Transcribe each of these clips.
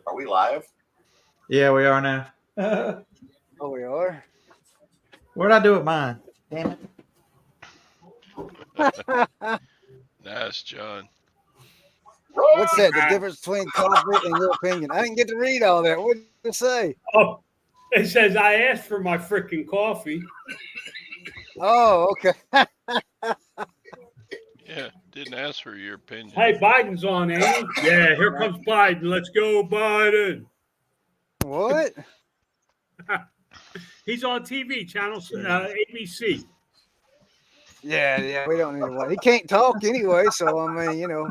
Are we live? Yeah, we are now. Oh, we are? What'd I do with mine? Damn it. Nice, John. What's that? The difference between coffee and your opinion? I didn't get to read all that. What did it say? Oh, it says I asked for my freaking coffee. Oh, okay. Yeah, didn't ask for your opinion. Hey, Biden's on, ain't he? Yeah, here comes Biden. Let's go, Biden. What? He's on TV, channel ABC. Yeah, we don't need to watch. He can't talk anyway, so I mean, you know.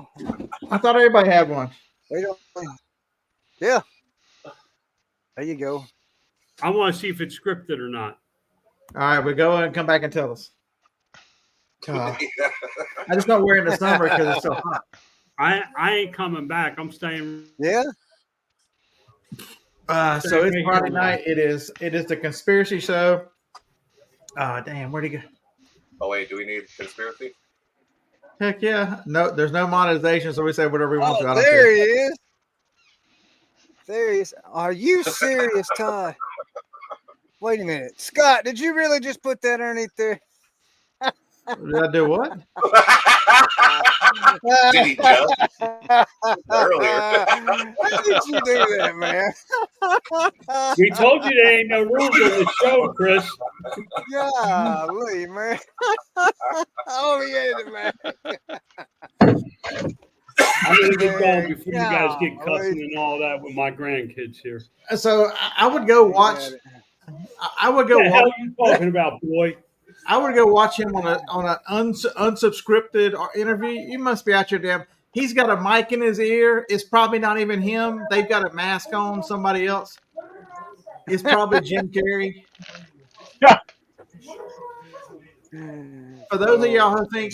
I thought everybody had one. We don't. Yeah. There you go. I want to see if it's scripted or not. All right, we go and come back and tell us. I just not wearing this number because it's so hot. I ain't coming back. I'm staying. Yeah. So it's Friday night. It is the conspiracy show. Damn, where'd he go? Oh wait, do we need conspiracy? Heck yeah. No, there's no monetization, so we say whatever we want to. I don't there care. he is. There he is. Are you serious, Todd? Wait a minute. Scott, did you really just put that underneath there? Did I do what? Did he just? Earlier. How did you do that, man? We told you there ain't no rules on the show, Chris. Golly, man. Oh, yeah, man. I'm going to get going before you guys get cussing and all that with my grandkids here. So I would go watch. I would go What the hell watch. are you talking about, boy? I would go watch him on an unsubscripted interview. You must be out your damn. He's got a mic in his ear. It's probably not even him. They've got a mask on. Somebody else. It's probably Jim Carrey. For those of y'all who think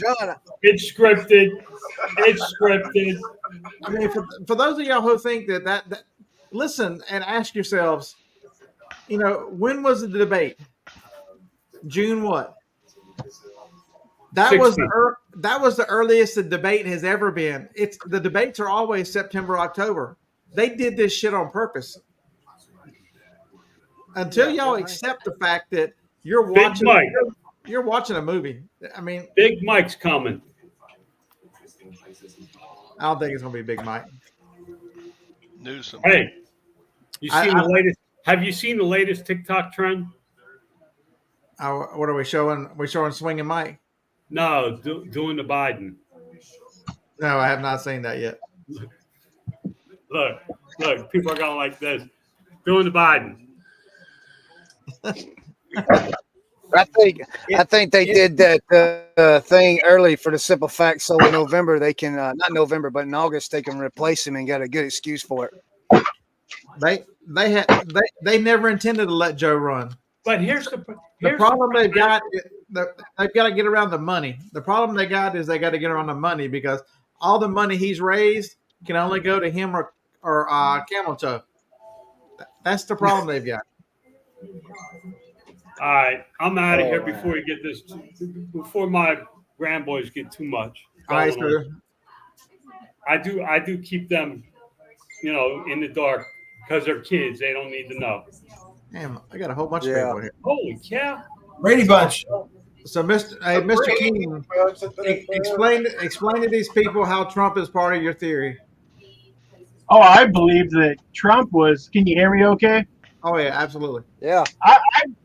it's scripted, I mean, for those of y'all who think that listen and ask yourselves, you know, when was the debate? June what? That 60. was the earliest the debate has ever been. It's the debates are always September, October. They did this shit on purpose. Until y'all accept the fact that you're watching a movie. I mean, Big Mike's coming. I don't think it's gonna be Big Mike. Newsom. Hey, the latest? Have you seen the latest TikTok trend? What are we showing? We're showing Swinging Mike. No, doing the Biden. No, I have not seen that yet. Look, people are going like this. Doing the Biden. I think they did that thing early for the simple fact. So in November they can not November, but in August they can replace him and got a good excuse for it. They never intended to let Joe run. But here's the problem they've got. They've got to get around the money. The problem they got is they got to get around the money because all the money he's raised can only go to him or Camel Toe. That's the problem they've got. All right, I'm out of here before you get this. Before my grandboys get too much. All right, sir. I do keep them, in the dark because they're kids. They don't need to know. Damn, I got a whole bunch of people here. Holy cow! Brady Bunch. So, Mr. King, explain to these people how Trump is part of your theory. Oh, I believe that Trump was. Can you hear me? Okay. Oh yeah, absolutely. Yeah. I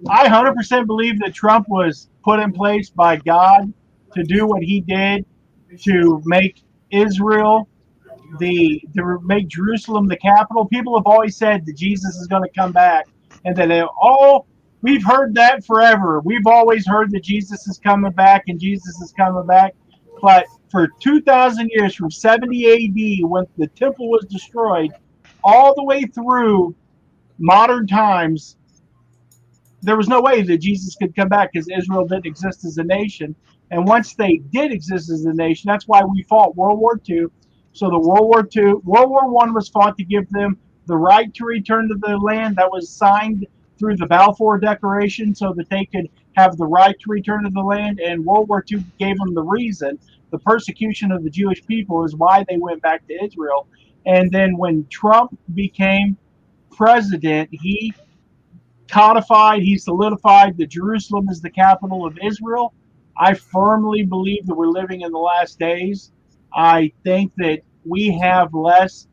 100% believe that Trump was put in place by God to do what he did to make Israel to make Jerusalem the capital. People have always said that Jesus is going to come back, and that we've heard that forever. We've always heard that Jesus is coming back and Jesus is coming back. But for 2,000 years, from 70 AD, when the temple was destroyed, all the way through modern times, there was no way that Jesus could come back because Israel didn't exist as a nation. And once they did exist as a nation, that's why we fought World War II. So World War I was fought to give them the right to return to the land that was signed through the Balfour Declaration so that they could have the right to return to the land. And World War II gave them the reason. The persecution of the Jewish people is why they went back to Israel. And then when Trump became president, he he solidified that Jerusalem is the capital of Israel. I firmly believe that we're living in the last days. I think that we have less.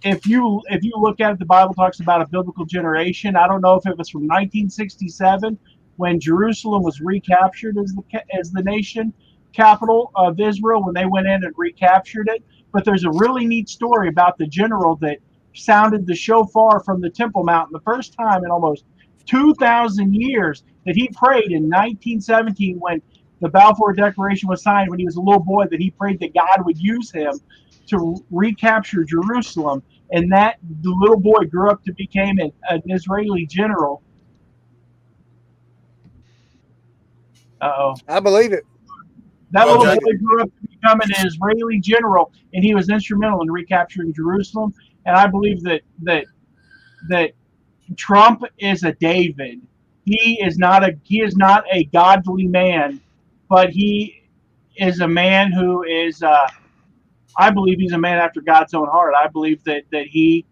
If you look at it, the Bible talks about a biblical generation. I don't know if it was from 1967 when Jerusalem was recaptured as the nation capital of Israel when they went in and recaptured it. But there's a really neat story about the general that sounded the shofar from the Temple Mount the first time in almost 2,000 years, that he prayed in 1917 when the Balfour Declaration was signed when he was a little boy, that he prayed that God would use him to recapture Jerusalem. And that the little boy grew up to become an Israeli general. Uh-oh. I believe it. That Well, little Judge- boy grew up to become an Israeli general, and he was instrumental in recapturing Jerusalem. And I believe that Trump is a David. He is not a godly man, but he is a man who is. I believe he's a man after God's own heart. I believe that he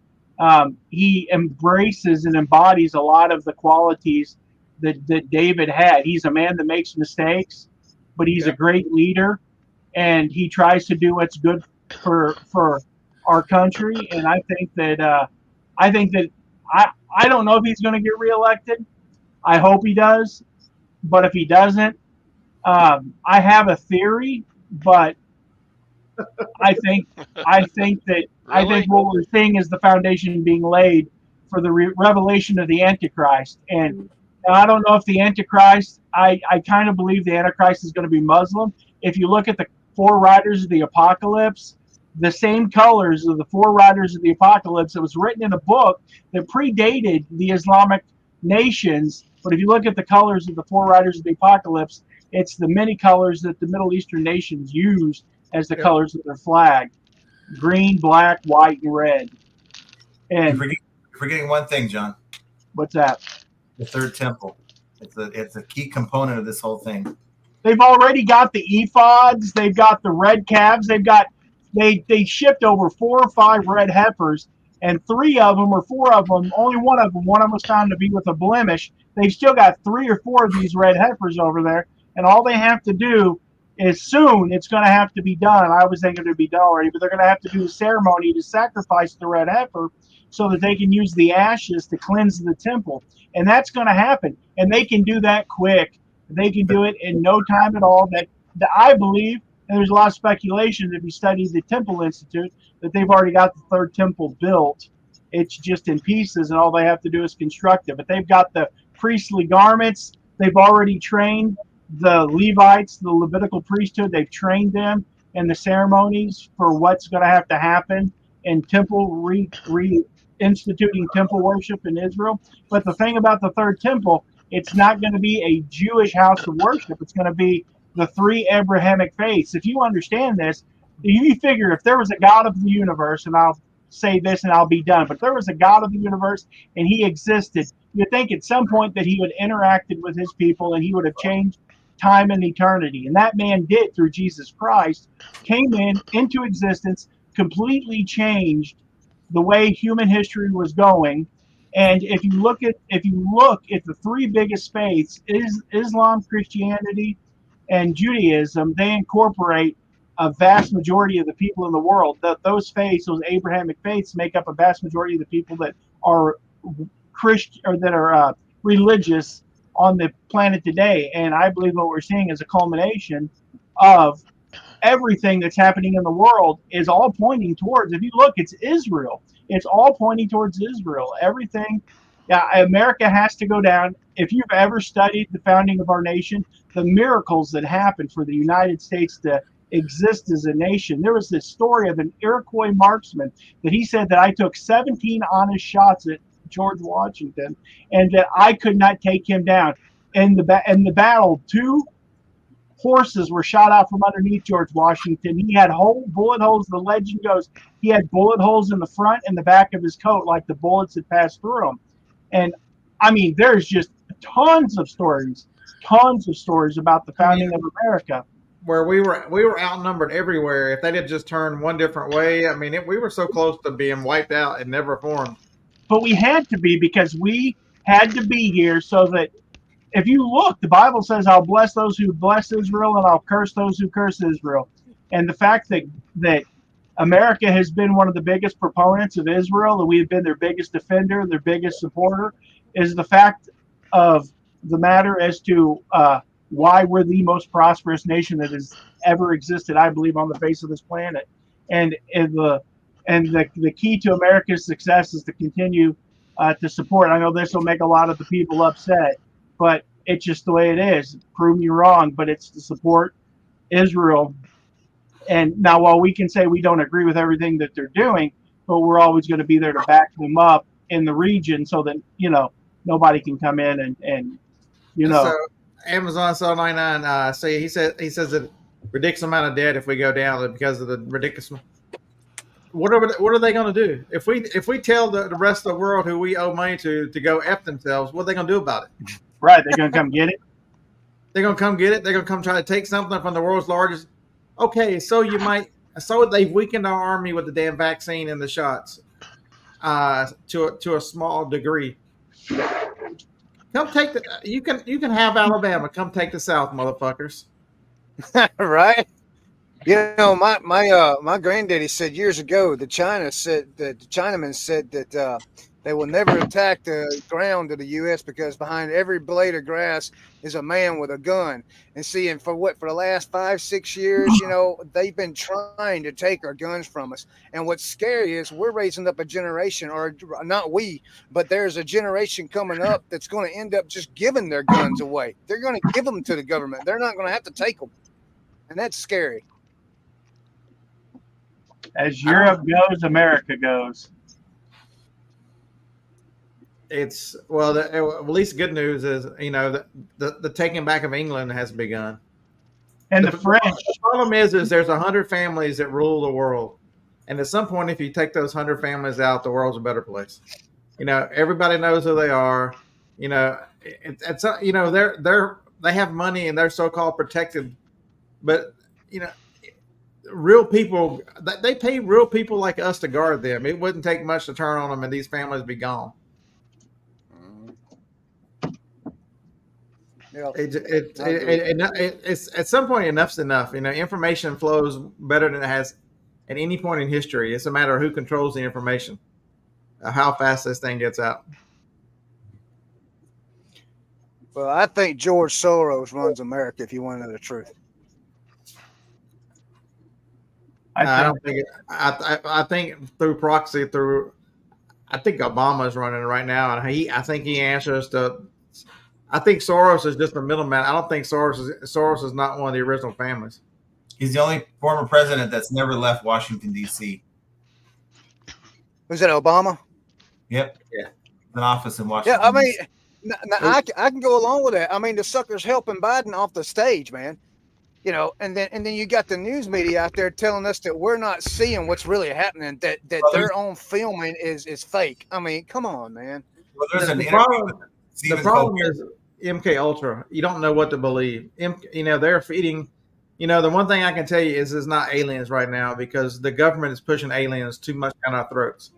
embraces and embodies a lot of the qualities that David had. He's a man that makes mistakes, but he's a great leader, and he tries to do what's good for our country. And I think that I don't know if he's going to get reelected. I hope he does, but if he doesn't, I have a theory, but I Really? think what we're seeing is the foundation being laid for the revelation of the Antichrist. And now, I don't know if the Antichrist. I kind of believe the Antichrist is going to be Muslim. If you look at the four riders of the Apocalypse, the same colors of the four riders of the Apocalypse. It was written in a book that predated the Islamic nations. But if you look at the colors of the four riders of the Apocalypse, it's the many colors that the Middle Eastern nations used as the colors of their flag: green, black, white, and red. You're And forgetting one thing, John. what's that? The third temple. It's a key component of this whole thing. They've already got the ephods. They've got the red calves. They shipped over 4 or 5 red heifers, and 3 of them or 4 of them, only one of them was found to be with a blemish. They've still got 3 or 4 of these red heifers over there, and all they have to do is soon it's going to have to be done. I was thinking it would be done already, but they're going to have to do a ceremony to sacrifice the red heifer so that they can use the ashes to cleanse the temple. And that's going to happen. And they can do that quick. They can do it in no time at all. That I believe, and there's a lot of speculation if you study the Temple Institute, that they've already got the third temple built. It's just in pieces, and all they have to do is construct it. But they've got the priestly garments. They've already trained the Levites, the Levitical priesthood. They've trained them in the ceremonies for what's going to have to happen in temple reinstituting temple worship in Israel. But the thing about the third temple, it's not going to be a Jewish house of worship. It's going to be the 3 Abrahamic faiths. If you understand this, you figure if there was a God of the universe, and I'll say this and I'll be done, but if there was a God of the universe and he existed, you'd think at some point that he would interacted with his people and he would have changed time and eternity. And that man did through Jesus Christ, came into existence, completely changed the way human history was going. And if you look at the 3 biggest faiths, Islam, Christianity, and Judaism, they incorporate a vast majority of the people in the world. Those faiths, those Abrahamic faiths, make up a vast majority of the people that are Christian or that are religious on the planet today. And I believe what we're seeing is a culmination of everything that's happening in the world is all pointing towards, if you look, it's Israel. It's all pointing towards Israel. Everything, America has to go down. If you've ever studied the founding of our nation, the miracles that happened for the United States to exist as a nation. There was this story of an Iroquois marksman that he said that I took 17 honest shots at George Washington and that I could not take him down. In the battle, 2 horses were shot out from underneath George Washington. He had bullet holes. The legend goes he had bullet holes in the front and the back of his coat, like the bullets had passed through him. And I mean, there's just tons of stories about the founding of America. where we were outnumbered everywhere. If they did just turn one different way, I mean, we were so close to being wiped out and never formed. But we had to be because we had to be here so that if you look, the Bible says, I'll bless those who bless Israel and I'll curse those who curse Israel. And the fact that America has been one of the biggest proponents of Israel and we've been their biggest defender, their biggest supporter, is the fact of the matter as to why we're the most prosperous nation that has ever existed, I believe, on the face of this planet. And the key to America's success is to continue to support. I know this will make a lot of the people upset, but it's just the way it is. Prove me wrong, but it's to support Israel. And now, while we can say we don't agree with everything that they're doing, but we're always going to be there to back them up in the region so that, nobody can come in and So Amazon Sell 99. He says that ridiculous amount of debt if we go down because of the ridiculous. What are they going to do if we tell the rest of the world who we owe money to go F themselves? What are they going to do about it? Right, they're going to come get it. They're going to come get it. They're going to come try to take something from the world's largest. Okay, so they've weakened our army with the damn vaccine and the shots, to a small degree. Come take you can have Alabama. Come take the South, motherfuckers. Right? My granddaddy said years ago the Chinaman said that they will never attack the ground of the U.S. because behind every blade of grass is a man with a gun. And for the last 5-6 years, they've been trying to take our guns from us. And what's scary is we're raising up a generation, or not we, but there's a generation coming up that's going to end up just giving their guns away. They're going to give them to the government. They're not going to have to take them. And that's scary. As Europe goes, America goes. It's at least good news is the taking back of England has begun. And the French. The problem is there's 100 families that rule the world, and at some point, if you take those 100 families out, the world's a better place. Everybody knows who they are. They have money and they're so-called protected, but real people, they pay real people like us to guard them. It wouldn't take much to turn on them and these families be gone. It's at some point enough's enough. Information flows better than it has at any point in history. It's a matter of who controls the information, how fast this thing gets out. Well, I think George Soros runs America, if you want to know the truth. I don't think I think through proxy, I think Obama's running it right now, and I think he answers to. I think Soros is just a middleman. I don't think Soros is not one of the original families. He's the only former president that's never left Washington, D.C. Was that Obama? Yep. Yeah. An office in Washington. Yeah, I mean, I can go along with that. I mean, the sucker's helping Biden off the stage, man. And then you got the news media out there telling us that we're not seeing what's really happening, that their own filming is fake. I mean, come on, man. Well, there's an the problem is MK Ultra. You don't know what to believe. They're feeding. The one thing I can tell you is it's not aliens right now because the government is pushing aliens too much down our throats.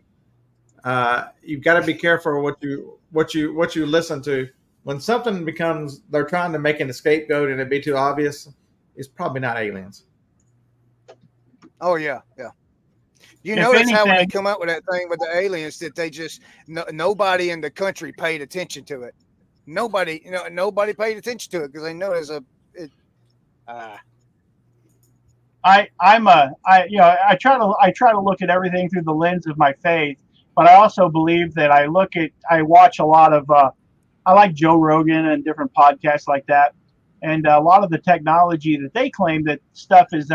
You've got to be careful what you listen to. When something becomes, they're trying to make an scapegoat and it be too obvious. It's probably not aliens. Oh yeah. Notice how when they come out with that thing with the aliens that they just nobody in the country paid attention to it. Nobody paid attention to it because they know there's I try to look at everything through the lens of my faith, but I also believe that I watch a lot of I like Joe Rogan and different podcasts like that, and a lot of the technology that they claim that stuff is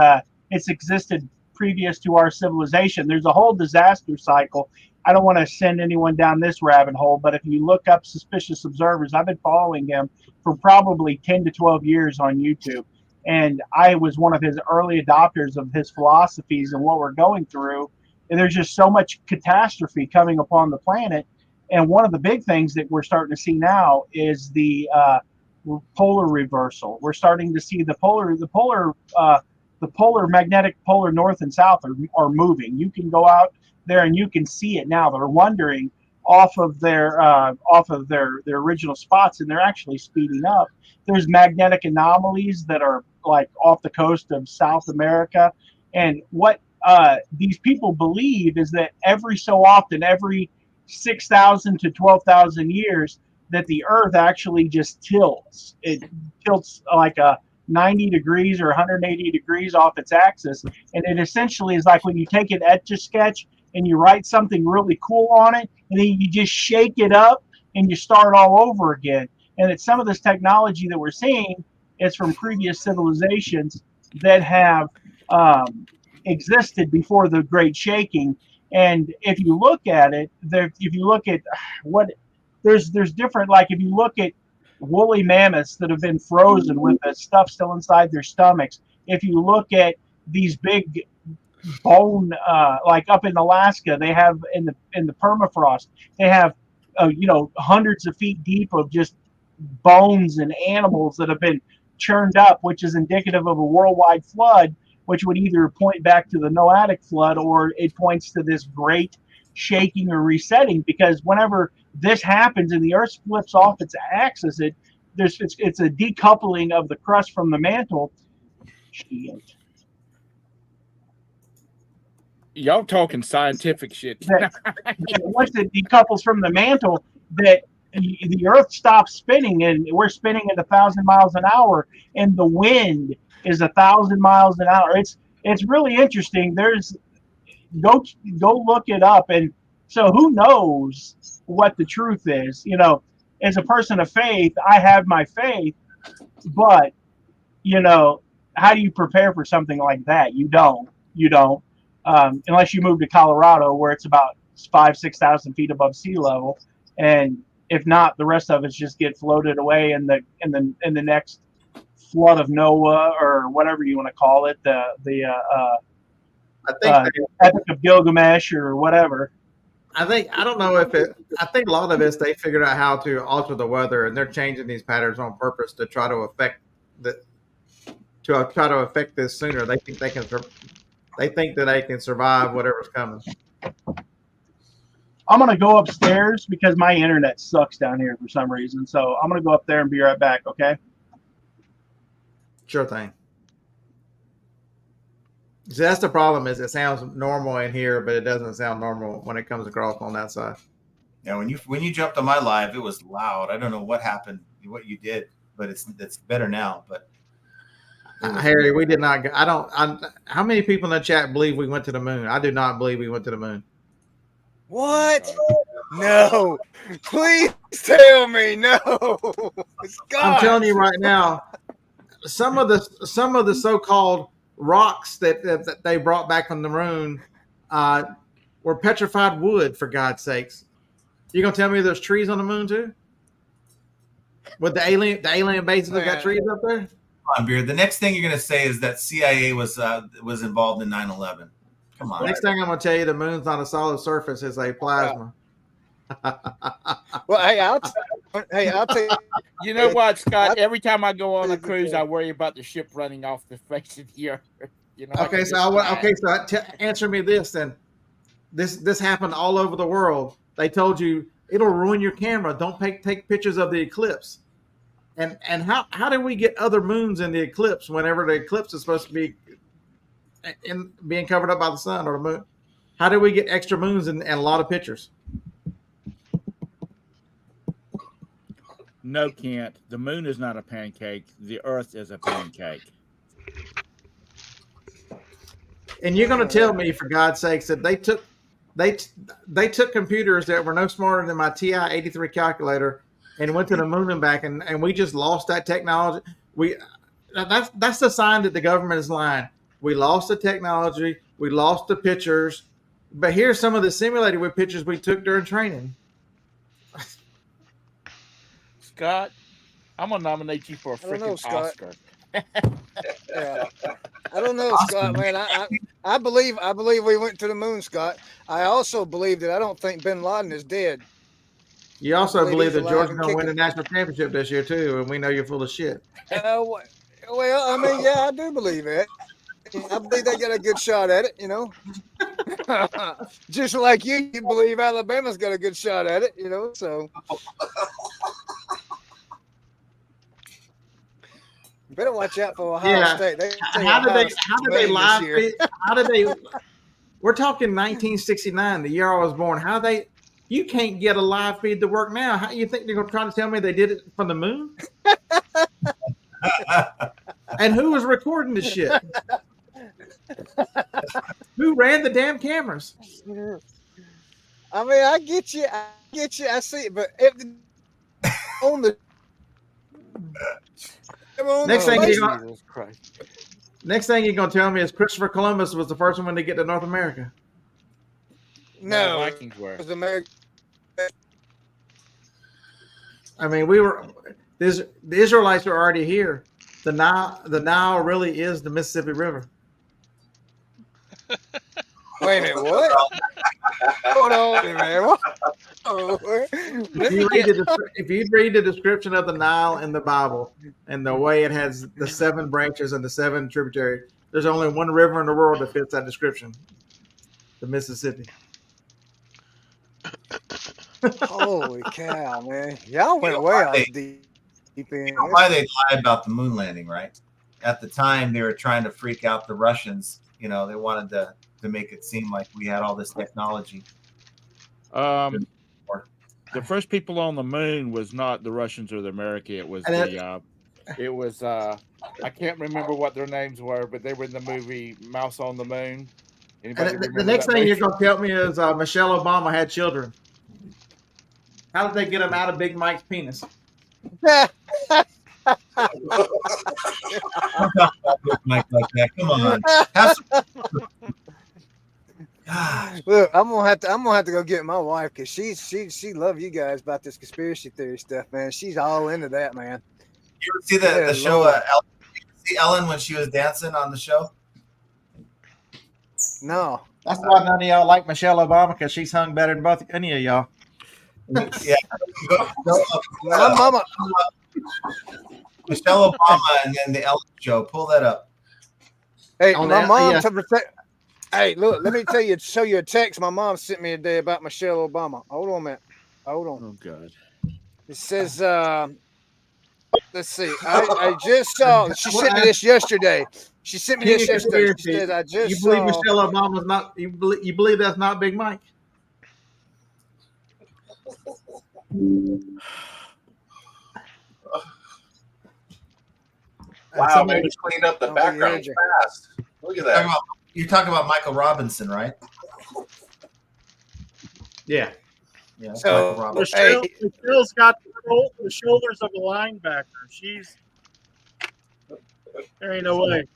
it's existed previous to our civilization. There's a whole disaster cycle. I don't want to send anyone down this rabbit hole, but if you look up Suspicious Observers, I've been following him for probably 10 to 12 years on YouTube. And I was one of his early adopters of his philosophies and what we're going through. And there's just so much catastrophe coming upon the planet. And one of the big things that we're starting to see now is the polar reversal. We're starting to see the polar magnetic polar north and south are moving. You can go out there and you can see it now. They're wandering off of their original spots, and they're actually speeding up. There's magnetic anomalies that are like off the coast of South America, and what these people believe is that every so often, every 6,000 to 12,000 years, that the Earth actually just tilts. It tilts like a 90 degrees or 180 degrees off its axis, and it essentially is like when you take an Etch-a-Sketch and you write something really cool on it, and then you just shake it up and you start all over again. And it's some of this technology that we're seeing is from previous civilizations that have existed before the Great Shaking. And if you look at it, if you look at what there's different, like if you look at woolly mammoths that have been frozen with the stuff still inside their stomachs, if you look at these big bone, like up in Alaska, they have in the permafrost, they have hundreds of feet deep of just bones and animals that have been churned up, which is indicative of a worldwide flood, which would either point back to the Noatic flood or it points to this great shaking or resetting. Because whenever this happens and the Earth flips off its axis, it's a decoupling of the crust from the mantle. Shit. Y'all talking scientific shit. That once it decouples from the mantle, that the Earth stops spinning, and we're spinning at 1,000 miles an hour, and the wind is 1,000 miles an hour. It's really interesting. Go look it up, and so who knows what the truth is? As a person of faith, I have my faith, but how do you prepare for something like that? You don't. Unless you move to Colorado, where it's about 5,000-6,000 feet above sea level, and if not, the rest of us just get floated away in the next flood of Noah, or whatever you want to call it, the Epic of Gilgamesh or whatever. I think a lot of this, they figured out how to alter the weather, and they're changing these patterns on purpose to try to affect this sooner. They think that they can survive whatever's coming. I'm gonna go upstairs because my internet sucks down here for some reason. So I'm gonna go up there and be right back. Okay. Sure thing. See, that's the problem. Is it sounds normal in here, but it doesn't sound normal when it comes across on that side. Yeah, when you jumped on my live, it was loud. I don't know what happened, what you did, but it's better now. But Harry, we did not. How many people in the chat believe we went to the moon? I do not believe we went to the moon. What? No. Please tell me no. Scott. I'm telling you right now, some of the so-called rocks that they brought back from the moon were petrified wood, for God's sakes. You gonna tell me there's trees on the moon too? With the alien bases that got trees up there? Come on, Beard. The next thing you're gonna say is that CIA was involved in 9/11. Come on. Next thing I'm gonna tell you, the moon's not a solid surface; it's a plasma. Well, hey, I'll tell you. You know what, Scott? Every time I go on a cruise, I worry about the ship running off the face of the earth. Answer me this then. This happened all over the world. They told you it'll ruin your camera. Don't take pictures of the eclipse. And how do we get other moons in the eclipse whenever the eclipse is supposed to be being covered up by the sun or the moon? How do we get extra moons and a lot of pictures? No, Kent. The moon is not a pancake. The Earth is a pancake. And you're going to tell me, for God's sakes, that they took computers that were no smarter than my TI 83 calculator and went to the moon and back, and we just lost that technology. That's the sign that the government is lying. We lost the technology, we lost the pictures, but here's some of the simulated with pictures we took during training. Scott, I'm gonna nominate you for a freaking Oscar. Yeah. I don't know, Scott, man. I believe we went to the moon, Scott. I also believe that I don't think bin Laden is dead. You also believe that he's Georgia's alive going to and win the national championship this year too, and we know you're full of shit. well, I mean, yeah, I do believe it. I believe they got a good shot at it, Just like you believe Alabama's got a good shot at it, So you better watch out for Ohio State. They say How did Ohio they State live this year. feed? How did they? We're talking 1969, the year I was born. You can't get a live feed to work now. How you think they're going to try to tell me they did it from the moon? And who was recording this shit? Who ran the damn cameras? I mean, I get you. I see it, but if on the Next thing you're going to tell me is Christopher Columbus was the first one to get to North America. No, Vikings were. It was America. I mean, the Israelites are already here. The Nile really is the Mississippi River. Wait a minute, what? Hold on, man. If you read the description of the Nile in the Bible and the way it has the 7 branches and the 7 tributaries, there's only one river in the world that fits that description: the Mississippi. Holy cow, man! Y'all went way off deep end. You know why they lied about the moon landing, right? At the time, they were trying to freak out the Russians. They wanted to make it seem like we had all this technology. The first people on the moon was not the Russians or the America. It was I can't remember what their names were, but they were in the movie Mouse on the Moon. The next thing you're going to tell me is Michelle Obama had children. How did they get them out of Big Mike's penis? Mike like that. Come on. Look, I'm gonna have to go get my wife because she love you guys about this conspiracy theory stuff, man. She's all into that, man. You ever see the show? Ellen, see Ellen when she was dancing on the show? No. That's why none of y'all like Michelle Obama, because she's hung better than any of y'all. Yeah. My mama. Michelle Obama and then the Ellen show. Pull that up. Hey, my mom. Hey, look. Let me show you a text my mom sent me today about Michelle Obama. Hold on a minute. Hold on. Oh God. It says. Let's see. I just saw. She sent me this yesterday. She sent me this yesterday. She said, "I just You believe Michelle Obama's not? You believe that's not Big Mike?" Wow, man, you cleaned up the background fast. Look at that. You're talking about Michael Robinson, right? Yeah. Yeah. So Michelle's got the shoulders of a linebacker. There ain't no way.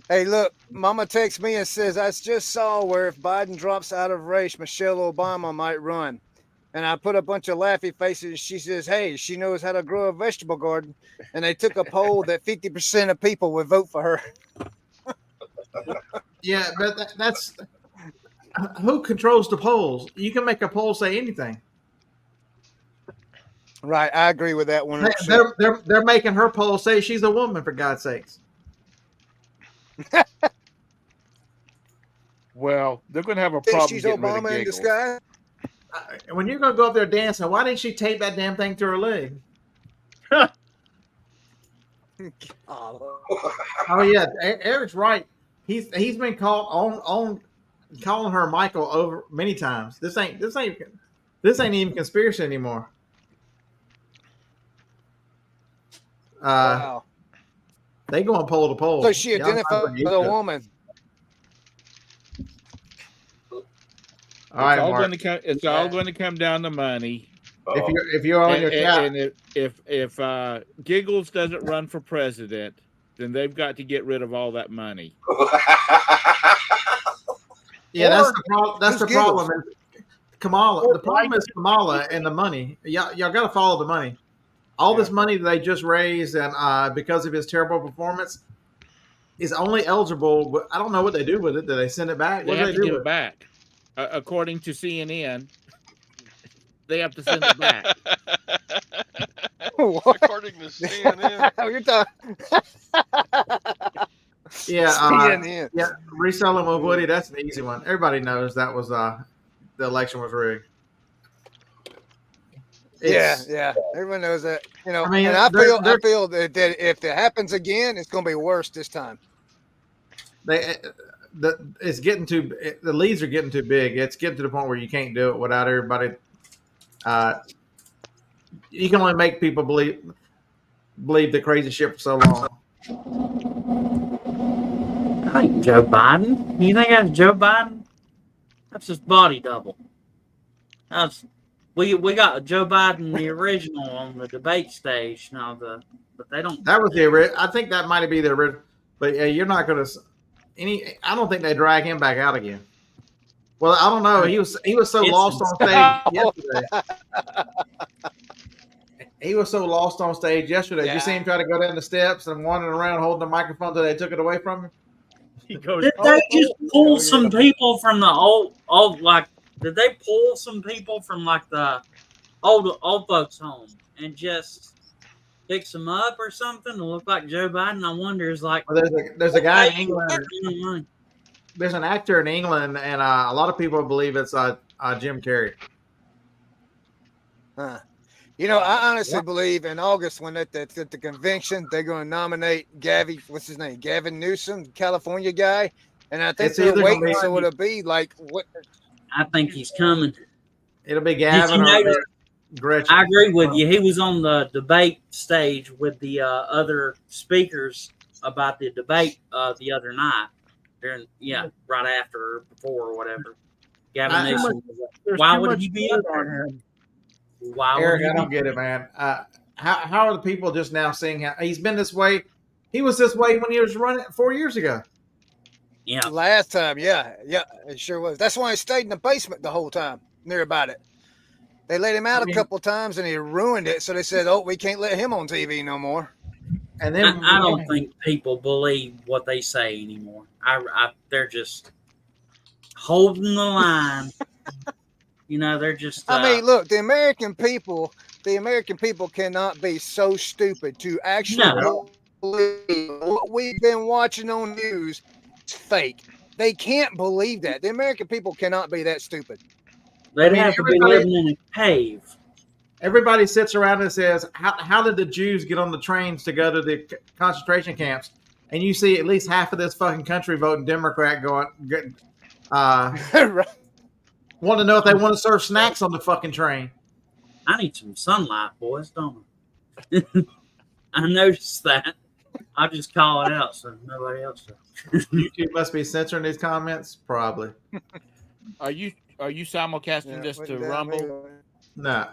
Hey, look, Mama texts me and says, I just saw where if Biden drops out of race, Michelle Obama might run. And I put a bunch of laughy faces. She says, hey, she knows how to grow a vegetable garden. And they took a poll that 50% of people would vote for her. Yeah, but that's who controls the polls. You can make a poll say anything. Right, I agree with that one. They're making her poll say she's a woman, for God's sakes. Well, they're going to have a problem. She's getting Obama rid in of disguise. When you're going to go up there dancing, why didn't she tape that damn thing to her leg? Oh yeah, Eric's right. He's been called on calling her Michael over many times. This ain't even conspiracy anymore. Wow. They going pole to pole. So she identified as a woman. All right, it's all going to come down to money. If you're on your couch, and if Giggles doesn't run for president, then they've got to get rid of all that money. Yeah, that's the problem. Kamala. The problem is Kamala and the money. Y'all got to follow the money. All this money that they just raised, and because of his terrible performance, is only eligible. But I don't know what they do with it. Do they send it back? They have to give it back, according to CNN. they have to send it back. What? According to CNN. You're talking. Yeah, CNN. yeah. Reselling with Woody, that's an easy one. Everybody knows that was the election was rigged. Yeah. Everyone knows that. You know, I mean, and I they're- feel that if it happens again, it's going to be worse this time. It's getting the leads are getting too big. It's getting to the point where you can't do it without everybody. You can only make people believe the crazy shit for so long. I think Joe Biden. You think that's Joe Biden? That's his body double. We got Joe Biden the original on the debate stage now. But they don't. That was the original. I think that might be the original. But yeah, you're not going to I don't think they drag him back out again. Well, I don't know. He was so lost on stage yesterday. He was so lost on stage yesterday. Did you see him try to go down the steps and wandering around holding the microphone until they took it away from him? He goes, Did they just pull some people from the old like? Did they pull some people from like the old folks' home and just fix them up or something to look like Joe Biden? I wonder is like. Well, there's a guy in England. There's an actor in England, and a lot of people believe it's Jim Carrey. You know, I honestly believe in August when at the convention they're going to nominate what's his name, Gavin Newsom, California guy, and I think they're waiting so it'll be like what. I think he's coming. It'll be Gavin or Gretchen. I agree with you. He was on the debate stage with the other speakers about the debate the other night. Right after or before or whatever. Gavin Newsom. Why would he be up there? Why Eric, I don't get it, man. How are the people just now seeing how he's been this way? He was this way when he was running 4 years ago. Yeah. Last time, yeah, it sure was. That's why he stayed in the basement the whole time, near about it. They let him out a couple of times and he ruined it. So they said, "Oh, we can't let him on TV no more." And then I don't think people believe what they say anymore. They're just holding the line. You know, they're just. I mean, look, the American people cannot be so stupid to actually believe what we've been watching on news is fake. They can't believe that. The American people cannot be that stupid. They'd have to be living in a cave. Everybody sits around and says, how did the Jews get on the trains to go to the concentration camps? And you see at least half of this fucking country voting Democrat want to know if they want to serve snacks on the fucking train. I need some sunlight, boys, don't I? I noticed that. I'll just call it out so nobody else does. YouTube must be censoring these comments? Probably. Are you simulcasting this to Rumble? No,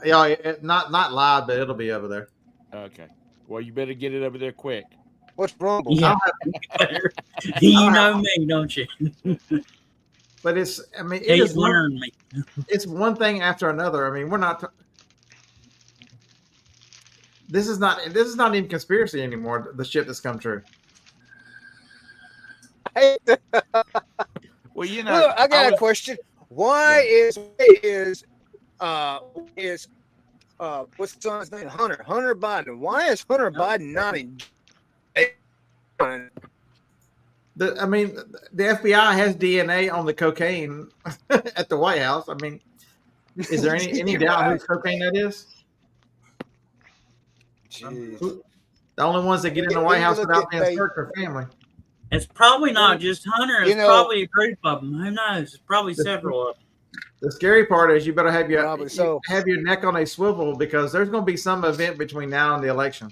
not live, but it'll be over there. Okay. Well, you better get it over there quick. What's Rumble? Yeah. You know me, don't you? But it's one thing after another. I mean, we're not. This is not even conspiracy anymore. The shit that's come true. Well, you know, look, I got a question. Why is what's the son's name? Hunter Biden. Why is Hunter Biden not in? The FBI has DNA on the cocaine at the White House. I mean, is there any doubt whose cocaine that is? Jeez. The only ones that get in the White House without being searched are family. It's probably not just Hunter. It's probably a group of them. Who knows? It's probably several of them. The scary part is you better have your neck on a swivel because there's going to be some event between now and the election.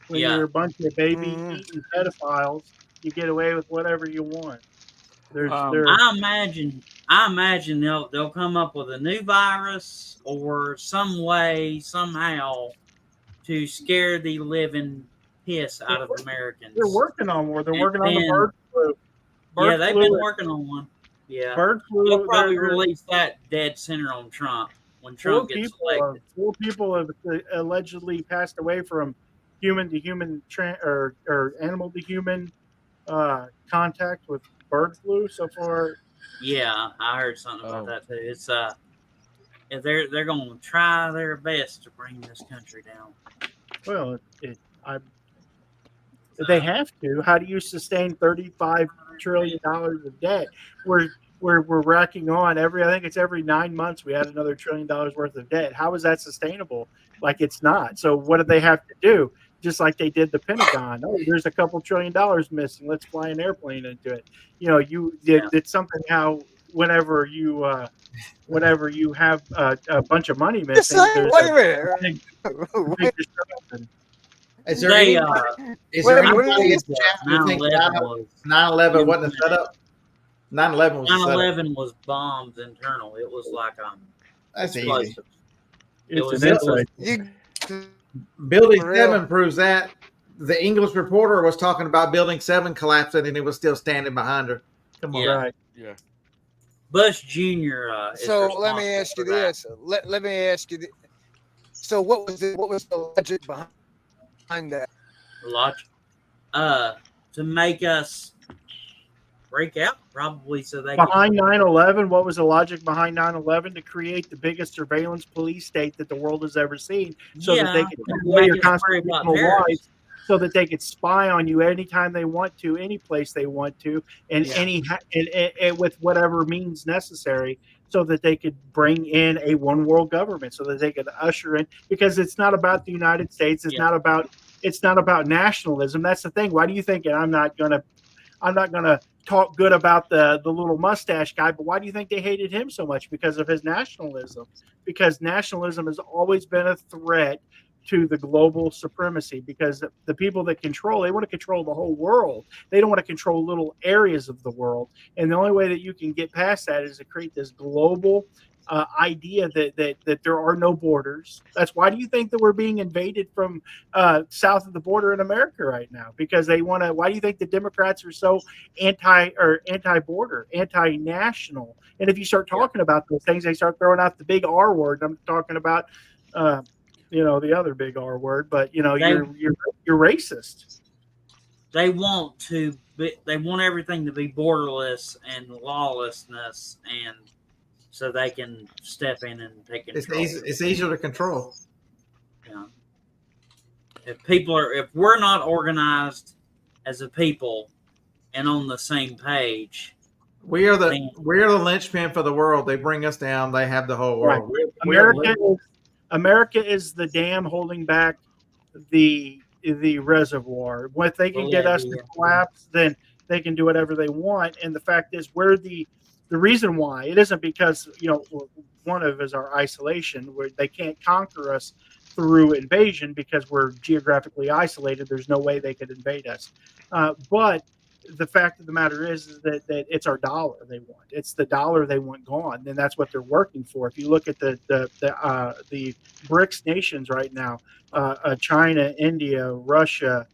When you're a bunch of baby-eating pedophiles, you get away with whatever you want. I imagine they'll come up with a new virus or some way, somehow, to scare the living piss out of Americans. They're working on one. They're working on the bird flu. They've been working on one. Yeah. Bird flu. They'll probably release that dead center on Trump when Trump gets elected. 4 people have allegedly passed away from human to human or animal to human contact with bird flu so far. Yeah, I heard something about that too. they're going to try their best to bring this country down. Well, they have to. How do you sustain $35 trillion of debt? We're racking on I think it's every 9 months we add another $1 trillion worth of debt. How is that sustainable? Like, it's not. So what do they have to do? Just like they did the Pentagon. Oh, there's a couple $1 trillion missing. Let's fly an airplane into it. It's something how whenever you have a bunch of money missing, there's wait a minute. big disruption. Is there They, anybody in the chat who thinks 9/11 wasn't a setup? 9/11 was a setup. 9/11 was bombed internal. It was like That's easy. explosive. It's an inside. Building For real. 7 proves that. The English Reporter was talking about Building 7 collapsing, and it was still standing behind her. Come on, Yeah. Right. Yeah. Bush Jr. Is So let me ask you responsible for that. this. Let me ask you. So what was the logic behind that? Logic. To make us break out, probably so they Behind 9/11, what was the logic behind 9/11? To create the biggest surveillance police state that the world has ever seen, so that they could and take away make your us worry about constitutional terrorists. rights, so that they could spy on you anytime they want to, any place they want to, and and with whatever means necessary, so that they could bring in a one world government, so that they could usher in. Because it's not about the United States. It's not about nationalism. That's the thing. Why do you think? And I'm not gonna talk good about the little mustache guy, but why do you think they hated him so much? Because of his nationalism. Because nationalism has always been a threat to the global supremacy, because the people that control, they want to control the whole world. They don't want to control little areas of the world. And the only way that you can get past that is to create this global idea that there are no borders. That's why do you think that we're being invaded from south of the border in America right now? Because they want to. Why do you think the Democrats are so anti-border, anti-national? And if you start talking about those things, they start throwing out the big R word. I'm talking about, the other big R word. But you're racist. They want everything to be borderless and lawlessness, and so they can step in and take control. It's easier to control. Yeah. If we're not organized as a people and on the same page, we are the linchpin for the world. They bring us down. They have the whole world. Right. America is the dam holding back the reservoir. If they can get us to collapse, then they can do whatever they want. And the fact is, we're the reason why. It isn't because one of is our isolation, where they can't conquer us through invasion because we're geographically isolated. There's no way they could invade us. But the fact of the matter is that it's our dollar they want. It's the dollar they want gone, and that's what they're working for. If you look at the BRICS nations right now, China, India, Russia,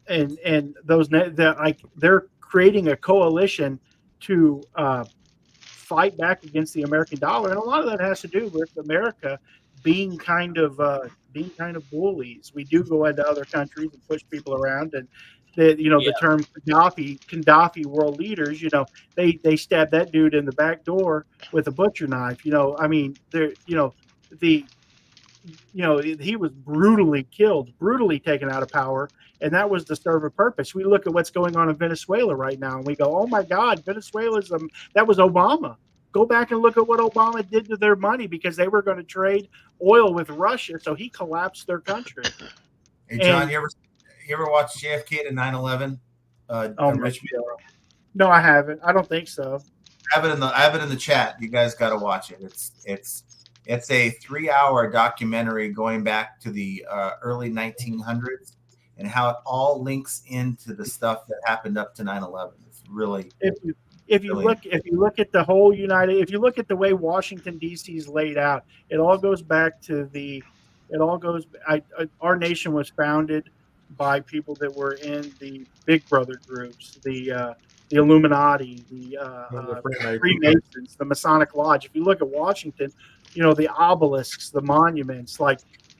and those they're creating a coalition to fight back against the American dollar, and a lot of that has to do with America being kind of bullies. We do go into other countries and push people around, and the term Gaddafi world leaders, they stabbed that dude in the back door with a butcher knife. He was brutally killed, brutally taken out of power, and that was to serve a purpose. We look at what's going on in Venezuela right now, and we go, "Oh my God, Venezuela's that was Obama." Go back and look at what Obama did to their money, because they were going to trade oil with Russia, so he collapsed their country. Hey, John, you ever watch JFK to 9/11? Richmond? No, I haven't. I don't think so. I have it in the chat. You guys got to watch it. It's a 3-hour documentary going back to the early 1900s and how it all links into the stuff that happened up to 9/11. It's really if you look at the whole if you look at the way Washington D.C. is laid out, it all goes back to our nation was founded by people that were in the Big Brother groups, the Illuminati, the Freemasons, the Masonic Lodge. If you look at Washington, the obelisks, the monuments,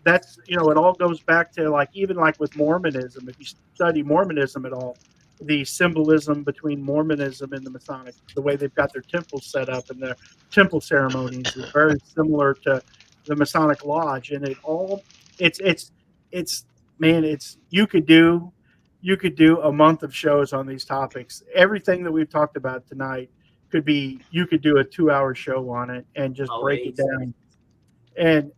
that's it all goes back to even with Mormonism. If you study Mormonism at all, the symbolism between Mormonism and the Masonic, the way they've got their temples set up and their temple ceremonies is very similar to the Masonic Lodge, and it's man, you could do a month of shows on these topics. Everything that we've talked about tonight you could do a 2-hour show on it and just break it down. And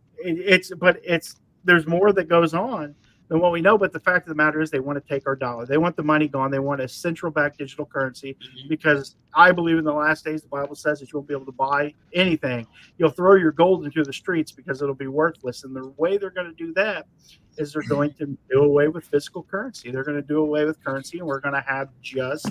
there's more that goes on than what we know. But the fact of the matter is they want to take our dollar. They want the money gone. They want a central bank digital currency because I believe in the last days, the Bible says that you won't be able to buy anything. You'll throw your gold into the streets because it'll be worthless. And the way they're going to do that is they're going to do away with physical currency. They're going to do away with currency, and we're going to have just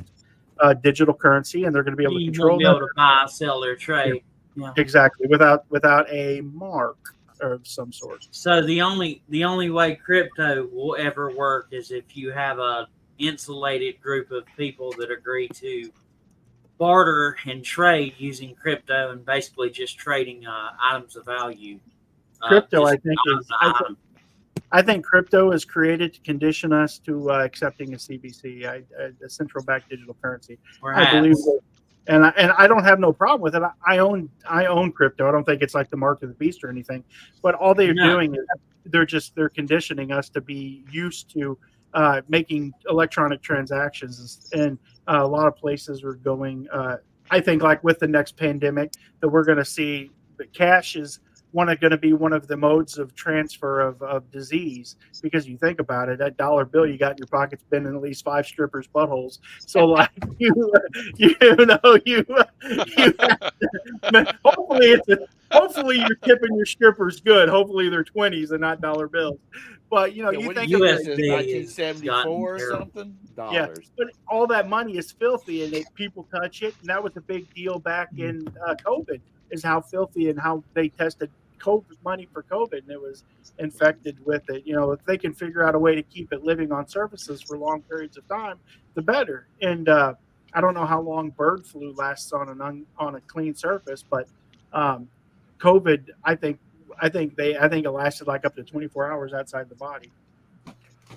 digital currency, and they're going to be able to control be able to buy, sell, or trade. Yeah. Exactly, without a mark of some sort. So the only way crypto will ever work is if you have a insulated group of people that agree to barter and trade using crypto and basically just trading items of value. Crypto, I think crypto is created to condition us to accepting a CBC, a central bank digital currency. Perhaps. I believe that, and I don't have no problem with it. I own crypto. I don't think it's like the mark of the beast or anything. But all they're doing is they're conditioning us to be used to making electronic transactions, and a lot of places are going. I think like with the next pandemic that we're going to see, that cash is going to be one of the modes of transfer of disease, because you think about it, that dollar bill you got in your pocket's been in at least 5 strippers' buttholes. So like hopefully you're tipping your strippers good. Hopefully they're 20s and not dollar bills. But you think US is 1974 or something dollars. Yeah, but all that money is filthy, and people touch it, and that was a big deal back in COVID. Is how filthy and how they tested COVID money for COVID, and it was infected with it. If they can figure out a way to keep it living on surfaces for long periods of time, the better. And I don't know how long bird flu lasts on a clean surface, but COVID, I think it lasted like up to 24 hours outside the body.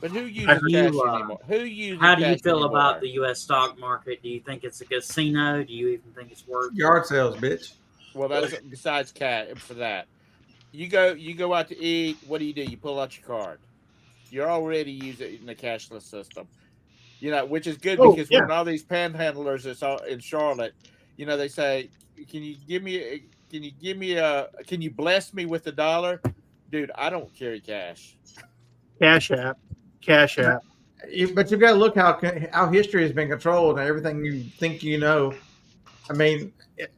But who uses cash anymore? How do you feel about the U.S. stock market? Do you think it's a casino? Do you even think it's worth yard sales, bitch? Well, that's besides cash for that. You go out to eat. What do? You pull out your card. You're already using it in the cashless system. Which is good because when all these panhandlers that's all in Charlotte, they say, can you bless me with $1? Dude, I don't carry cash. Cash app. But you've got to look how history has been controlled and everything you think you know. I mean,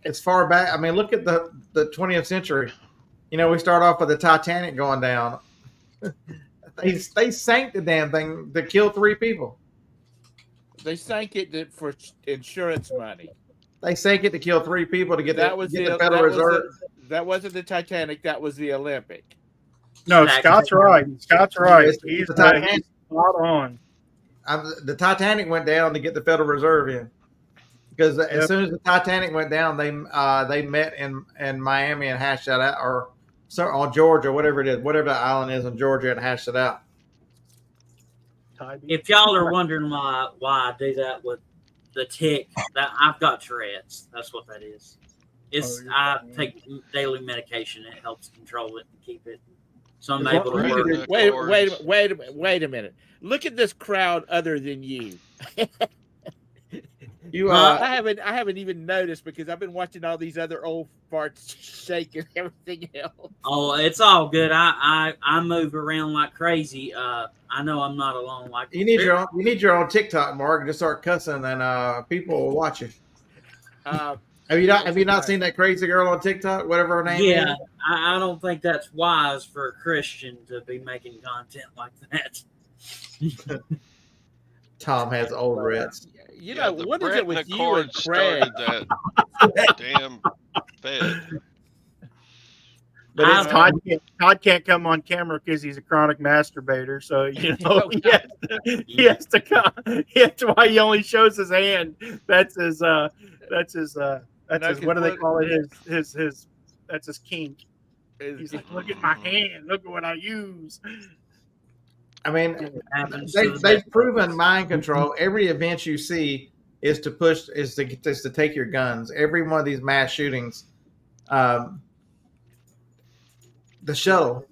it's far back. I mean, look at the 20th century. We start off with the Titanic going down. They sank the damn thing to kill 3 people. They sank it for insurance money. They sank it to kill 3 people to get the Federal Reserve. That wasn't the Titanic. That was the Olympic. No, Scott's right. He's the Titanic. Spot on. The Titanic went down to get the Federal Reserve in. Because as soon as the Titanic went down, they met in Miami and hashed that out, or on Georgia, whatever it is, whatever the island is in Georgia, and hashed it out. If y'all are wondering why I do that with the tick, that I've got Tourette's. That's what that is. I take daily medication. It helps control it and keep it. So I'm able to work. Wait a minute. Look at this crowd other than you. I haven't even noticed because I've been watching all these other old farts shake and everything else. Oh, it's all good. I move around like crazy. I know I'm not alone. Like you need your own TikTok, Mark, and just start cussing, and people will watch you. Have you not seen that crazy girl on TikTok, whatever her name is? Yeah, I don't think that's wise for a Christian to be making content like that. Tom has old reds. What is it with you and Craig? That damn Fed. But Todd can't come on camera because he's a chronic masturbator. So he has to come. That's why he only shows his hand. That's his. What do they call it? His. That's his kink. He's like, look at my hand. Look at what I use. I mean, happens to the they've best proven of us. mind control. Every event you see is to take your guns. Every one of these mass shootings, the shuttle.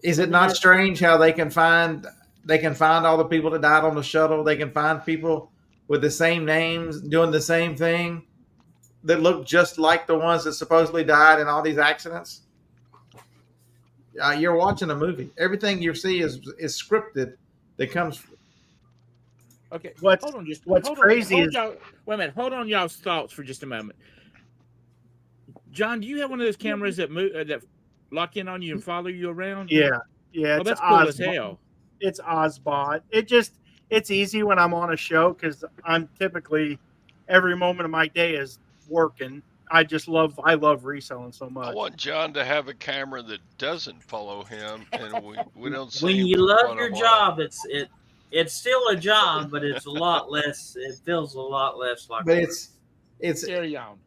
Is it not strange how they can find all the people that died on the shuttle? They can find people with the same names doing the same thing that look just like the ones that supposedly died in all these accidents. You're watching a movie. Everything you see is scripted. That comes. Okay, What's crazy is wait a minute. Hold on, y'all's thoughts for just a moment. John, do you have one of those cameras that that lock in on you and follow you around? yeah. Oh, It's that's cool as hell. It's Ozbot. It's easy when I'm on a show because I'm typically every moment of my day is working. I love reselling so I much. want John to have a camera that doesn't follow him, and we don't see When him you for love quite your a while. job, it's still a job, but it's a lot less. It feels a lot less like. But work. it's Carry on.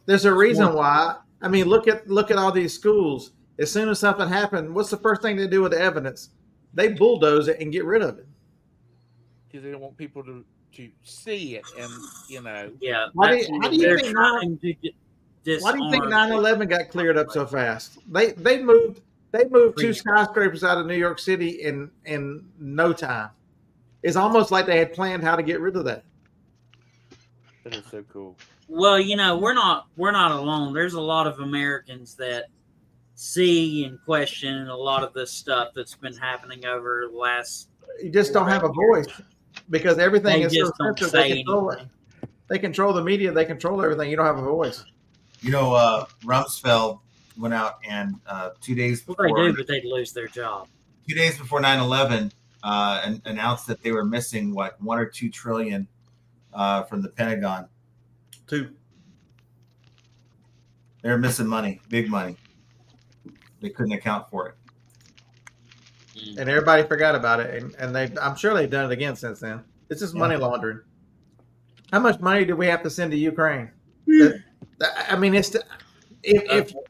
there's a reason why. I mean, look at all these schools. As soon as something happened, what's the first thing they do with the evidence? They bulldoze it and get rid of it. Because they don't want people to see it, and Yeah. Why do you they're think trying to Why do you think disarm 9/11 got cleared up so fast? They moved two skyscrapers out of New York City in no time. It's almost like they had planned how to get rid of that. That is so cool. Well, we're not alone. There's a lot of Americans that see and question a lot of this stuff that's been happening over the last. You just don't have a voice because everything They is so just don't sensitive. say They control it. anything. They control the media. They control everything. You don't have a voice. Rumsfeld went out and 2 days Well, before they do, but they'd lose their job. 2 days before 9/11 and announced that they were missing what 1 or 2 trillion from the Pentagon. Two. They were missing money, big money. They couldn't account for it. And everybody forgot about it. And I'm sure they've done it again since then. It's just money laundering. How much money do we have to send to Ukraine? I mean, if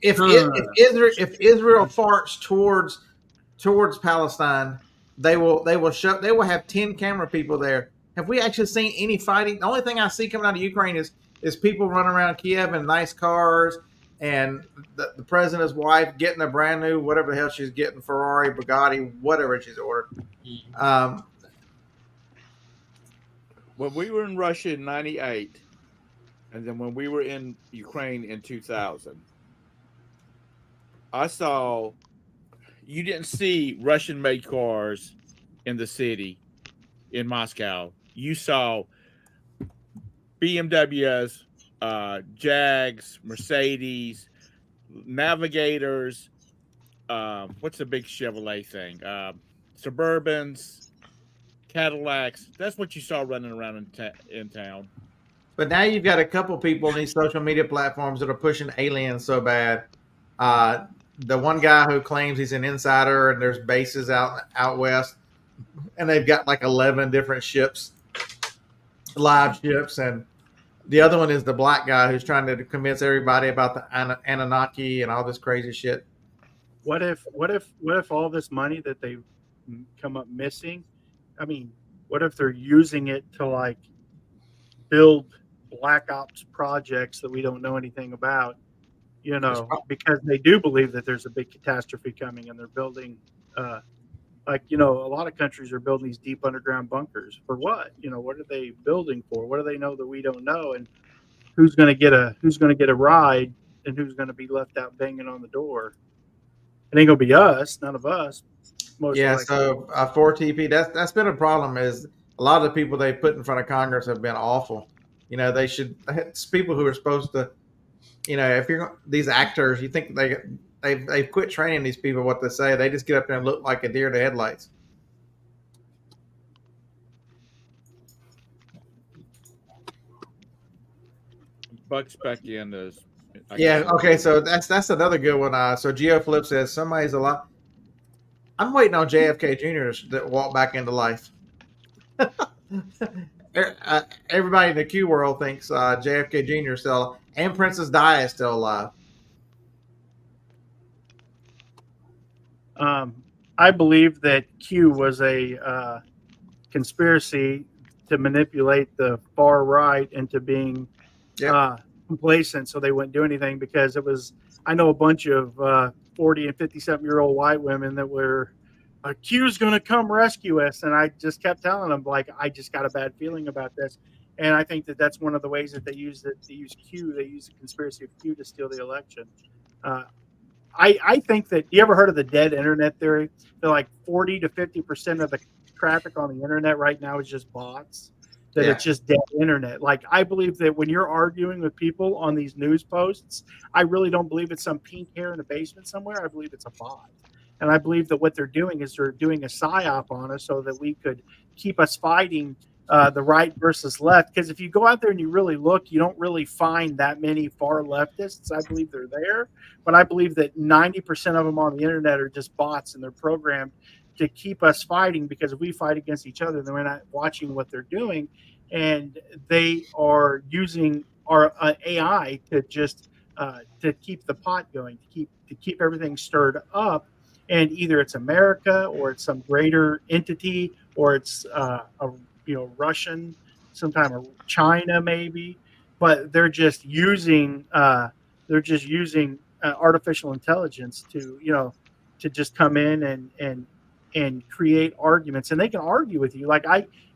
Israel farts towards Palestine, they will have 10 camera people there. Have we actually seen any fighting? The only thing I see coming out of Ukraine is people running around Kiev in nice cars, and the president's wife getting a brand new whatever the hell she's getting, Ferrari, Bugatti, whatever she's ordered. When we were in Russia in '98, and then when we were in Ukraine in 2000, I saw you didn't see Russian-made cars in the city in Moscow. You saw BMWs, Jags, Mercedes, Navigators. What's the big Chevrolet thing? Suburbans, Cadillacs. That's what you saw running around in town. But now you've got a couple people on these social media platforms that are pushing aliens so bad. The one guy who claims he's an insider and there's bases out west, and they've got like 11 different ships, live ships, and the other one is the black guy who's trying to convince everybody about the Anunnaki and all this crazy shit. What if all this money that they come up missing? I mean, what if they're using it to like build black ops projects that we don't know anything about? Because they do believe that there's a big catastrophe coming, and they're building, a lot of countries are building these deep underground bunkers for what? What are they building for? What do they know that we don't know? And who's going to get a ride, and who's going to be left out banging on the door? It ain't gonna be us, none of us. Most likely. So for TP, that's been a problem. Is a lot of the people they put in front of Congress have been awful. They should. It's people who are supposed to. If you're these actors, you think they've quit training these people what to say. They just get up there and look like a deer in the headlights. Bucks back in those. Yeah. Okay. So that's another good one. So GeoFlip says somebody's a lot. I'm waiting on JFK Jr. to walk back into life. Everybody in the Q world thinks JFK Jr. is still, and Princess Di is still alive. I believe that Q was a conspiracy to manipulate the far right into being complacent, so they wouldn't do anything, because it was. I know a bunch of 40 and 50-something-year-old white women that were, Q's going to come rescue us, and I just kept telling them, like, I just got a bad feeling about this, and I think that that's one of the ways that they use it. They use Q. They use the conspiracy of Q to steal the election. I think that, you ever heard of the dead internet theory? They're like 40 to 50% of the traffic on the internet right now is just bots. That it's just dead internet. Like, I believe that when you're arguing with people on these news posts, I really don't believe it's some pink hair in a basement somewhere. I believe it's a bot. And I believe that what they're doing is they're doing a psyop on us so that we could keep us fighting the right versus left. Because if you go out there and you really look, you don't really find that many far leftists. I believe they're there, but I believe that 90% of them on the internet are just bots, and they're programmed to keep us fighting, because if we fight against each other, then we're not watching what they're doing. And they are using our AI to just to keep the pot going, to keep everything stirred up. And either it's America, or it's some greater entity, or it's Russian, sometime of China maybe, but they're just using artificial intelligence to just come in and create arguments, and they can argue with you. Like,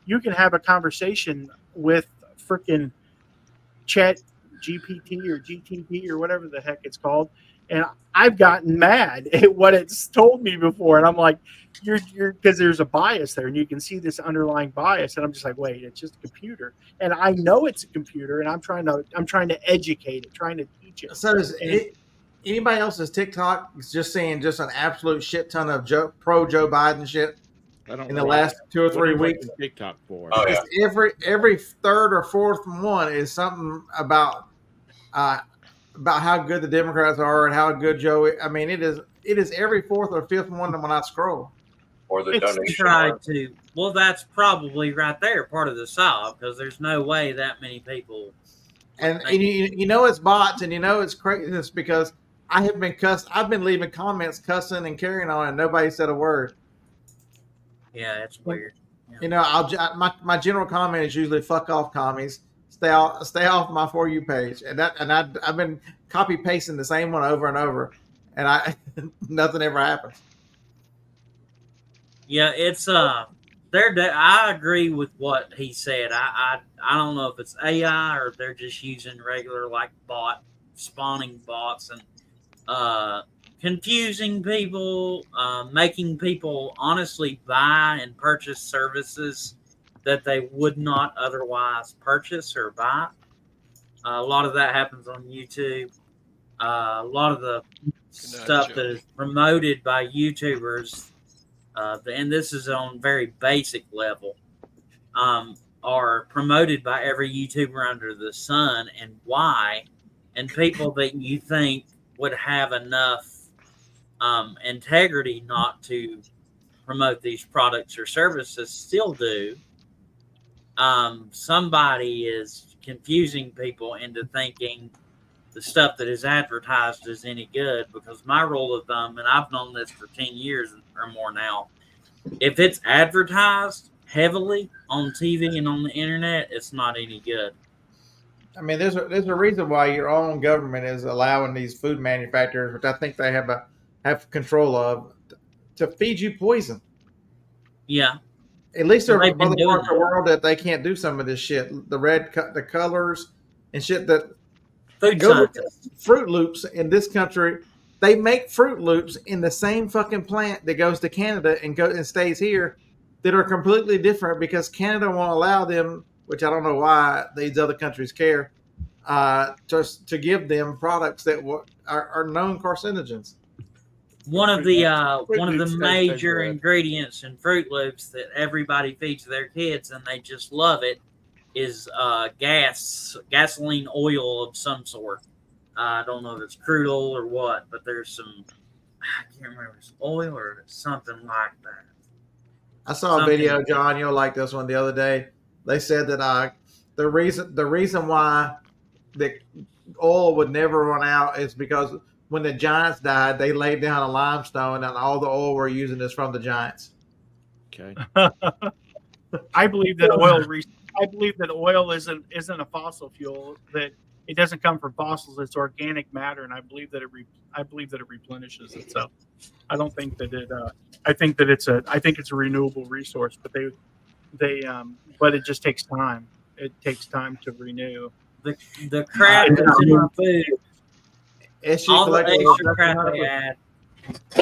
you can have a conversation with freaking Chat GPT or GTP or whatever the heck it's called, and I've gotten mad at what it's told me before, and I'm like, you're because there's a bias there, and you can see this underlying bias, and I'm just like, wait, it's just a computer, and I know it's a computer, and I'm trying to educate it, trying to teach it. So anybody else's TikTok is just seeing just an absolute shit ton of pro Joe Biden shit in the last 2 or 3 weeks. TikTok for Every third or fourth one is something about how good the Democrats are and how good Joe is. I mean, it is every fourth or fifth one when I scroll. Or the donation. Well, that's probably right there part of the solve, because there's no way that many people. And you know it's bots, and you know it's craziness, because I have been cussed. I've been leaving comments cussing and carrying on, and nobody said a word. Yeah, it's weird. Yeah. You know, my general comment is usually "fuck off, commies." Stay off my For You page, and I've been copy pasting the same one over and over, and nothing ever happens. Yeah, it's I agree with what he said. I don't know if it's AI or if they're just using regular spawning bots and confusing people, making people honestly buy and purchase services that they would not otherwise purchase or buy. A lot of that happens on YouTube. A lot of the stuff that is promoted by YouTubers, and this is on very basic level, are promoted by every YouTuber under the sun. And why? And people that you think would have enough integrity not to promote these products or services still do. Somebody is confusing people into thinking the stuff that is advertised is any good, because my rule of thumb, and I've known this for 10 years or more now, if it's advertised heavily on TV and on the internet, it's not any good. I mean, there's a reason why your own government is allowing these food manufacturers, which I think they have control of, to feed you poison. Yeah. At least there are other parts of the world that they can't do some of this shit. The colors and shit that Fruit Loops in this country, they make Fruit Loops in the same fucking plant that goes to Canada and stays here, that are completely different, because Canada won't allow them, which I don't know why these other countries care, just to give them products that are known carcinogens. One of the major ingredients in Fruit Loops that everybody feeds their kids, and they just love it, is gasoline oil of some sort. I don't know if it's crude oil or what, but there's some, I can't remember if it's oil or something like that. I saw a video, John, you'll like this one, the other day. They said that the reason why the oil would never run out is because when the giants died, they laid down a limestone, and all the oil we're using is from the giants. Okay. I believe that oil isn't a fossil fuel. That it doesn't come from fossils. It's organic matter, and I believe that it replenishes itself. I don't think that it. I think it's a renewable resource, but but it just takes time. It takes time to renew. The crap that's in our food, all the extra crap they add,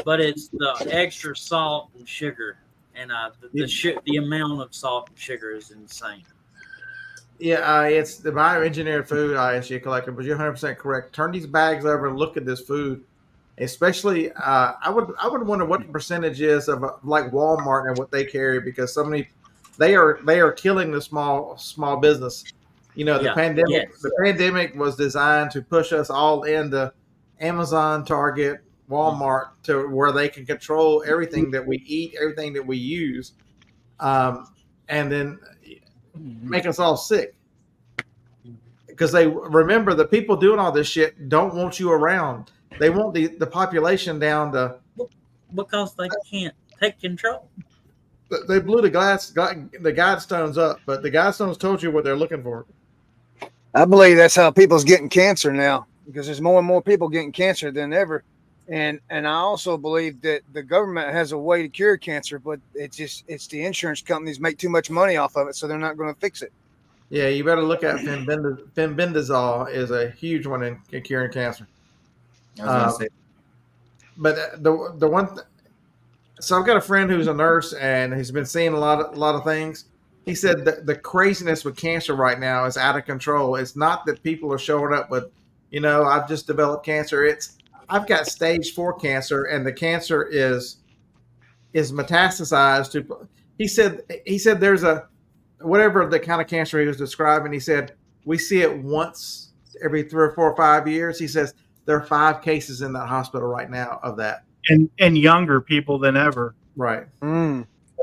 but it's the extra salt and sugar, and the amount of salt and sugar is insane. Yeah, it's the bioengineered food, ISU collector, but you're 100% correct. Turn these bags over and look at this food. Especially, I would wonder what the percentage is of like Walmart and what they carry, because so many they are killing the small business. You know, the pandemic was designed to push us all into Amazon, Target, Walmart, to where they can control everything that we eat, everything that we use, and then make us all sick. Because they remember the people doing all this shit don't want you around. They want the population down to, because they can't take control. They blew the guidestones up, but the guidestones told you what they're looking for. I believe that's how people's getting cancer now, because there's more and more people getting cancer than ever. And I also believe that the government has a way to cure cancer, but it's the insurance companies make too much money off of it, so they're not going to fix it. Yeah, you better look at fenbendazole is a huge one in curing cancer. But the one, so I've got a friend who's a nurse and he's been seeing a lot of things. He said that the craziness with cancer right now is out of control. It's not that people are showing up with, I've just developed cancer. I've got stage 4 cancer, and the cancer is metastasized to. He said there's a whatever the kind of cancer he was describing. He said we see it once every 3 or 4 or 5 years. He says there are 5 cases in that hospital right now of that, and younger people than ever. Right.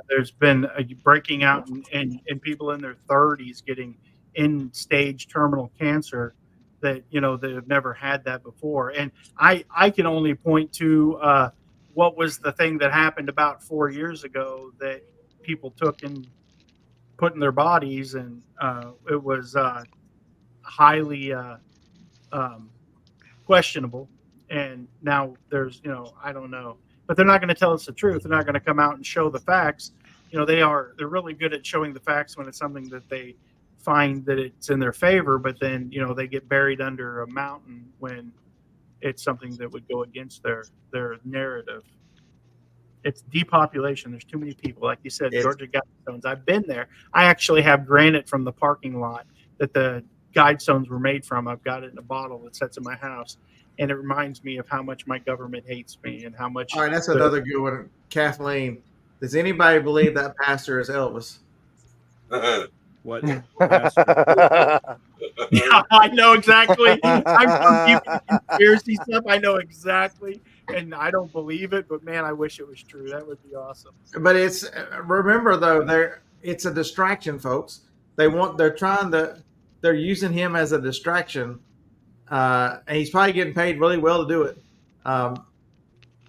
There's been a breaking out and people in their 30s getting in stage terminal cancer that that have never had that before. And I can only point to what was the thing that happened about 4 years ago that people took and put in their bodies, and it was highly questionable. And now there's I don't know, but they're not going to tell us the truth. They're not going to come out and show the facts. They're really good at showing the facts when it's something that they find that it's in their favor, but then they get buried under a mountain when it's something that would go against their narrative. It's depopulation. There's too many people, like you said. Georgia Guidestones, I've been there. I actually have granite from the parking lot that the Guidestones were made from. I've got it in a bottle that sits in my house, and it reminds me of how much my government hates me and how much. All right, that's another good one. Kathleen, does anybody believe that pastor is Elvis? What? Yeah, I know exactly. I'm from conspiracy stuff. I know exactly, and I don't believe it. But man, I wish it was true. That would be awesome. But remember though, it's a distraction, folks. They're using him as a distraction, and he's probably getting paid really well to do it.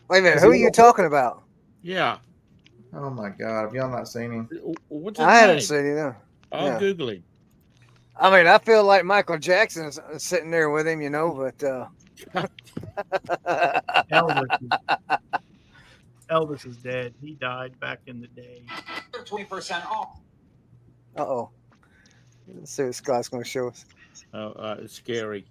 Wait a minute, who are you talking about? Yeah. Oh my God, have y'all not seen him? What's his I haven't name? seen him. No. I'll Google him. I mean, I feel like Michael Jackson is sitting there with him, but Elvis is dead. He died back in the day. 20% off. Uh-oh. Let's see what Scott's going to show us. It's scary.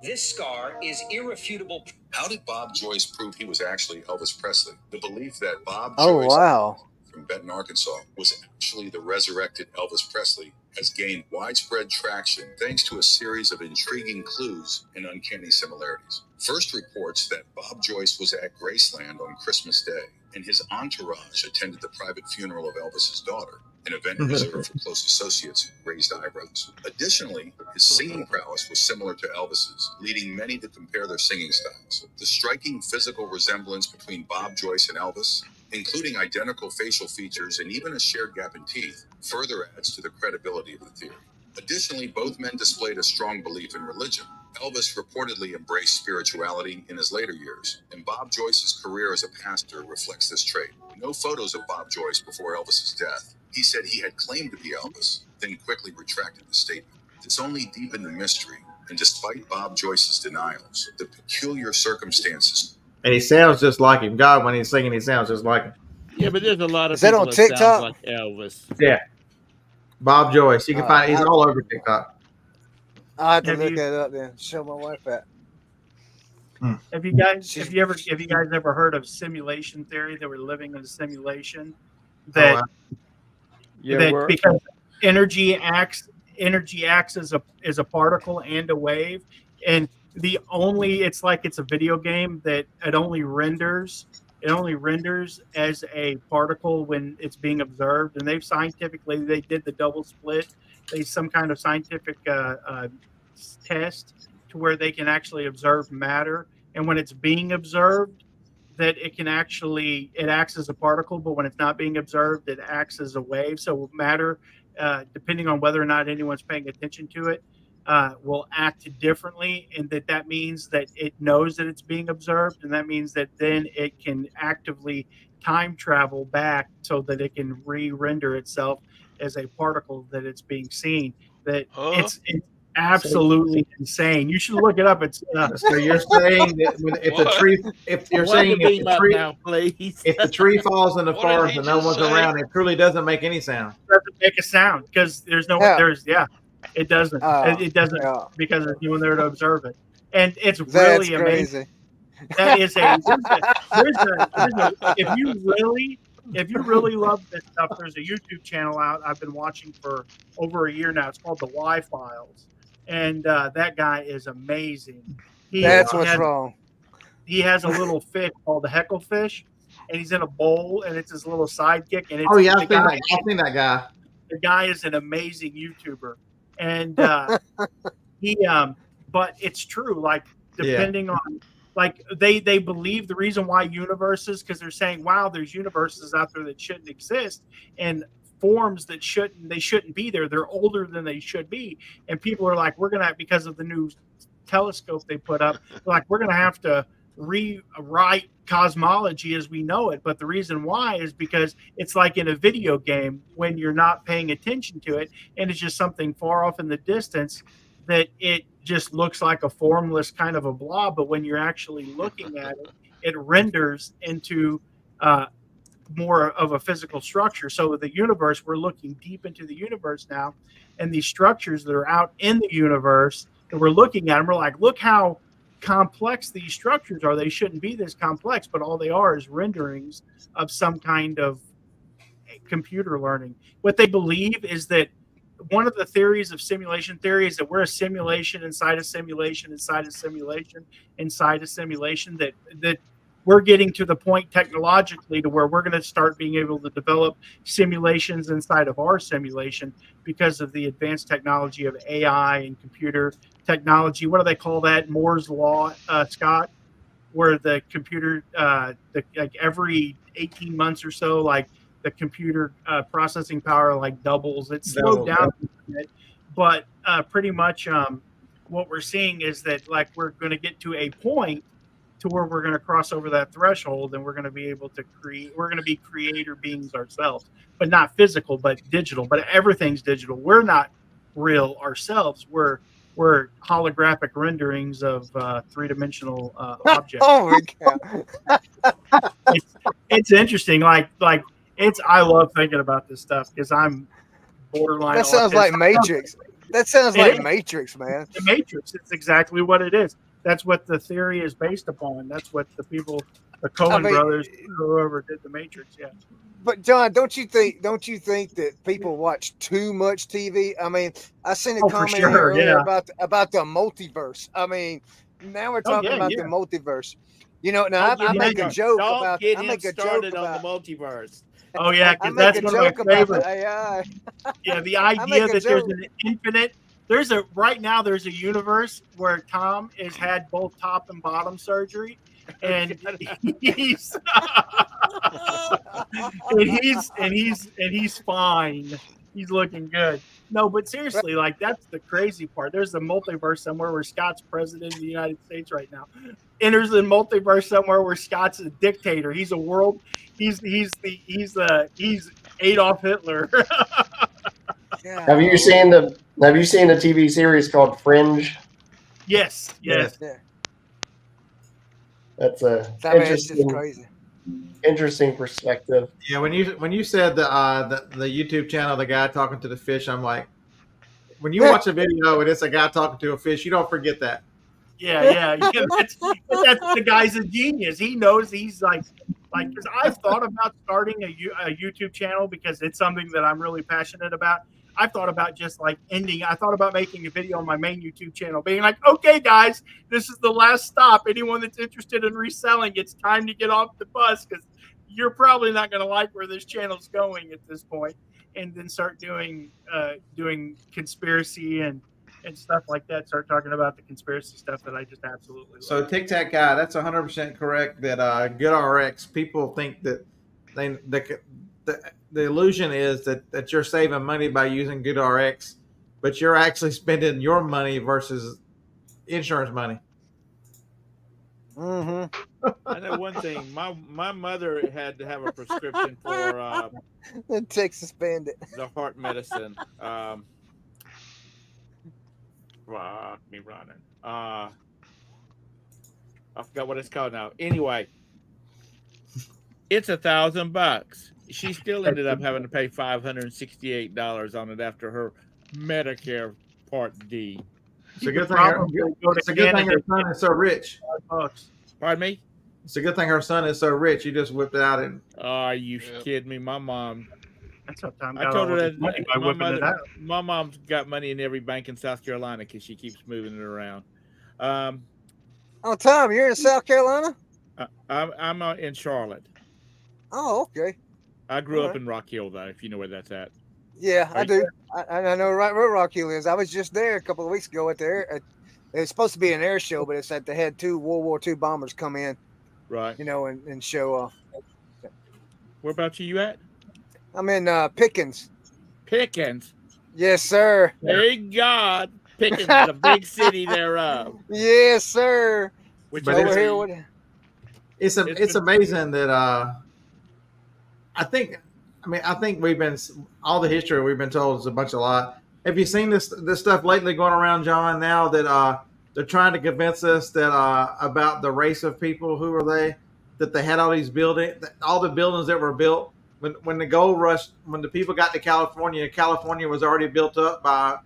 This scar is irrefutable. How did Bob Joyce prove he was actually Elvis Presley? The belief that Bob Joyce from Benton, Arkansas, was actually the resurrected Elvis Presley has gained widespread traction thanks to a series of intriguing clues and uncanny similarities. First reports that Bob Joyce was at Graceland on Christmas Day, and his entourage attended the private funeral of Elvis's daughter, an event reserved for close associates who raised eyebrows. Additionally, his singing prowess was similar to Elvis's, leading many to compare their singing styles. The striking physical resemblance between Bob Joyce and Elvis, including identical facial features and even a shared gap in teeth, further adds to the credibility of the theory. Additionally, both men displayed a strong belief in religion. Elvis reportedly embraced spirituality in his later years, and Bob Joyce's career as a pastor reflects this trait. No photos of Bob Joyce before Elvis's death. He said he had claimed to be Elvis, then quickly retracted the statement. This only deepened the mystery, and despite Bob Joyce's denials, the peculiar circumstances. And he sounds just like him. God, when he's singing, he sounds just like him. Yeah, but there's a lot of Is that people on that TikTok? sounds like Elvis. Yeah. Bob Joyce. You can find he's all over TikTok. I'll have to look that up then. Show my wife that. Have you guys ever heard of simulation theory, that we're living in a simulation? That because energy acts as a particle and a wave, and it's like it's a video game that it only renders as a particle when it's being observed. And they did the double split. Some kind of scientific test to where they can actually observe matter, and when it's being observed, that it acts as a particle, but when it's not being observed, it acts as a wave. So matter, depending on whether or not anyone's paying attention to it, will act differently, and that means that it knows that it's being observed, and that means that then it can actively time travel back so that it can re-render itself as a particle that it's being seen. That it's absolutely insane. You should look it up. It's so you're saying that if the tree falls in the forest and no one's around, it truly doesn't make any sound. It doesn't make a sound because there's no it doesn't. It doesn't because there's no one there to observe it, and it's really amazing. That is if you really love this stuff, there's a YouTube channel out I've been watching for over a year now. It's called the Y-Files, and that guy is amazing. That's what's wrong. He has a little fish called the heckle fish, and he's in a bowl, and it's his little sidekick. And it's I've seen that guy. The guy is an amazing YouTuber, and but it's true. Like depending on. Like they believe the reason why universes, because they're saying, wow, there's universes out there that shouldn't exist, and forms that shouldn't be there. They're older than they should be, and people are like, we're gonna, because of the new telescope they put up, we're gonna have to rewrite cosmology as we know it. But the reason why is because it's like in a video game when you're not paying attention to it, and it's just something far off in the distance that it just looks like a formless kind of a blob, but when you're actually looking at it, it renders into more of a physical structure. So the universe, we're looking deep into the universe now, and these structures that are out in the universe that we're looking at, and we're like, look how complex these structures are. They shouldn't be this complex, but all they are is renderings of some kind of computer learning. What they believe is that one of the theories of simulation theory is that we're a simulation inside a simulation inside a simulation inside a simulation, that we're getting to the point technologically to where we're going to start being able to develop simulations inside of our simulation because of the advanced technology of AI and computer technology. What do they call that? Moore's law, Scott, where the computer, like every 18 months or so, like the computer processing power doubles. It's slowed down a bit, but pretty much what we're seeing is that we're going to get to a point to where we're going to cross over that threshold, and we're going to be able to create. We're going to be creator beings ourselves, but not physical, but digital. But everything's digital. We're not real ourselves. We're holographic renderings of three-dimensional objects. Oh my God! It's interesting. I love thinking about this stuff because I'm borderline. That sounds like Matrix. That sounds like Matrix, man. The Matrix. It's exactly what it is. That's what the theory is based upon. That's what the Coen brothers, whoever did the Matrix. Yeah. But John, don't you think that people watch too much TV? I mean, I seen a comment earlier about the multiverse. I mean, now we're talking about the multiverse. You know, now I make a joke about. I make a joke about the multiverse. Oh yeah, because that's one of my favorites. Yeah, the idea that there's an infinite. There's a universe where Tom has had both top and bottom surgery, and he's fine. He's looking good. No, but seriously, like that's the crazy part. There's a multiverse somewhere where Scott's president of the United States right now. Enters the multiverse somewhere where Scott's a dictator. He's a world. He's Adolf Hitler. Have you seen the TV series called Fringe? Yes. Yeah. That's a It's just crazy. Interesting perspective. Yeah, when you said the YouTube channel, the guy talking to the fish, I'm like, when you watch a video and it's a guy talking to a fish, you don't forget that. Yeah. That's the guy's a genius. He knows he's like because I've thought about starting a YouTube channel because it's something that I'm really passionate about. I've thought about just like I thought about making a video on my main YouTube channel, being like, okay, guys, this is the last stop. Anyone that's interested in reselling, it's time to get off the bus because you're probably not going to like where this channel's going at this point. And then start doing conspiracy and stuff like that. Start talking about the conspiracy stuff that I just absolutely love. So Tic Tac guy, that's 100% correct. That GoodRx, people think that the illusion is that you're saving money by using GoodRx, but you're actually spending your money versus insurance money. Mm-hmm. I know one thing. My mother had to have a prescription for the Texas Bandit, the heart medicine. Me running. I forgot what it's called now. Anyway, it's $1,000. She still ended up having to pay $568 on it after her Medicare Part D. It's a good thing her son is so rich. Pardon me? It's a good thing her son is so rich. You just whipped it out and. Oh, you kidding me? My mom. That's how time. I told her that money by whipping it out. My mom's got money in every bank in South Carolina because she keeps moving it around. Tom, you're in South Carolina? I'm in Charlotte. Oh, okay. I grew up in Rock Hill, though, if you know where that's at. Yeah, I do. I know right where Rock Hill is. I was just there a couple of weeks ago at the air. It's supposed to be an air show, but it's that they had 2 World War II bombers come in. Right. And show off. Where about you at? I'm in Pickens. Pickens? Yes, sir. Thank God. Pickens, the big city thereof. Yes, sir. Which over here. It's amazing that I think we've been all the history we've been told is a bunch of lie. Have you seen this stuff lately going around, John? Now that they're trying to convince us that about the race of people, who are they? That they had all these buildings, all the buildings that were built when the gold rush, when the people got to California. California was already built up by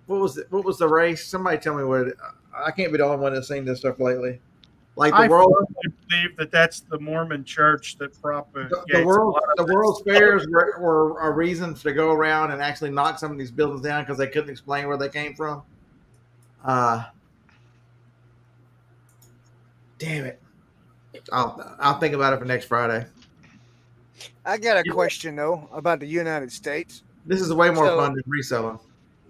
what was the race? Somebody tell me what. I can't be the only one that's seen this stuff lately. Like the world, I believe that's the Mormon Church that propagates the World's Fairs were a reason to go around and actually knock some of these buildings down because they couldn't explain where they came from. Damn it! I'll think about it for next Friday. I got a question though about the United States. This is way more fun than reselling.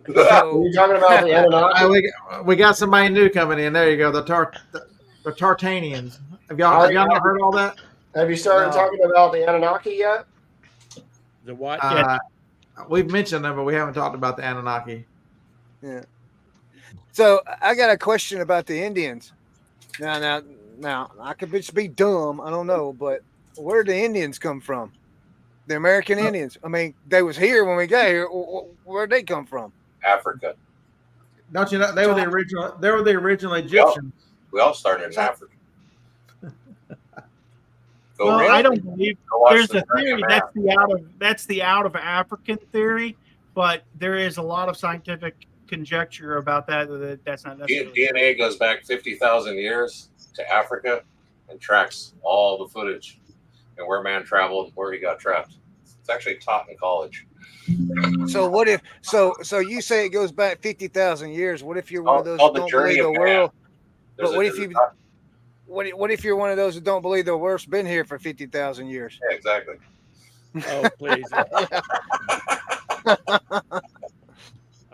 Are you talking about the Anunnaki? We got somebody new coming in. There you go. The Tartanians. Have y'all not heard all that? Have you started talking about the Anunnaki yet? The what? We've mentioned them, but we haven't talked about the Anunnaki. Yeah. So I got a question about the Indians. Now, I could just be dumb. I don't know, but where did the Indians come from? The American Indians. I mean, they was here when we got here. Where'd they come from? Africa. Don't you know they were the original? They were the original Egyptians. We all started in Africa. I don't believe there's a theory that's the out of African theory, but there is a lot of scientific conjecture about that's not necessarily. DNA goes back 50,000 years to Africa and tracks all the footage and where man traveled, where he got trapped. It's actually taught in college. So what if so you say it goes back 50,000 years? What if you're one of those who don't believe the world? But what if you're one of those who don't believe the world's been here for 50,000 years? Yeah, exactly. Oh, please.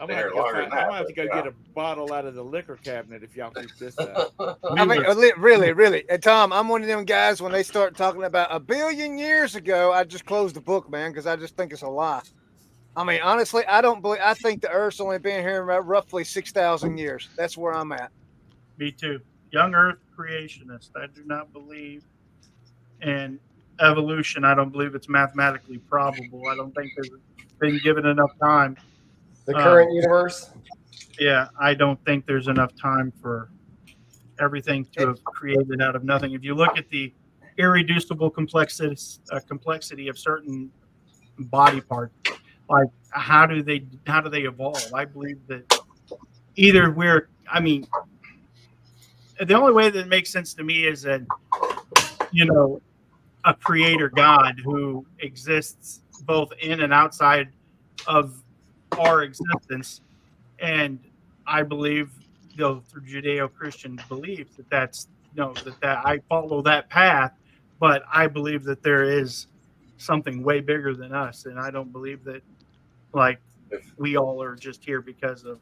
I'm going to have to go get a bottle out of the liquor cabinet if y'all keep this up. I mean, really. And Tom, I'm one of them guys when they start talking about 1 billion years ago, I just close the book, man, because I just think it's a lie. I mean, honestly, I don't believe. I think the Earth's only been here about roughly 6,000 years. That's where I'm at. Me too. Young Earth creationist. I do not believe in evolution. I don't believe it's mathematically probable. I don't think there's been given enough time. The current universe. Yeah, I don't think there's enough time for everything to have created out of nothing. If you look at the irreducible complexity of certain body parts, like how do they evolve? I believe that either the only way that makes sense to me is that, a creator God who exists both in and outside of our existence. And I believe, through Judeo-Christian beliefs, that I follow that path, but I believe that there is something way bigger than us. And I don't believe that we all are just here because of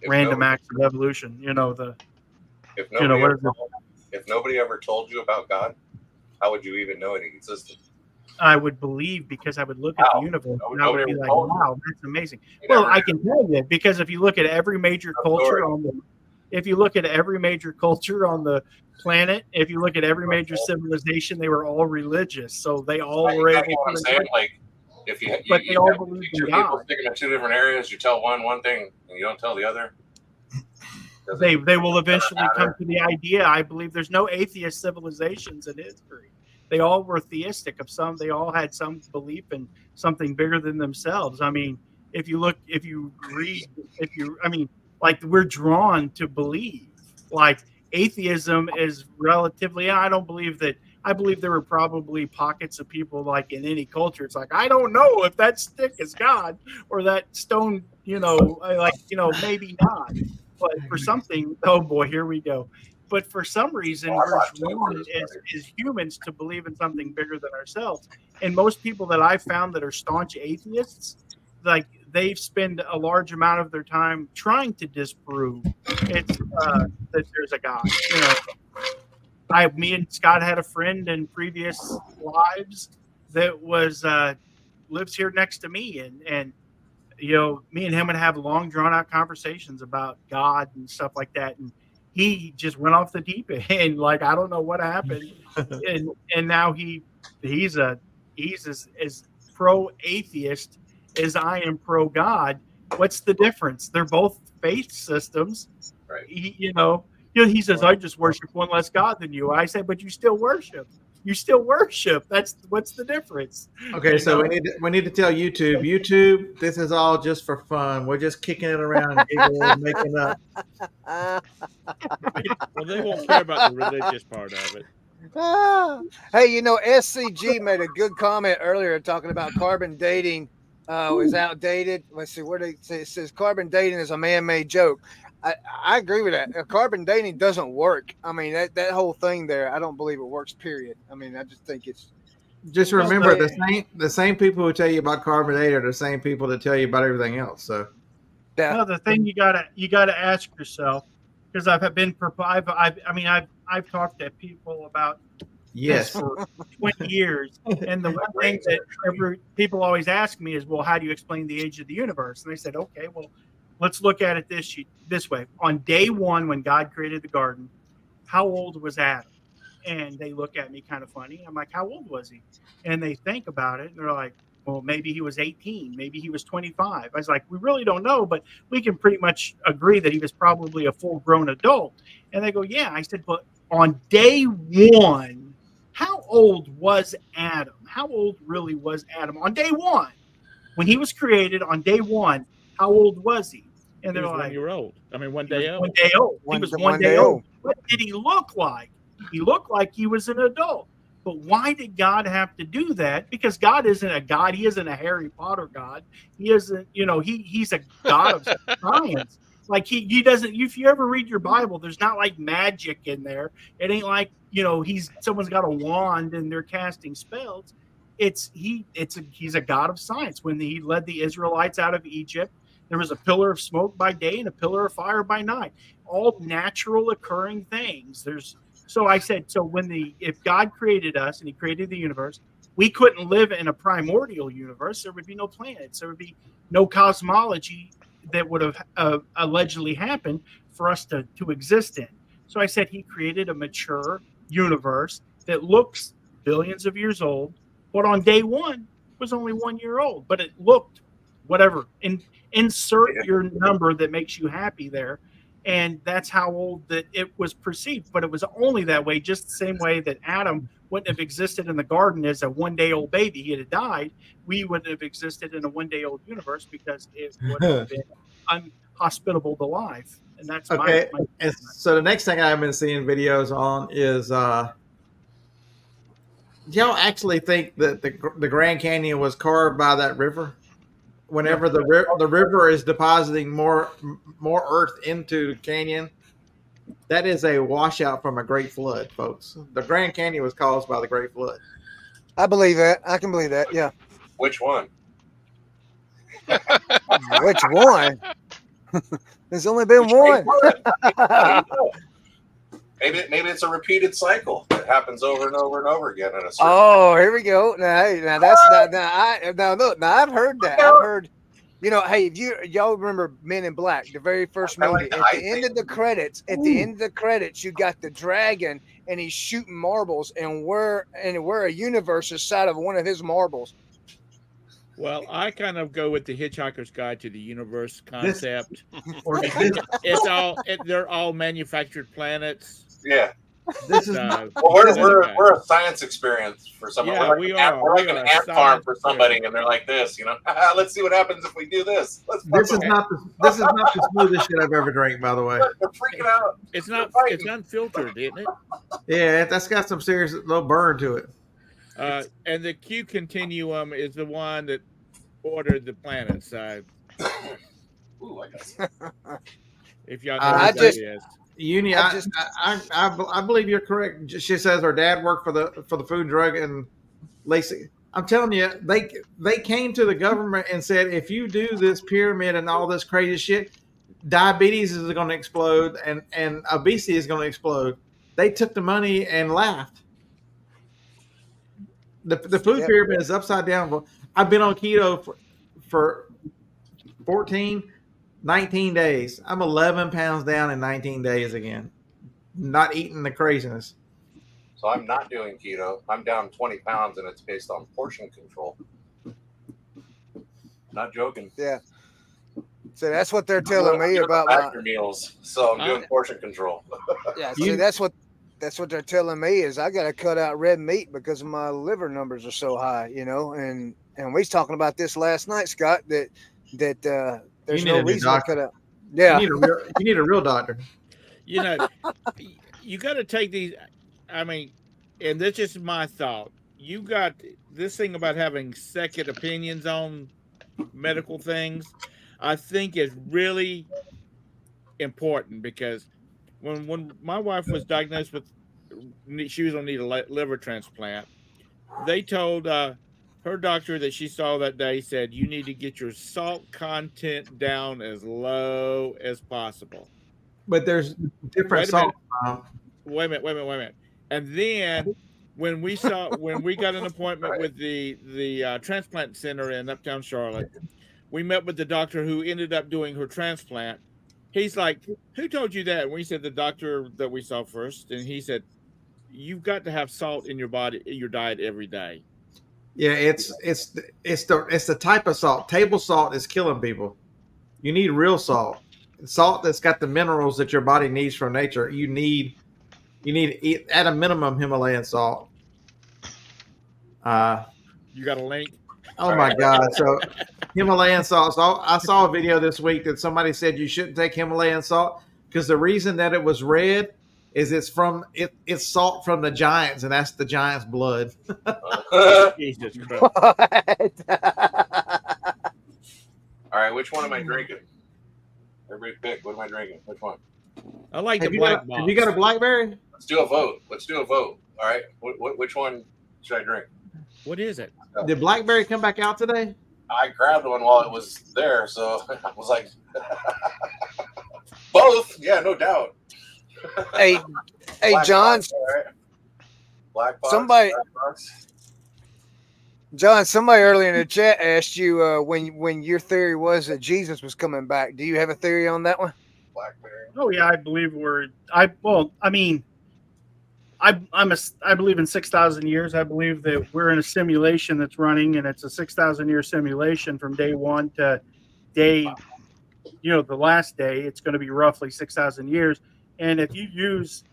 random acts of evolution. If nobody ever told you about God, how would you even know it existed? I would believe because I would look at the universe and I would be like, wow, that's amazing. Well, I can tell you, because if you look at every major culture on the planet, if you look at every major civilization, they were all religious. So they all were able to. They all believe in God. People sticking in two different areas, you tell one thing and you don't tell the other. They will eventually come to the idea. I believe there's no atheist civilizations in history. They all were theistic they all had some belief in something bigger than themselves. I mean, we're drawn to believe. Like atheism is relatively, I believe there were probably pockets of people like in any culture. It's like, I don't know if that stick is God or that stone, maybe not. But for something, oh boy, here we go. But for some reason, we're drawn as humans to believe in something bigger than ourselves. And most people that I've found that are staunch atheists, they spend a large amount of their time trying to disprove that there's a God. Me and Scott had a friend in previous lives that lives here next to me, and me and him would have long, drawn-out conversations about God and stuff like that, and he just went off the deep end. Like, I don't know what happened, and now he's as pro-atheist as I am pro-God. What's the difference? They're both faith systems, right? He says, I just worship one less God than you. I say, but you still worship. What's the difference? Okay, so we need to tell YouTube, this is all just for fun. We're just kicking it around, giggling, making up. Well, they won't care about the religious part of it. Hey, SCG made a good comment earlier talking about carbon dating is outdated. Let's see, where it says carbon dating is a man-made joke. I agree with that. Carbon dating doesn't work. I mean, that whole thing there, I don't believe it works, period. I mean, I just think it's. Just remember, the same people who tell you about carbon dating are the same people that tell you about everything else. So, the thing you gotta ask yourself, because I've talked to people about this for 20 years, and the one thing that people always ask me is, well, how do you explain the age of the universe? And they said, okay, well, let's look at it this way. On day one, when God created the garden, how old was Adam? And they look at me kind of funny. I'm like, how old was he? And they think about it, and they're like, well, maybe he was 18. Maybe he was 25. I was like, we really don't know, but we can pretty much agree that he was probably a full-grown adult. And they go, yeah. I said, but on day one, how old was Adam? How old really was Adam on day one? When he was created on day one, how old was he? And they're like, 1 year old. I mean, 1 day old. 1 day old. He was 1 day old. What did he look like? He looked like he was an adult. But why did God have to do that? Because God isn't a God. He isn't a Harry Potter God. He isn't, he's a God of science. Like he doesn't, if you ever read your Bible, there's not like magic in there. It ain't like, someone's got a wand and they're casting spells. He's a God of science. When he led the Israelites out of Egypt, there was a pillar of smoke by day and a pillar of fire by night, all natural occurring things. So I said, if God created us and he created the universe, we couldn't live in a primordial universe. There would be no planets. There would be no cosmology that would have allegedly happened for us to exist in. So I said he created a mature universe that looks billions of years old, but on day one was only 1 year old, but it looked whatever. Insert your number that makes you happy there. And that's how old that it was perceived. But it was only that way, just the same way that Adam wouldn't have existed in the garden as a 1 day old baby. He had died. We wouldn't have existed in a 1 day old universe because it would have been unhospitable to life. And that's okay. my And so the next thing I've been seeing videos on is do y'all actually think that the Grand Canyon was carved by that river? Whenever the river is depositing more earth into the canyon, that is a washout from a great flood, folks. The Grand Canyon was caused by the Great Flood. I believe that. I can believe that. Yeah. Which one? Which one? There's only been one. Maybe it's a repeated cycle that happens over and over and over again. Here we go. Now that's not. Now I've heard that. I've heard. You know, hey, y'all remember Men in Black, the very first movie? At the end of the credits, you got the dragon, and he's shooting marbles, and we're a universe inside of one of his marbles. Well, I kind of go with the Hitchhiker's Guide to the Universe concept. They're all manufactured planets. Yeah. This is we're a science experience for someone. Yeah, we're like an ant farm for somebody, and they're like this, you know. Let's see what happens if we do this. This is not the smoothest shit I've ever drank, by the way. They're freaking out. It's unfiltered, isn't it? Yeah, that's got some serious little burn to it. And the Q continuum is the one that ordered the planets. Ooh, I got if y'all know what that is. Uni, I believe you're correct. She says her dad worked for the Food and Drug and Lacey. I'm telling you, they came to the government and said, if you do this pyramid and all this crazy shit, diabetes is going to explode and obesity is going to explode. They took the money and laughed. The food pyramid is upside down. I've been on keto for 19 days. I'm 11 pounds down in 19 days again. Not eating the craziness. So I'm not doing keto. I'm down 20 pounds, and it's based on portion control. Not joking. Yeah. So that's what they're telling me about my meals. So I'm doing portion control. Yeah. See, that's what they're telling me is I got to cut out red meat because my liver numbers are so high, you know. And we was talking about this last night, Scott. That there's no reason to cut out. Yeah. You need a real doctor. You know, you got to take these. I mean, and this is my thought. You got this thing about having second opinions on medical things. I think is really important because when my wife was diagnosed with, she was going to need a liver transplant. They told her doctor that she saw that day said, you need to get your salt content down as low as possible. But there's different salt. Wait a minute. And then when we got an appointment with the transplant center in Uptown Charlotte, we met with the doctor who ended up doing her transplant. He's like, who told you that? And we said the doctor that we saw first. And he said, you've got to have salt in your body, in your diet every day. Yeah, it's the type of salt. Table salt is killing people. You need real salt. Salt that's got the minerals that your body needs from nature. You need to eat at a minimum Himalayan salt. You got a link? Oh my God! So Himalayan salt. So I saw a video this week that somebody said you shouldn't take Himalayan salt because the reason that it was red is it's salt from the giants, and that's the giants' blood. Jesus Christ! All right, which one am I drinking? Everybody pick. What am I drinking? Which one? I like the black box. Have you got a blackberry? Let's do a vote. All right. Which one should I drink? What is it? Did blackberry come back out today? I grabbed one while it was there, so I was like, both. Yeah, no doubt. Hey, Black John. Box, all right. Black box. Somebody. Black box. John, somebody earlier in the chat asked you when your theory was that Jesus was coming back. Do you have a theory on that one? Blackberry. Oh yeah, I believe I believe in 6,000 years. I believe that we're in a simulation that's running, and it's a 6,000 year simulation from day one to day, the last day. It's going to be roughly 6,000 years. And if you use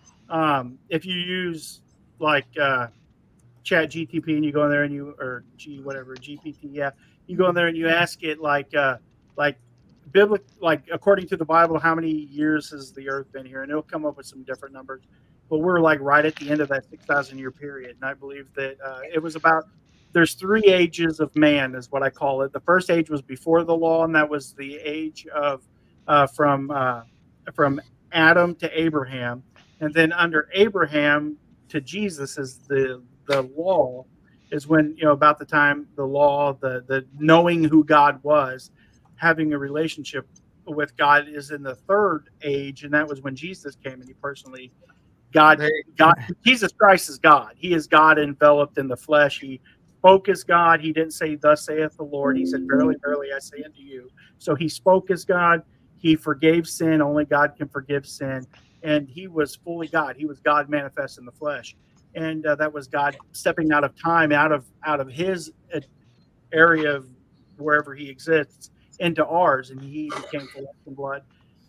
like Chat GTP, and you go in there and or GPT, yeah, you go in there and you ask it like like according to the Bible, how many years has the Earth been here, and it'll come up with some different numbers. But we're like right at the end of that 6,000 year period, and I believe that it was about. There's three ages of man, is what I call it. The first age was before the law, and that was the age of from Adam to Abraham, and then under Abraham to Jesus is the law, is when about the time the law, the knowing who God was, having a relationship with God, is in the third age, and that was when Jesus came and he personally God Jesus Christ is God. He is God enveloped in the flesh. He spoke as God. He didn't say, "Thus saith the Lord." He said, "Verily, verily, I say unto you." So he spoke as God. He forgave sin. Only God can forgive sin. And he was fully God. He was God manifest in the flesh. And that was God stepping out of time, out of his area of wherever he exists, into ours, and he became flesh and blood.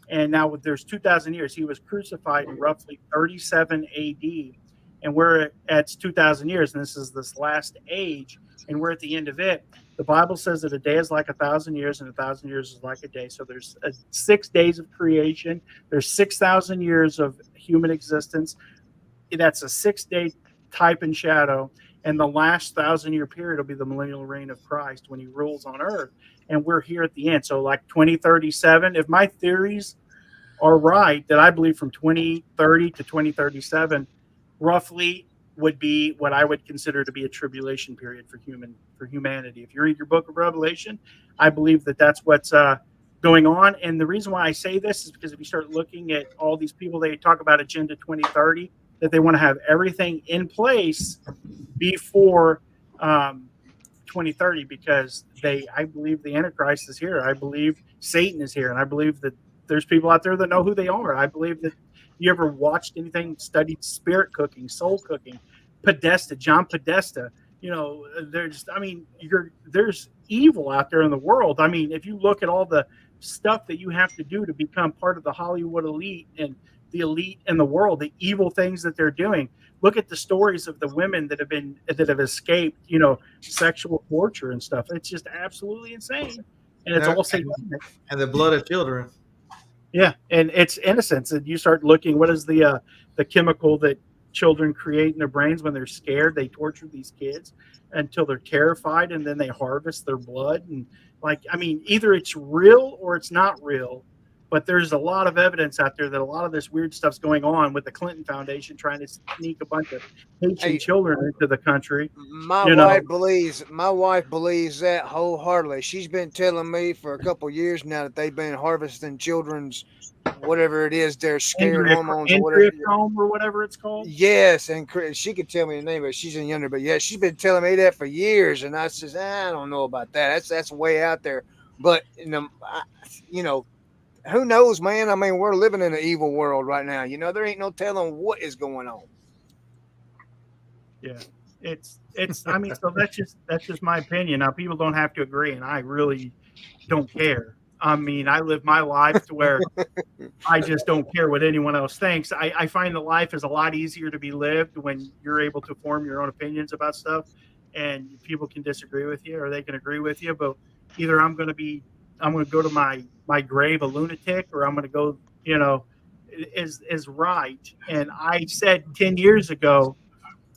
And now there's 2,000 years. He was crucified in roughly 37 AD, and we're at 2,000 years, and this last age, and we're at the end of it. The Bible says that a day is like 1,000 years, and 1,000 years is like a day. So there's 6 days of creation. There's 6,000 years of human existence. That's a 6-day type and shadow. And the last 1,000-year period will be the millennial reign of Christ when he rules on earth. And we're here at the end. So like 2037, if my theories are right, that I believe from 2030 to 2037, roughly would be what I would consider to be a tribulation period for humanity. If you read your book of Revelation, I believe that that's what's going on. And the reason why I say this is because if you start looking at all these people, they talk about Agenda 2030, that they want to have everything in place before 2030, because I believe the Antichrist is here. I believe Satan is here, and I believe that there's people out there that know who they are. I believe that you ever watched anything, studied spirit cooking, soul cooking, John Podesta. There's evil out there in the world. I mean, if you look at all the stuff that you have to do to become part of the Hollywood elite and the elite in the world, the evil things that they're doing. Look at the stories of the women that have escaped, sexual torture and stuff. It's just absolutely insane, and it's all satanic. And the blood of children. Yeah, and it's innocence. And you start looking, what is the chemical that children create in their brains when they're scared? They torture these kids until they're terrified, and then they harvest their blood. And either it's real or it's not real. But there's a lot of evidence out there that a lot of this weird stuff's going on with the Clinton Foundation trying to sneak a bunch of Haitian children into the country. My wife believes that wholeheartedly. She's been telling me for a couple of years now that they've been harvesting children's whatever it is, their scared hormones or whatever it's called. Yes, and she could tell me the name, but she's in younger. But yeah, she's been telling me that for years, and I says, I don't know about that. That's way out there. But who knows, man? I mean, we're living in an evil world right now. There ain't no telling what is going on. Yeah, it's. I mean, so that's just my opinion. Now, people don't have to agree, and I really don't care. I mean, I live my life to where I just don't care what anyone else thinks. I find that life is a lot easier to be lived when you're able to form your own opinions about stuff, and people can disagree with you or they can agree with you. But either I'm going to go to my grave a lunatic, or I'm going to go, is right. And I said 10 years ago,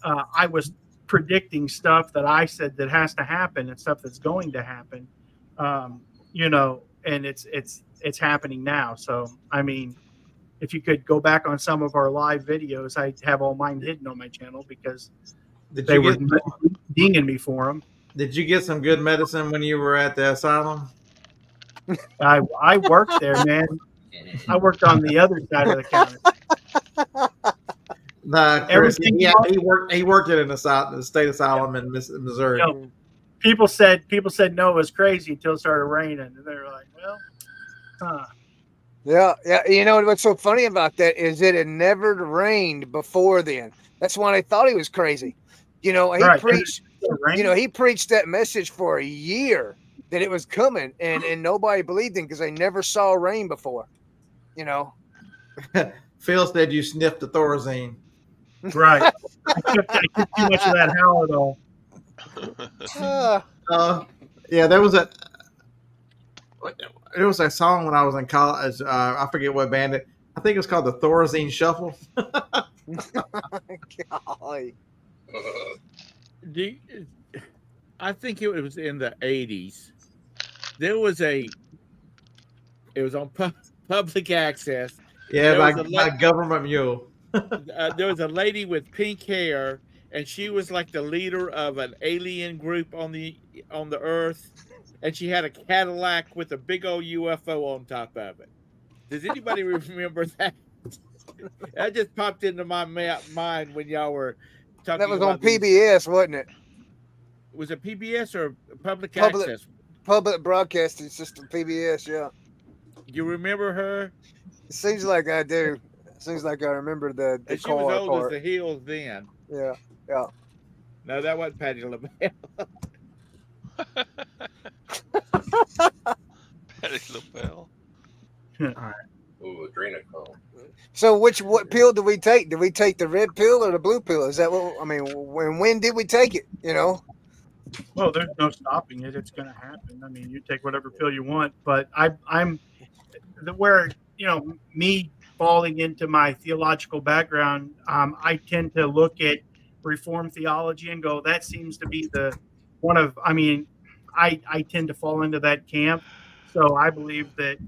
I was predicting stuff that I said that has to happen and stuff that's going to happen, and it's happening now. So, I mean, if you could go back on some of our live videos, I have all mine hidden on my channel because they were dinging me for them. Did you get some good medicine when you were at the asylum? I worked there, man. I worked on the other side of the counter. Chris, he worked at the state asylum in Missouri. people said no, it was crazy until it started raining, and they were like, well, huh. Yeah. You know what's so funny about that is it had never rained before then. That's why they thought he was crazy. He preached. He preached that message for a year that it was coming, and nobody believed him because they never saw rain before. Phil said you sniffed the Thorazine. Right. I took too much of that Halidol. Yeah, there was a song when I was in college. I forget what band it. I think it was called the Thorazine Shuffle. I think it was in the 80s. It was on public access. Yeah, by Government Mule. There was a lady with pink hair, and she was like the leader of an alien group on the Earth, and she had a Cadillac with a big old UFO on top of it. Does anybody remember that? That just popped into my mind when y'all were talking. That was on PBS, wasn't it? Was it PBS or public access? Public Broadcasting System, PBS. Yeah. You remember her? It seems like I do. It seems like I remember the and she car was old part. as the hills then. Yeah. No, that wasn't Patti LaBelle. Patti LaBelle. All right. Ooh, adrenochrome. So what pill do we take? Do we take the red pill or the blue pill? Is that what I mean? When did we take it? Well, there's no stopping it. It's going to happen. I mean, you take whatever pill you want, but I'm where me falling into my theological background, I tend to look at Reformed theology and go, that seems to be I tend to fall into that camp. So I believe that,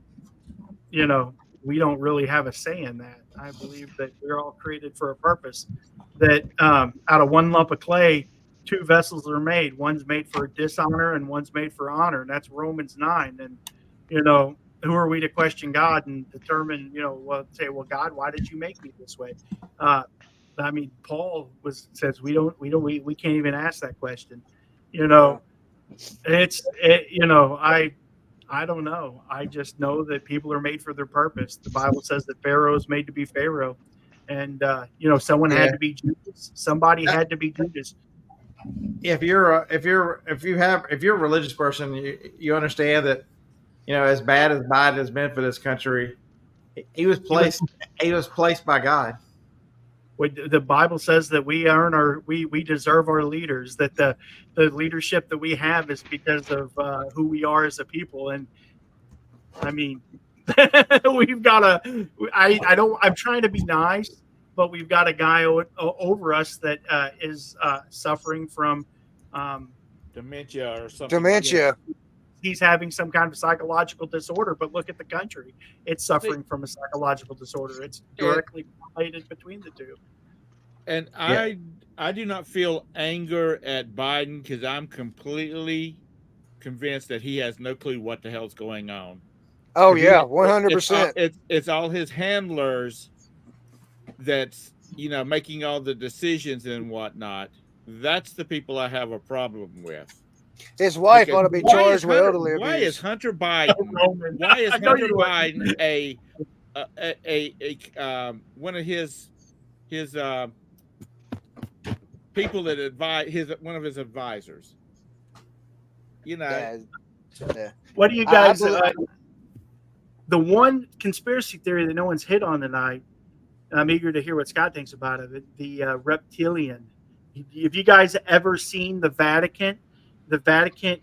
we don't really have a say in that. I believe that we're all created for a purpose, that out of one lump of clay, two vessels are made. One's made for dishonor and one's made for honor. And that's Romans 9. And, who are we to question God and determine, say, well, God, why did you make me this way? Paul says we can't even ask that question. I don't know. I just know that people are made for their purpose. The Bible says that Pharaoh is made to be Pharaoh, and someone had to be Judas. Somebody had to be Judas. If you're a religious person, you understand that, as bad as Biden has been for this country, he was placed by God. The Bible says that we deserve our leaders, that the leadership that we have is because of who we are as a people. And I mean, we've got I'm trying to be nice, but we've got a guy over us that is suffering from dementia or something. Dementia. He's having some kind of psychological disorder, but look at the country. It's suffering from a psychological disorder. It's directly related between the two. And I do not feel anger at Biden because I'm completely convinced that he has no clue what the hell's going on. Oh, yeah, 100%. It's all his handlers that's, making all the decisions and whatnot. That's the people I have a problem with. His wife ought to be charged with elderly abuse. Why is Hunter Biden one of his people that advise one of his advisors? Yeah. What do you guys? The one conspiracy theory that no one's hit on tonight. I'm eager to hear what Scott thinks about it. The reptilian. Have you guys ever seen the Vatican? The Vatican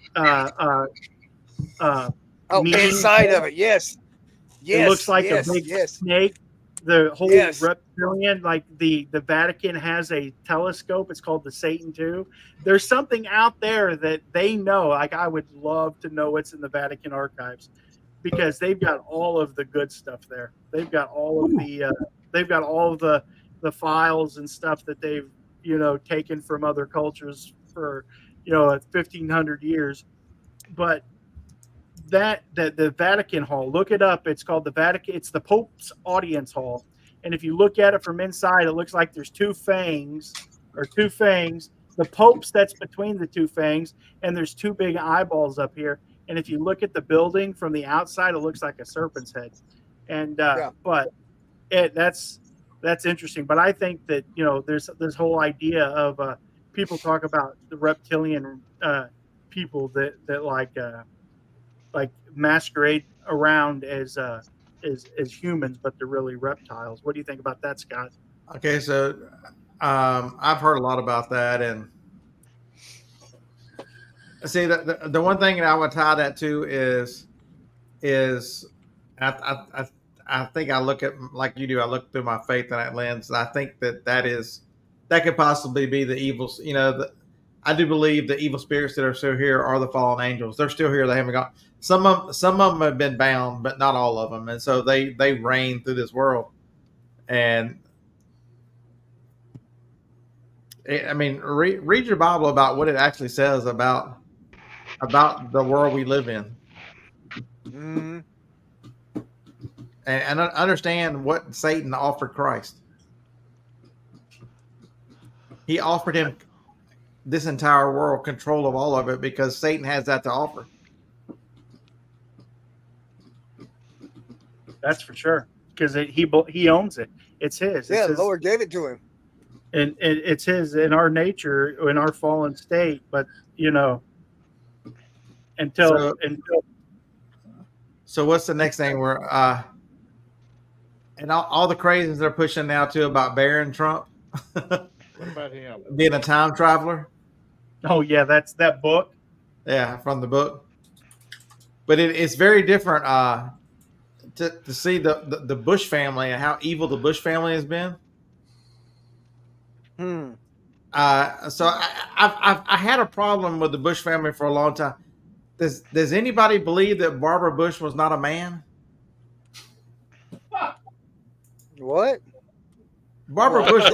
inside of it, yes. It looks like a big snake. The whole reptilian, like the Vatican has a telescope. It's called the Satan II. There's something out there that they know. Like, I would love to know what's in the Vatican archives, because they've got all of the good stuff there. They've got all of the files and stuff that they've taken from other cultures for 1,500 years. But the Vatican Hall, look it up. It's called the Vatican. It's the Pope's Audience Hall. And if you look at it from inside, it looks like there's two fangs, the popes that's between the two fangs, and there's two big eyeballs up here. And if you look at the building from the outside, it looks like a serpent's head. And but that's interesting. But I think that there's this whole idea of people talk about the reptilian people that like masquerade around as humans, but they're really reptiles. What do you think about that, Scott? Okay, so I've heard a lot about that, and see the one thing that I would tie that to is I think I look at like you do. I look through my faith in that lens. I think that could possibly be the evils. I do believe the evil spirits that are still here are the fallen angels. They're still here. They haven't gone. Some of them have been bound, but not all of them. And so they reign through this world. And I mean, read your Bible about what it actually says about the world we live in. Mm-hmm. And understand what Satan offered Christ. He offered him this entire world, control of all of it, because Satan has that to offer. That's for sure, because he owns it. It's his. Yeah, it's his, the Lord gave it to him. And it's his in our nature, in our fallen state. But until So what's the next thing? We're and all the crazies they're pushing now too about Barron Trump. What about him? Being a time traveler. Oh yeah, that's that book. Yeah, from the book. But it's very different to see the Bush family and how evil the Bush family has been. So I had a problem with the Bush family for a long time. Does anybody believe that Barbara Bush was not a man? What? Barbara Bush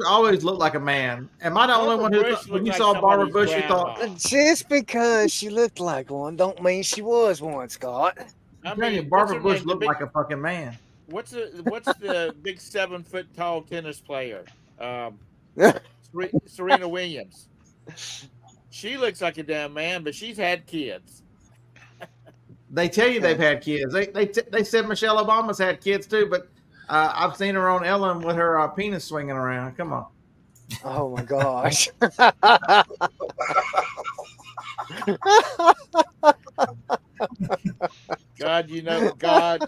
always looked like a man. Am I the only one who thought, when you saw Barbara Bush, you thought just because she looked like one don't mean she was one, Scott? I mean, Barbara Bush looked like a fucking man. What's the big 7 foot tall tennis player? Serena Williams. She looks like a damn man, but she's had kids. They tell you they've had kids. They said Michelle Obama's had kids too, but I've seen her on Ellen with her penis swinging around. Come on. Oh my gosh. God,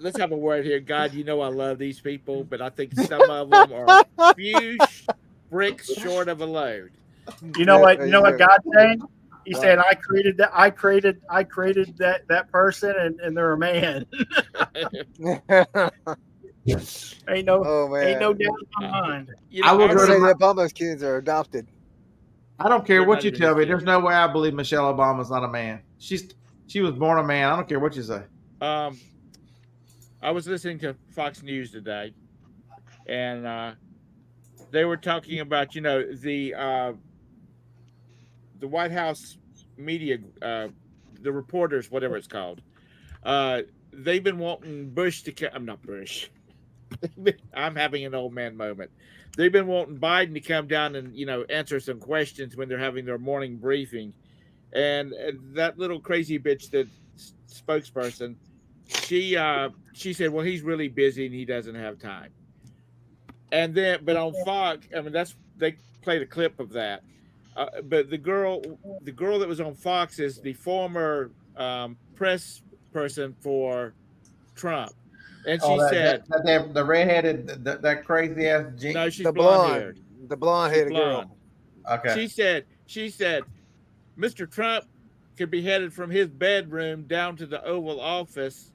let's have a word here. God, I love these people, but I think some of them are a few bricks short of a load. You know what? You know what God's saying? He's saying, I created that person, and they're a man. ain't no doubt in my mind. I would say that Obama's kids are adopted. I don't care what you tell me. There's no way I believe Michelle Obama's not a man. She was born a man. I don't care what you say. I was listening to Fox News today, and they were talking about the White House media, the reporters, whatever it's called. They've been wanting Bush to I'm not Bush. I'm having an old man moment. They've been wanting Biden to come down and answer some questions when they're having their morning briefing. And that little crazy bitch, that spokesperson, she said, well, he's really busy and he doesn't have time. And then, but on Fox, I mean, they played a clip of that. But the girl that was on Fox is the former press person for Trump, and she said the redheaded, that crazy ass. No, she's the blonde-haired. The blonde-headed girl. Okay. She said, Mr. Trump could be headed from his bedroom down to the Oval Office,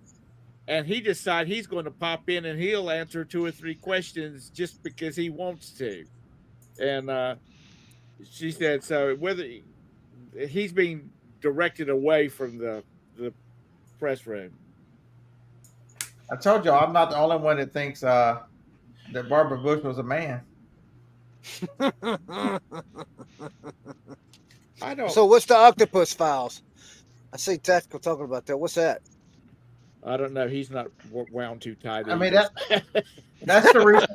and he decides he's going to pop in and he'll answer 2 or 3 questions just because he wants to, and. She said, so whether he's being directed away from the press room. I told you I'm not the only one that thinks that Barbara Bush was a man. I don't. So what's the Octopus Files? I see Tactical talking about that. What's that? I don't know. He's not wound too tight. I mean, that's the reason.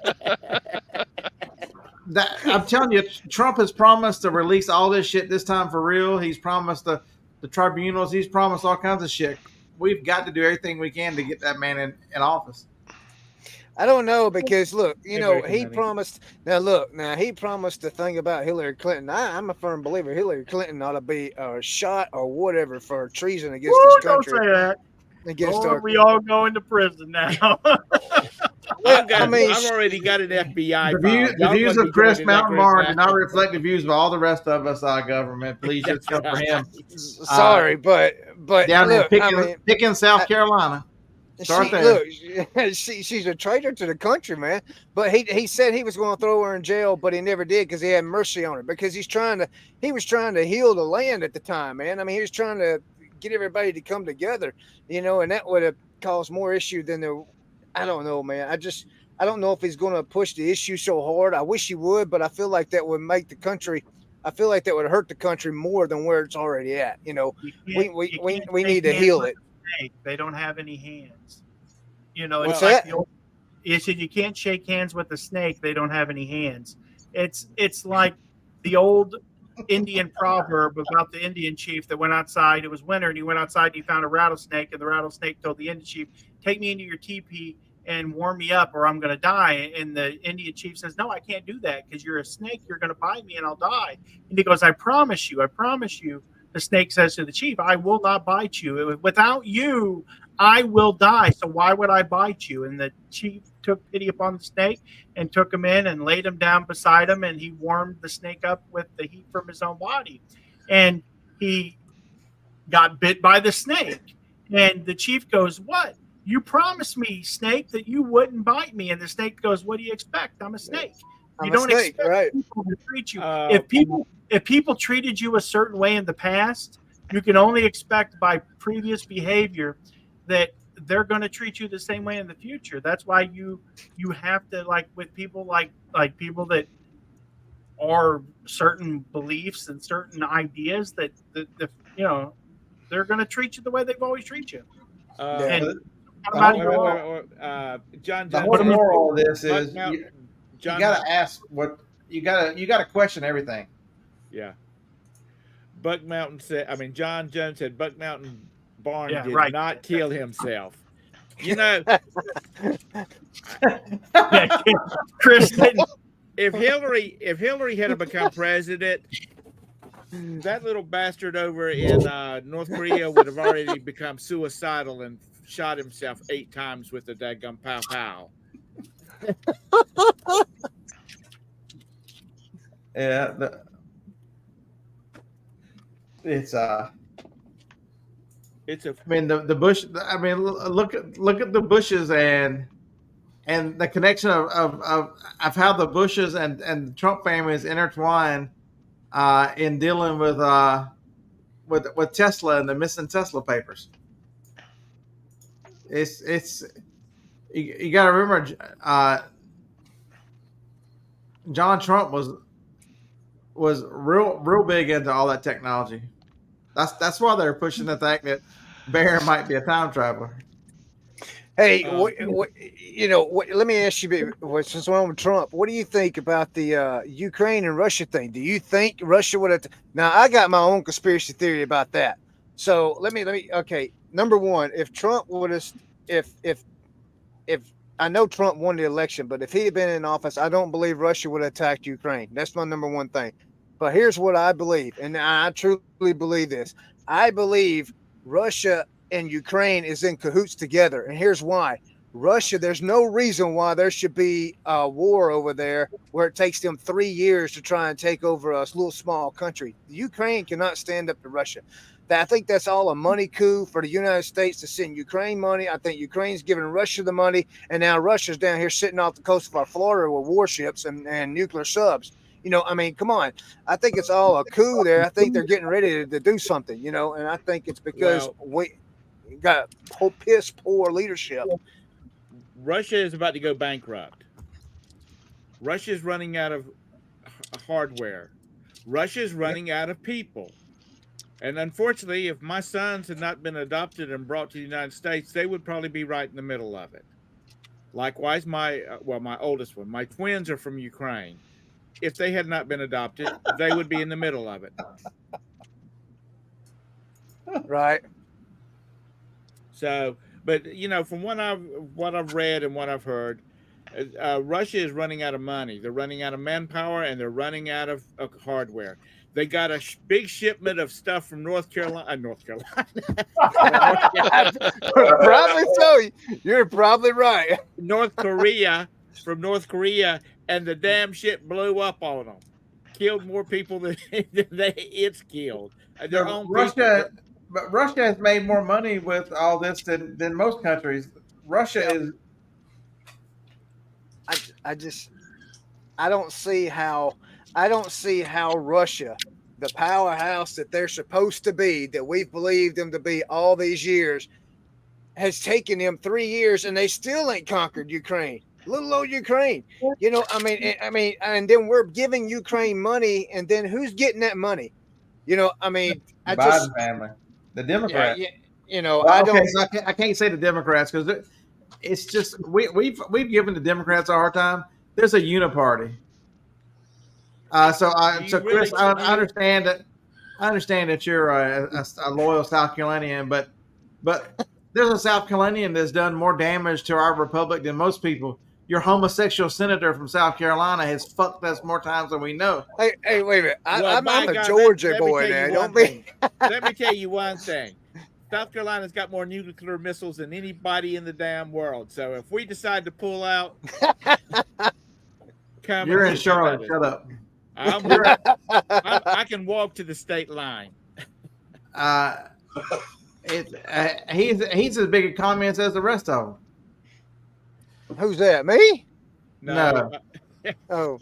I'm telling you, Trump has promised to release all this shit this time for real. He's promised the tribunals. He's promised all kinds of shit. We've got to do everything we can to get that man in office. I don't know because look, you know, Everybody he can promised. Now he promised the thing about Hillary Clinton. I'm a firm believer Hillary Clinton ought to be shot or whatever for treason against Woo, this don't country. say that. Against Oh, our, we all going to prison now. well, I've already got an FBI The file. views of Chris Mountain Barn do not reflect. reflect the views of all the rest of us, government. Please just come for him. Sorry, but down look, in Pickens, South Carolina. Start there. Look, she's a traitor to the country, man. But he said he was going to throw her in jail, but he never did because he had mercy on her. Because he was trying to heal the land at the time, man. I mean, he was trying to get everybody to come together, you know, and that would have caused more issue than there. I don't know, man. I don't know if he's going to push the issue so hard. I wish he would, but I feel like that would make the country. I feel like that would hurt the country more than where it's already at. You know, we need to heal it. They don't have any hands. You know, what's like that? You said you can't shake hands with a snake. They don't have any hands. It's like the old Indian proverb about the Indian chief that went outside. It was winter, and he went outside and he found a rattlesnake, and the rattlesnake told the Indian chief, "Take me into your teepee and warm me up, or I'm going to die." And the Indian chief says, "No, I can't do that because you're a snake. You're going to bite me, and I'll die." And he goes, I promise you. The snake says to the chief, "I will not bite you. Without you, I will die. So why would I bite you?" And the chief took pity upon the snake and took him in and laid him down beside him, and he warmed the snake up with the heat from his own body. And he got bit by the snake. And the chief goes, "What? You promised me, snake, that you wouldn't bite me." And the snake goes, "What do you expect? I'm a snake. You don't expect people to treat you. If people treated you a certain way in the past, you can only expect by previous behavior that they're going to treat you the same way in the future. That's why you have to, like with people like people that are certain beliefs and certain ideas that you know, they're going to treat you the way they've always treated you." John, the whole moral of this is you got to ask what you got to question everything. Yeah. Buck Mountain said, John Jones said Buck Mountain Barn did not kill himself. You know, Chris, if Hillary had become president, that little bastard over in North Korea would have already become suicidal and shot himself 8 times with a daggum pow pow. Yeah, it's a. I mean the Bush. I mean look at the Bushes and the connection of how the Bushes and the Trump family is intertwined in dealing with Tesla and the missing Tesla papers. It's you got to remember John Trump was real big into all that technology. That's why they're pushing the fact that Barron might be a time traveler. Hey, let me ask you, since we're on with Trump, what do you think about the Ukraine and Russia thing? Do you think Russia would have? Now, I got my own conspiracy theory about that. So let me. Okay, number one, if Trump would have, if I know Trump won the election, but if he had been in office, I don't believe Russia would have attacked Ukraine. That's my number one thing. But here's what I believe, and I truly believe this. I believe Russia and Ukraine is in cahoots together. And here's why. Russia, there's no reason why there should be a war over there where it takes them 3 years to try and take over a little small country. Ukraine cannot stand up to Russia. I think that's all a money coup for the United States to send Ukraine money. I think Ukraine's giving Russia the money, and now Russia's down here sitting off the coast of our Florida with warships and nuclear subs. You know, I mean, come on. I think it's all a coup there. I think they're getting ready to do something, you know, and I think it's because we got piss poor leadership. Russia is about to go bankrupt. Russia is running out of hardware. Russia is running out of people. And unfortunately, if my sons had not been adopted and brought to the United States, they would probably be right in the middle of it. Likewise, my oldest one, my twins are from Ukraine. if they had not been adopted, they would be in the middle of it. Right. So, but from what I've read and what I've heard, Russia is running out of money. They're running out of manpower and they're running out of hardware. They got a big shipment of stuff from North Carolina. Probably so. You're probably right. From North Korea, and the damn shit blew up on them. Killed more people than it's killed. Their own Russia, but Russia has made more money with all this than most countries. Russia is. I don't see how Russia, the powerhouse that they're supposed to be, that we've believed them to be all these years, has taken them 3 years and they still ain't conquered Ukraine. Little old Ukraine. I mean, and then we're giving Ukraine money, and then who's getting that money? Biden family, the Democrats. I can't say the Democrats because it's just we've given the Democrats a hard time. There's a uniparty. Chris, I understand that. I understand that you're a loyal South Carolinian, but there's a South Carolinian that's done more damage to our republic than most people. Your homosexual senator from South Carolina has fucked us more times than we know. Hey, wait a minute. I'm a Georgia boy now. Don't be. Let me tell you one thing. South Carolina's got more nuclear missiles than anybody in the damn world. So if we decide to pull out, you're in Charlotte. Shut up. I can walk to the state line. He's as big a communist as the rest of them. Who's that? Me? No. Oh.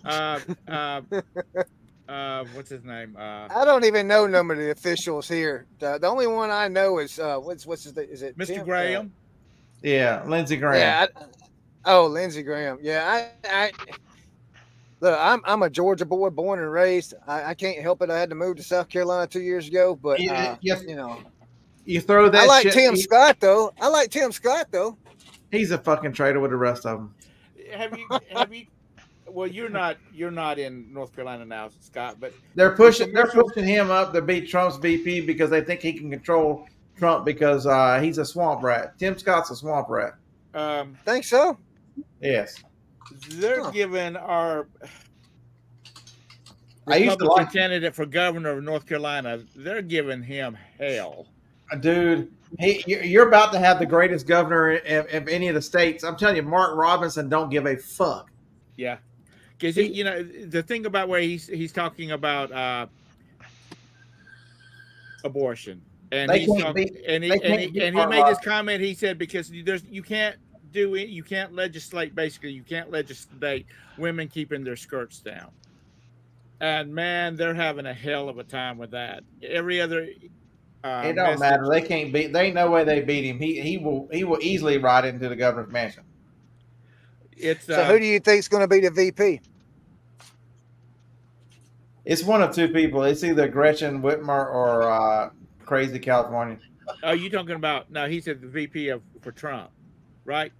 What's his name? I don't even know none of the officials here. The only one I know is what's his name? Is it Mr. Tim? Graham? Yeah, Lindsey Graham. Yeah. Lindsey Graham. Yeah. Look, I'm a Georgia boy, born and raised. I can't help it. I had to move to South Carolina 2 years ago, but you throw that. I like shit, Tim Scott though. He's a fucking traitor with the rest of them. Have you? Well, you're not in North Carolina now, Scott. But they're pushing him up to beat Trump's VP because they think he can control Trump because he's a swamp rat. Tim Scott's a swamp rat. Think so? Yes. They're giving our Republican candidate for governor of North Carolina. They're giving him hell, dude. You're about to have the greatest governor of any of the states. I'm telling you, Mark Robinson don't give a fuck. Yeah, because the thing about where he's talking about abortion, and he made this comment. He said because you can't do it, you can't legislate. Basically, you can't legislate women keeping their skirts down. And man, they're having a hell of a time with that. Every other. It don't matter. They can't beat. There ain't no way they beat him. He will easily ride into the governor's mansion. So who do you think is going to be the VP? It's one of two people. It's either Gretchen Whitmer or Crazy California. Oh, you talking about? No, he said the VP for Trump, right?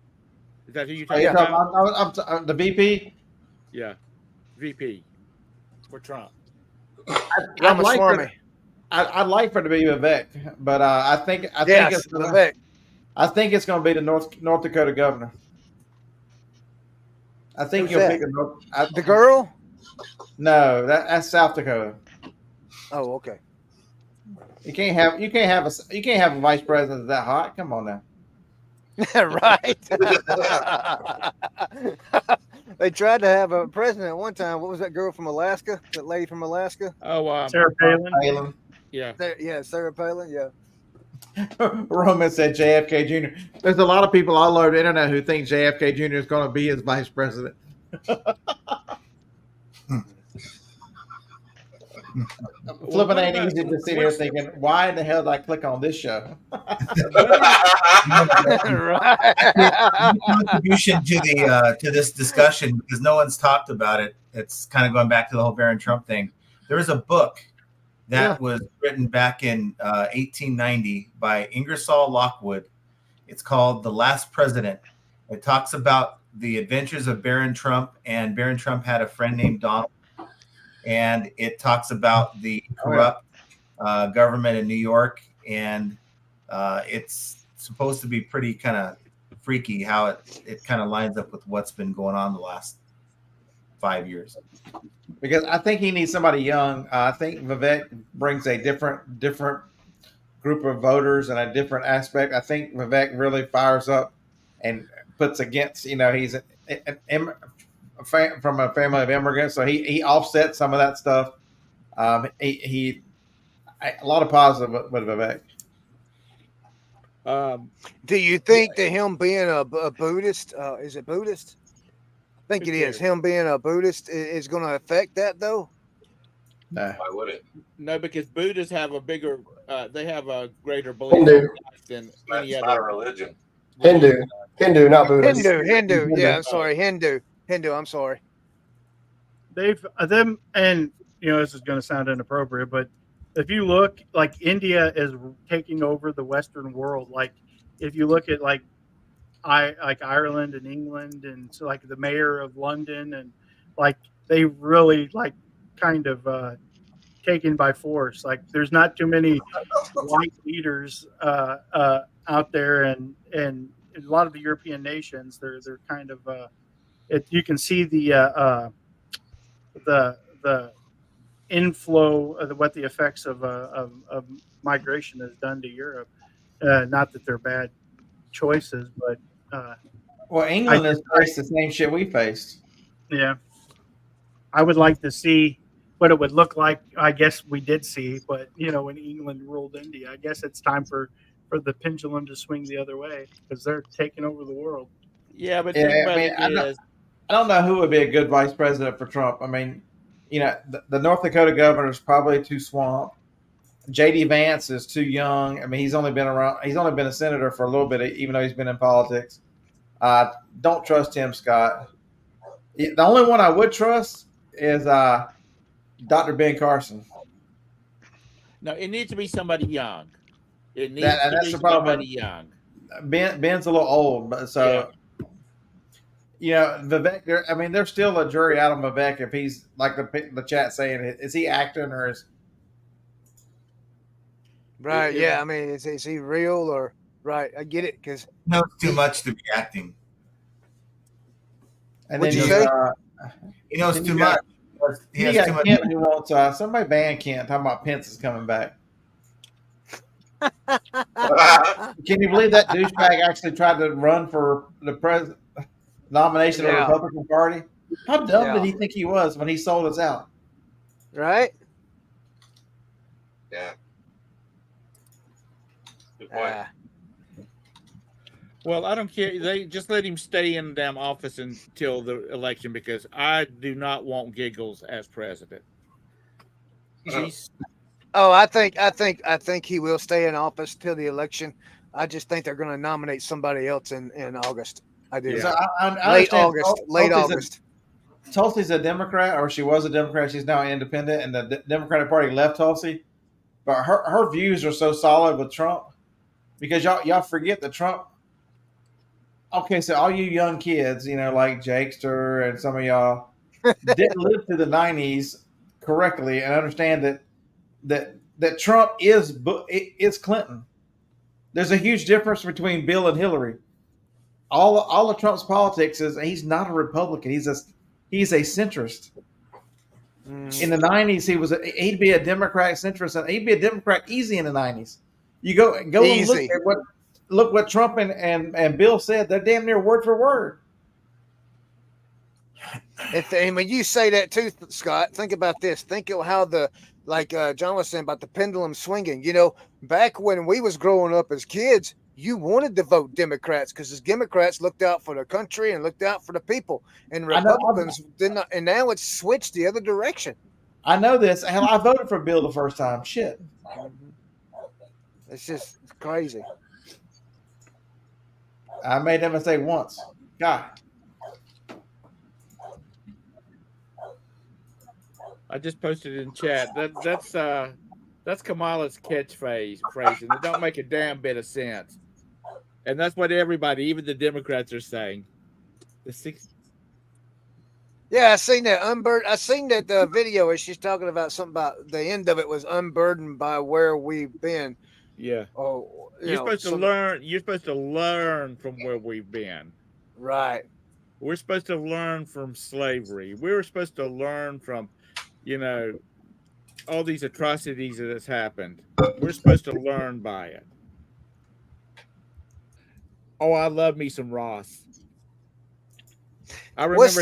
Is that who you're talking about? I'm the VP. Yeah, VP for Trump. I'd like for it to be Vivek, but I think it's Vivek. I think it's going to be the North Dakota governor. I think he'll pick the girl. No, that's South Dakota. Oh, okay. You can't have a vice president that hot. Come on now. Right. They tried to have a president at one time. What was that girl from Alaska? That lady from Alaska? Oh, Sarah Palin. Yeah. Sarah Palin. Yeah. Roman said JFK Jr. There's a lot of people all over the internet who think JFK Jr. is going to be his vice president. Flipping ain't easy to sit here thinking, why in the hell did I click on this show? Contribution to this discussion, because no one's talked about it. It's kind of going back to the whole Barron Trump thing. There is a book that was written back in 1890 by Ingersoll Lockwood. It's called The Last President. It talks about the adventures of Barron Trump, and Barron Trump had a friend named Donald. and it talks about the corrupt government in New York, and it's supposed to be pretty kind of freaky how it kind of lines up with what's been going on the last 5 years. Because I think he needs somebody young. I think Vivek brings a different group of voters and a different aspect. I think Vivek really fires up and puts against. He's from a family of immigrants, so he offsets some of that stuff. A lot of positive with Vivek. Do you think that him being a Buddhist, is it Buddhist? I think it is. Him being a Buddhist is going to affect that, though? No. Why would it? No, because Buddhists have a bigger, they have a greater belief than any It's other. not a religion. Hindu, not Buddhist. Hindu. Yeah, I'm sorry, Hindu. I'm sorry. Them, and this is going to sound inappropriate, but if you look, like, India is taking over the Western world. Like, if you look at like Ireland and England, and so like the mayor of London, and like they really like kind of taken by force. Like, there's not too many white leaders out there, and a lot of the European nations, they're kind of you can see the inflow of what the effects of migration has done to Europe. Not that they're bad choices, but well, England has faced the same shit we faced. Yeah, I would like to see what it would look like. I guess we did see, but when England ruled India, I guess it's time for the pendulum to swing the other way, because they're taking over the world. Yeah, but I don't know who would be a good vice president for Trump. I mean, the North Dakota governor is probably too swamped. J.D. Vance is too young. I mean, he's only been a senator for a little bit, even though he's been in politics. Don't trust him, Scott. The only one I would trust is Dr. Ben Carson. No, it needs to be somebody young. It needs to be somebody young. Ben's a little old, but so Vivek. I mean, there's still a jury out on Vivek if he's like the chat saying, is he acting or is right? Yeah, I mean, is he real or right? I get it, because knows too much to be acting. And what'd then you say? He knows too much. He has too much. Kent who wants somebody ban Kent talking about Pence is coming back. Can you believe that douchebag actually tried to run for the president nomination of the Republican Party? How dumb did he think he was when he sold us out? Right? Yeah. Good point. Well, I don't care. They just let him stay in the damn office until the election, because I do not want Giggles as president. Oh, I think he will stay in office till the election. I just think they're going to nominate somebody else in August. I do. So late August. Tulsi's a Democrat, or she was a Democrat. She's now independent, and the Democratic Party left Tulsi. But her views are so solid with Trump, because y'all forget that Trump. Okay, so all you young kids, like Jakester and some of y'all, didn't live through the 90s correctly and understand that Trump is Clinton. There's a huge difference between Bill and Hillary. All of Trump's politics is he's not a Republican. He's a centrist. In the 90s, he'd be a Democrat centrist, and he'd be a Democrat easy in the 90s. You go and look what Trump and Bill said. They're damn near word for word. And when you say that too, Scott, think about this. Think of how John was saying about the pendulum swinging. Back when we was growing up as kids, you wanted to vote Democrats because the Democrats looked out for the country and looked out for the people, and Republicans did not. And now it's switched the other direction. I know this. Hell, I voted for Bill the first time. Shit. It's just crazy. I made that mistake once. God. I just posted it in chat. That's Kamala's catchphrase, and it don't make a damn bit of sense. And that's what everybody, even the Democrats, are saying. Yeah, I seen that I seen that video where she's talking about something about the end of it was unburdened by where we've been. Yeah. Oh, You're supposed to learn. You're supposed to learn from where we've been. Right. We're supposed to learn from slavery. We were supposed to learn from, all these atrocities that has happened. We're supposed to learn by it. Oh, I love me some Ross. I remember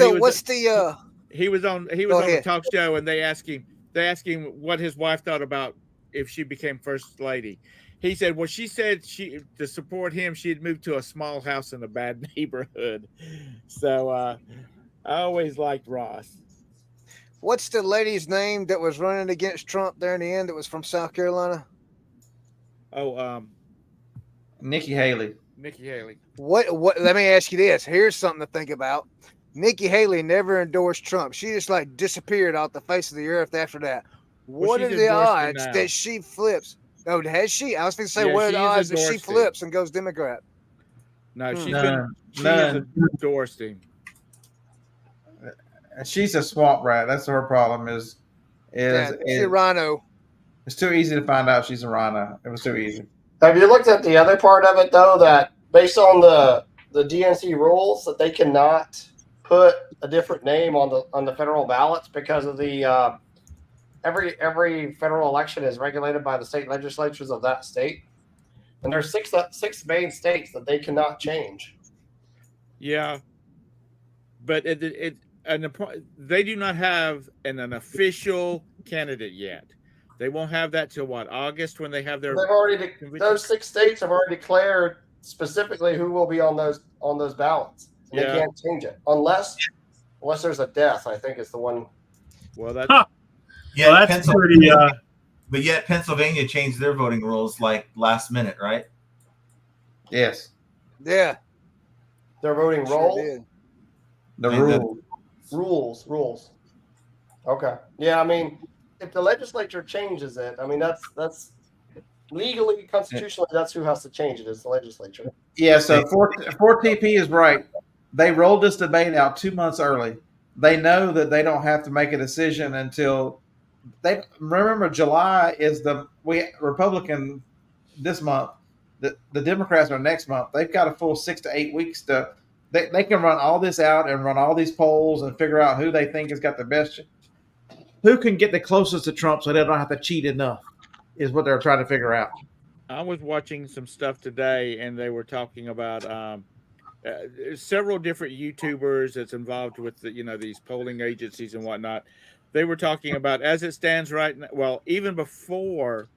he was on a talk show, and they asked him what his wife thought about if she became first lady. He said, well, she said to support him, she'd moved to a small house in a bad neighborhood. So I always liked Ross. What's the lady's name that was running against Trump there in the end that was from South Carolina? Oh, Nikki Haley. Nikki Haley. What let me ask you this. Here's something to think about. Nikki Haley never endorsed Trump. She just like disappeared off the face of the earth after that. What are the odds that she flips? Oh, has she? I was going to say, what are the odds that she flips and goes Democrat? No, she's endorsed him. She's a swamp rat. That's her problem. She's a rhino. It's too easy to find out she's a rhino. It was too easy. Have you looked at the other part of it though? That based on the DNC rules, that they cannot put a different name on the federal ballots because of the every federal election is regulated by the state legislatures of that state, and there's six main states that they cannot change. Yeah, but they do not have an official candidate yet. They won't have that till what, August, when they have their. Those 6 states have already declared specifically who will be on those ballots. And they can't change it unless there's a death. I think is the one. Well, that's that's pretty. But yet Pennsylvania changed their voting rules like last minute, right? Yes. Yeah. Their voting roll. Rules. Okay. Yeah, I mean, if the legislature changes it, I mean that's legally, constitutionally, that's who has to change it, is the legislature. Yeah, so 4TP is right. They rolled this debate out 2 months early. They know that they don't have to make a decision until they remember July is the Republican this month. The Democrats are next month. They've got a full 6 to 8 weeks to they can run all this out and run all these polls and figure out who they think has got the best, who can get the closest to Trump so they don't have to cheat enough, is what they're trying to figure out. I was watching some stuff today, and they were talking about several different YouTubers that's involved with these polling agencies and whatnot. They were talking about, as it stands right now, well, even before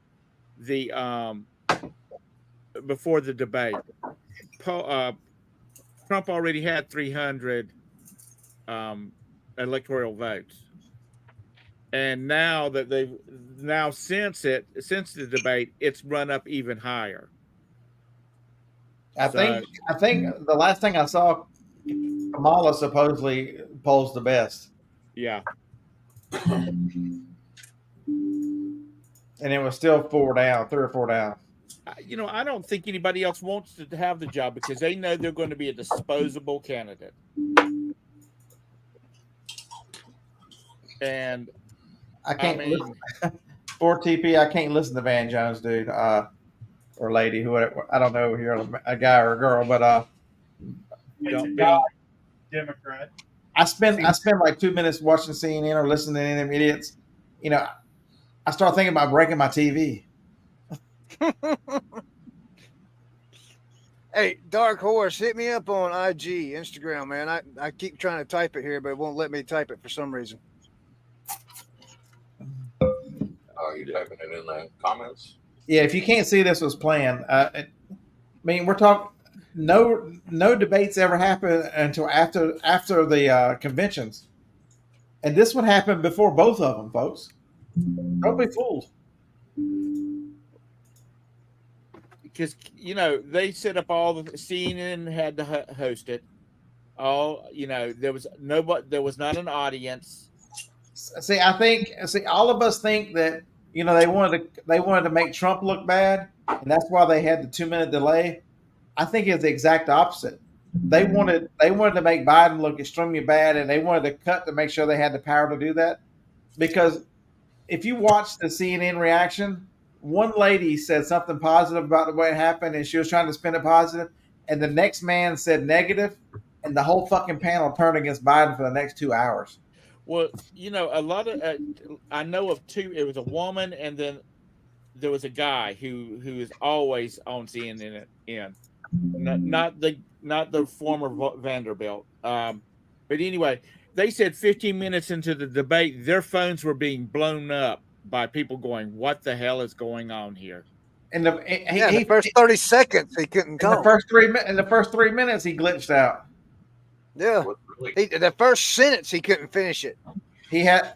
the debate, Trump already had 300 electoral votes. And now that since the debate, it's run up even higher. I think the last thing I saw, Kamala supposedly polls the best. Yeah. And it was still 3 or 4 down. I don't think anybody else wants to have the job because they know they're going to be a disposable candidate. And I can't listen. 4TP, I can't listen to Van Jones, dude, or lady, whoever. I don't know if you're a guy or a girl, but don't be Democrat. I spend like 2 minutes watching CNN or listening to any of them idiots. I start thinking about breaking my TV. Hey, Dark Horse, hit me up on IG, Instagram, man. I keep trying to type it here, but it won't let me type it for some reason. Oh, you typing it in the comments? Yeah, if you can't see this was planned, I mean, we're talking no debates ever happen until after the conventions, and this one happened before both of them, folks. Don't be fooled. Because they set up all the CNN had to host it. There was not an audience. See, all of us think that they wanted to make Trump look bad, and that's why they had the 2-minute delay. I think it's the exact opposite. they wanted to make Biden look extremely bad, and they wanted to cut to make sure they had the power to do that. Because if you watch the CNN reaction, one lady said something positive about the way it happened, and she was trying to spin it positive, and the next man said negative, and the whole fucking panel turned against Biden for the next 2 hours. Well, a lot of I know of two. It was a woman, and then there was a guy who is always on CNN. Not the former Vanderbilt. But anyway, they said 15 minutes into the debate, their phones were being blown up by people going, "What the hell is going on here?" And the first 30 seconds he couldn't talk. In the first 3 minutes he glitched out. Yeah, the first sentence he couldn't finish it. He had,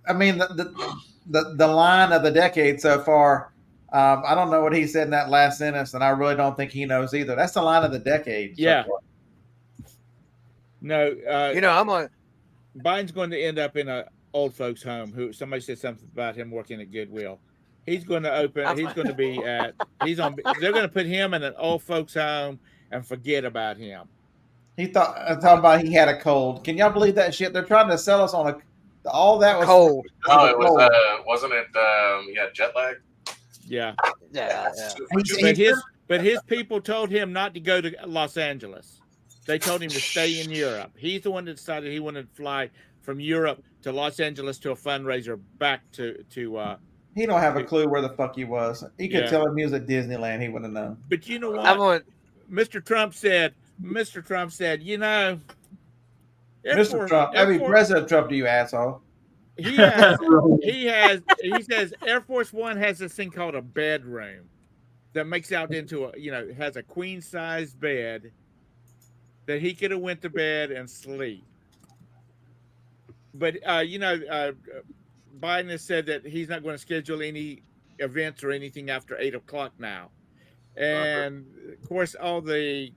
I mean, the line of the decade so far. I don't know what he said in that last sentence, and I really don't think he knows either. That's the line of the decade. Yeah. So no, I'm Biden's going to end up in a old folks home. Who somebody said something about him working at Goodwill. He's going to open. He's going to be at. He's on. They're going to put him in an old folks home and forget about him. He talking about he had a cold. Can y'all believe that shit? They're trying to sell us on all that was cold. No, it was. Wasn't it? He had jet lag. Yeah. But his people told him not to go to Los Angeles. They told him to stay in Europe. He's the one that decided he wanted to fly from Europe to Los Angeles to a fundraiser back to he don't have a clue where the fuck he was. He could tell him he was at Disneyland. He wouldn't have known. But you know what? Mr. Trump said, Mr. Trump. I mean, President Trump, do you asshole? He says Air Force One has this thing called a bedroom that makes out into has a queen size bed that he could have went to bed and sleep. But Biden has said that he's not going to schedule any events or anything after 8:00 now. And of course, all the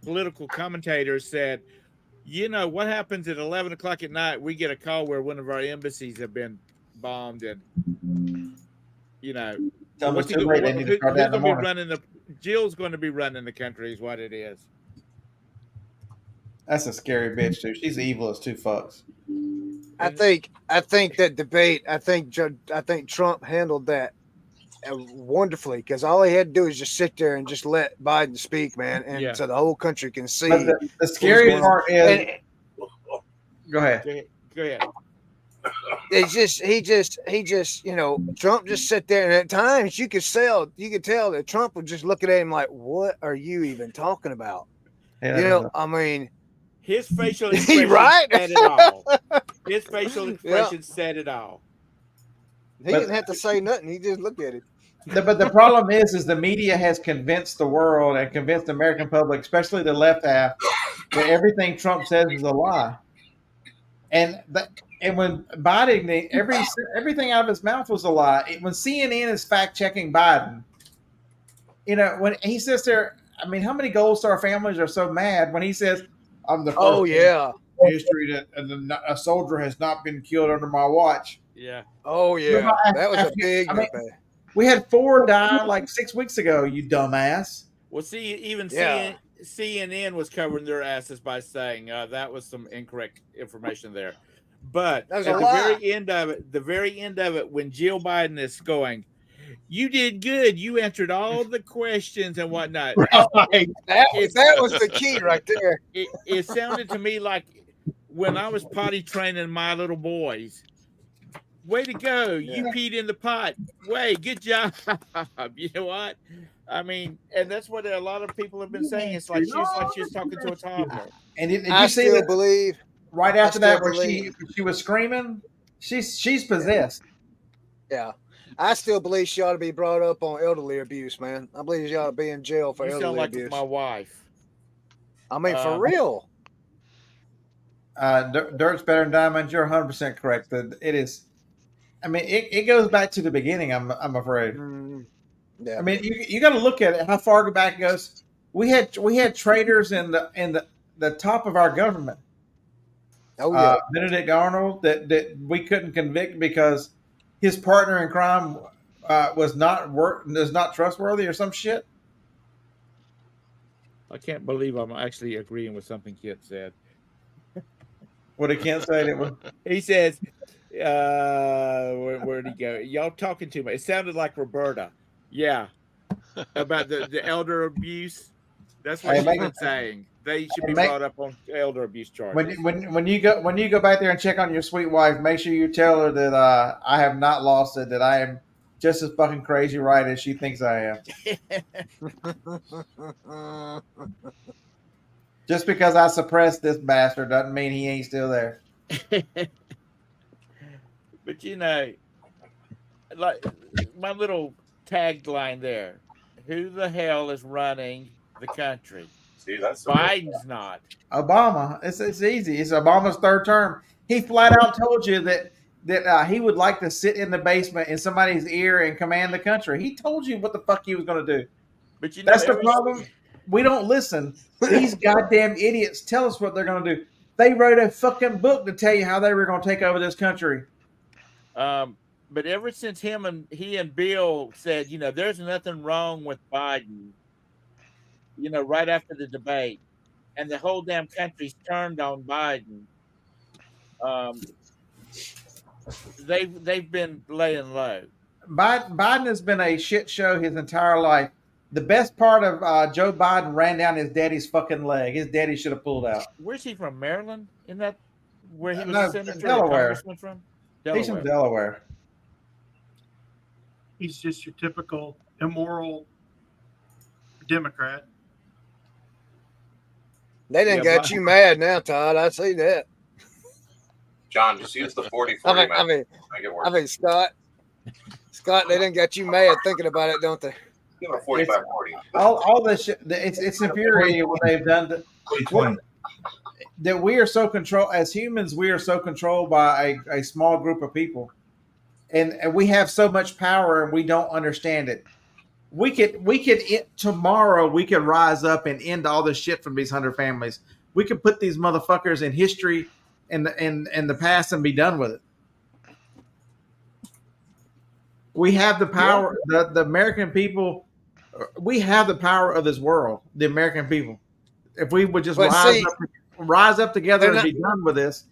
political commentators said, what happens at 11:00 at night? We get a call where one of our embassies have been bombed, and Jill's going to be running the country, is what it is. That's a scary bitch too. She's evil as two fucks. I think that debate. I think Trump handled that wonderfully, because all he had to do is just sit there and just let Biden speak, man, and so the whole country can see. But the scary part is, go ahead. It's he just Trump just sat there, and at times you could tell that Trump was just looking at him like, "What are you even talking about?" I mean, his facial expression said it all. His facial expression said it all. He didn't have to say nothing. He just looked at it. But the problem is the media has convinced the world and convinced the American public, especially the left half, that everything Trump says is a lie. And when Biden, everything out of his mouth was a lie. When CNN is fact checking Biden, when he sits there, I mean, how many Gold Star families are so mad when he says, "I'm the first in history that a soldier has not been killed under my watch." Yeah. Oh yeah, that was a big. We had 4 die like 6 weeks ago. You dumbass. Well, see, even CNN was covering their asses by saying that was some incorrect information there. But at the very end of it, when Jill Biden is going, "You did good. You answered all the questions and whatnot." Right. That was the key right there. It sounded to me like when I was potty training my little boys. Way to go. Yeah. You peed in the pot. Way, good job. You know what? I mean, and that's what a lot of people have been saying. It's like she's talking to a toddler. And did I you see still that believe right after that where she was screaming? She's possessed. Yeah. I still believe she ought to be brought up on elderly abuse, man. I believe she ought to be in jail for elderly abuse. You sound like my wife. I mean, for real. Dirt's better than diamonds. You're 100% correct. It is. I mean, it goes back to the beginning. I'm afraid. Yeah. I mean, you got to look at it. How far back it goes? We had traitors in the top of our government. Oh yeah, Benedict Arnold that we couldn't convict because his partner in crime was not trustworthy or some shit. I can't believe I'm actually agreeing with something Kit said. What did Kent say? That was He says, where'd he go? Y'all talking too much. It sounded like Roberta. Yeah. About the elder abuse. That's what she's been saying. They should be brought up on elder abuse charges. when you go back there and check on your sweet wife, make sure you tell her that I have not lost it, that I am just as fucking crazy right as she thinks I am. Just because I suppressed this bastard doesn't mean he ain't still there. But you know, like my little tagline there, who the hell is running the country? See, that's Biden's not. Obama. It's easy. It's Obama's third term. He flat out told you that he would like to sit in the basement in somebody's ear and command the country. He told you what the fuck he was going to do. But you know, that's the problem. We don't listen. These goddamn idiots tell us what they're going to do. They wrote a fucking book to tell you how they were going to take over this country. But ever since he and Bill said, you know, there's nothing wrong with Biden, you know, right after the debate, and the whole damn country's turned on Biden. They've been laying low. Biden has been a shit show his entire life. The best part of Joe Biden ran down his daddy's fucking leg. His daddy should have pulled out. Where's he from? Maryland? Isn't that where he was No, a senator? Delaware. From? Delaware. He's from Delaware. He's just your typical immoral Democrat. They done got you mad now, Todd. I see that. John, just use the 40-40. I mean, Scott, they done got you mad thinking about it, don't they? Give it a 45-40. All this shit, it's infuriating what they've done. That we are so controlled as humans. We are so controlled by a small group of people, and we have so much power, and we don't understand it. We could tomorrow. We could rise up and end all this shit from these 100 families. We could put these motherfuckers in history in the past and be done with it. We have the power. The American people. We have the power of this world. The American people. If we would just rise up together and be done with this.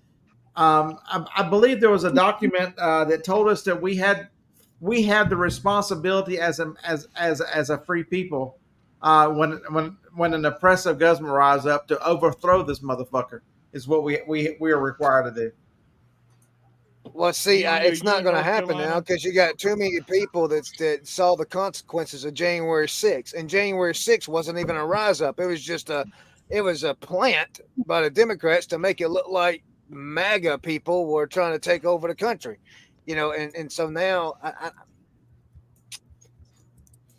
I believe there was a document that told us that we had the responsibility as a free people when an oppressive government rise up to overthrow this motherfucker is what we are required to do. Well, see, it's not going to happen now because you got too many people that saw the consequences of January 6th, and January 6th wasn't even a rise up. It was just a plant by the Democrats to make it look like MAGA people were trying to take over the country, you know, and so now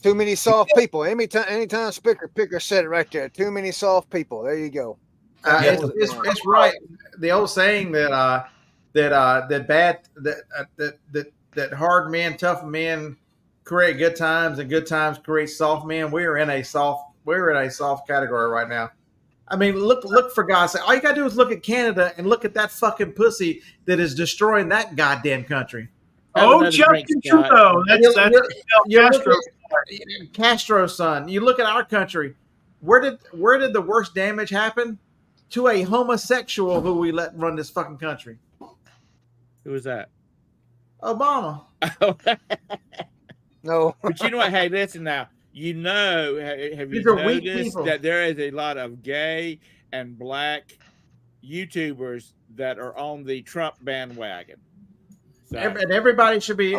too many soft people. Anytime Picker said it right there. Too many soft people. There you go. It's right. The old saying that hard men, tough men create good times, and good times create soft men. We're in a soft category right now. I mean, look for God's sake. All you gotta do is look at Canada and look at that fucking pussy that is destroying that goddamn country. Oh, Justin Trudeau. That's Castro's son. You look at our country. Where did the worst damage happen? To a homosexual who we let run this fucking country. Who was that? Obama. No. But you know what? Hey, listen now. You know, have you noticed that there is a lot of gay and black YouTubers that are on the Trump bandwagon? So. And everybody should be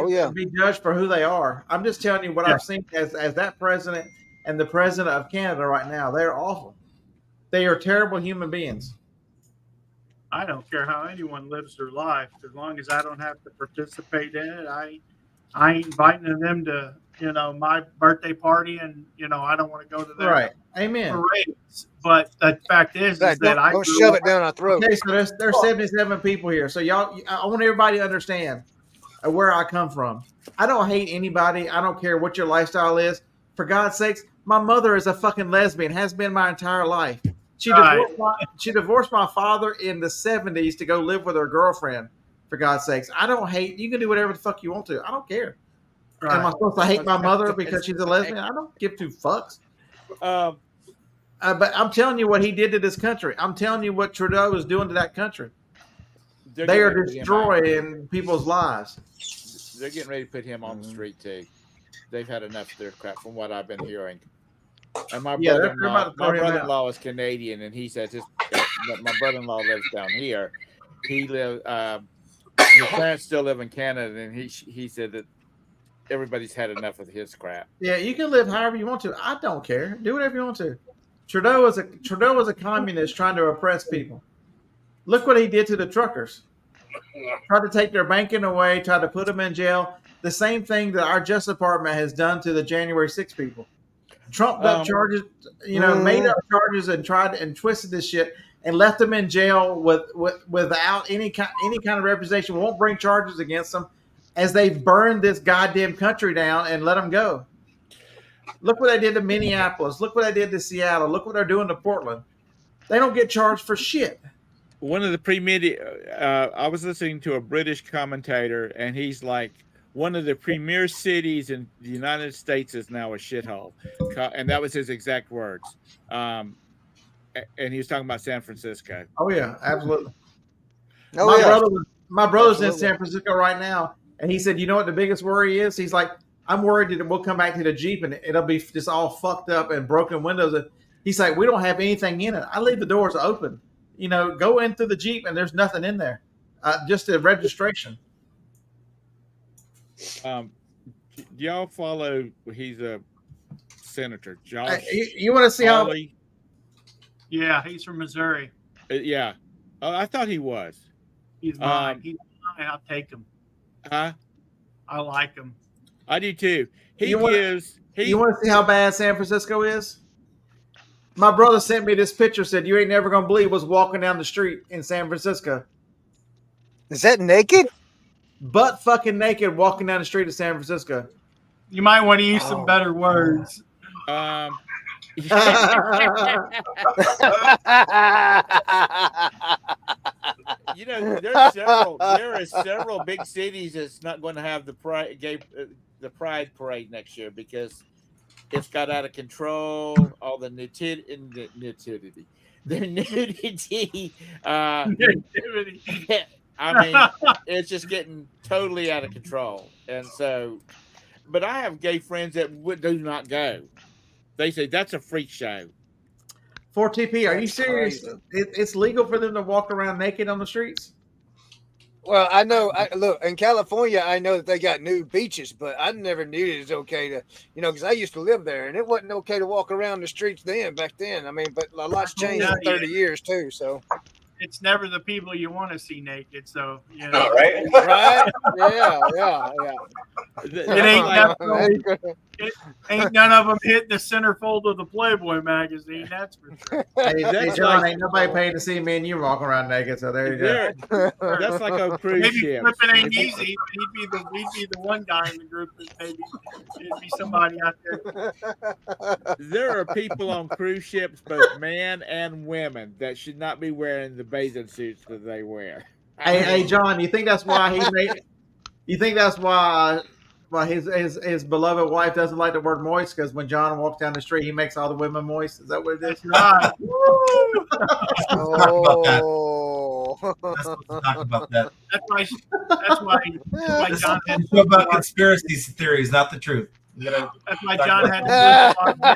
judged for who they are. I'm just telling you what I've seen as that president and the president of Canada right now. They're awful. They are terrible human beings. I don't care how anyone lives their life, as long as I don't have to participate in it. I ain't inviting them to, my birthday party, and I don't want to go to their parades. But the fact is that I don't shove it down our throat. Okay, so there's 77 people here. So y'all, I want everybody to understand where I come from. I don't hate anybody. I don't care what your lifestyle is. For God's sakes, my mother is a fucking lesbian. Has been my entire life. She divorced my father in the 70s to go live with her girlfriend. For God's sakes, I don't hate. You can do whatever the fuck you want to. I don't care. Right. Am I supposed to hate my mother because she's a lesbian? I don't give two fucks. But I'm telling you what he did to this country. I'm telling you what Trudeau is doing to that country. They are destroying people's lives. They're getting ready to put him on the street too. They've had enough of their crap, from what I've been hearing. And my brother-in-law is Canadian, and he says my brother-in-law lives down here. He lives. His parents still live in Canada, and he said that everybody's had enough of his crap. Yeah, you can live however you want to. I don't care. Do whatever you want to. Trudeau is a communist trying to oppress people. Look what he did to the truckers. Tried to take their banking away, tried to put them in jail. The same thing that our Justice Department has done to the January 6 people. Trumped up charges, made up charges and tried and twisted this shit and left them in jail without any kind of representation. Won't bring charges against them as they've burned this goddamn country down and let them go. Look what they did to Minneapolis. Look what they did to Seattle. Look what they're doing to Portland. They don't get charged for shit. One of the I was listening to a British commentator, and he's like, one of the premier cities in the United States is now a shithole. And that was his exact words. And he was talking about San Francisco. Oh, yeah, absolutely. My brother's in San Francisco right now, and he said, you know what the biggest worry is? He's like, I'm worried that we'll come back to the Jeep and it'll be just all fucked up and broken windows. He's like, we don't have anything in it. I leave the doors open. Go in through the Jeep and there's nothing in there. Just a registration. Do y'all follow? He's a senator, Josh. You want to see Hawley? Yeah, he's from Missouri. Yeah. Oh, I thought he was. He's mine. I'll take him. Huh? I like him. I do too. You want to see how bad San Francisco is? My brother sent me this picture, said, you ain't never going to believe what's walking down the street in San Francisco. Is that naked? Butt fucking naked walking down the street of San Francisco. You might want to use some better words. There are several big cities that's not going to have the Pride Parade next year because it's got out of control. All the nudity. I mean, it's just getting totally out of control. And so, but I have gay friends that do not go. They say that's a freak show. 4TP, are you serious? It's legal for them to walk around naked on the streets? Well, I know. Look, in California, I know that they got nude beaches, but I never knew it was okay to, because I used to live there, and it wasn't okay to walk around the streets back then. I mean, but a lot's changed in 30 years too. So it's never the people you want to see naked. So right? Right? Yeah. It ain't none of them hit the centerfold of the Playboy magazine. That's for sure. Hey, John, ain't nobody paying to see me and you walking around naked. So there you go. That's like a cruise maybe ship. Flipping ain't easy, but he'd be the one guy in the group that maybe it'd be somebody out there. There are people on cruise ships, both men and women, that should not be wearing the bathing suits that they wear. Hey, John, you think that's why he made? You think that's why his beloved wife doesn't like the word moist? Because when John walks down the street, he makes all the women moist. Is that what it is? Right. Let's talk about that. That's why John had It's about conspiracy theories, not the truth. That's why John had to move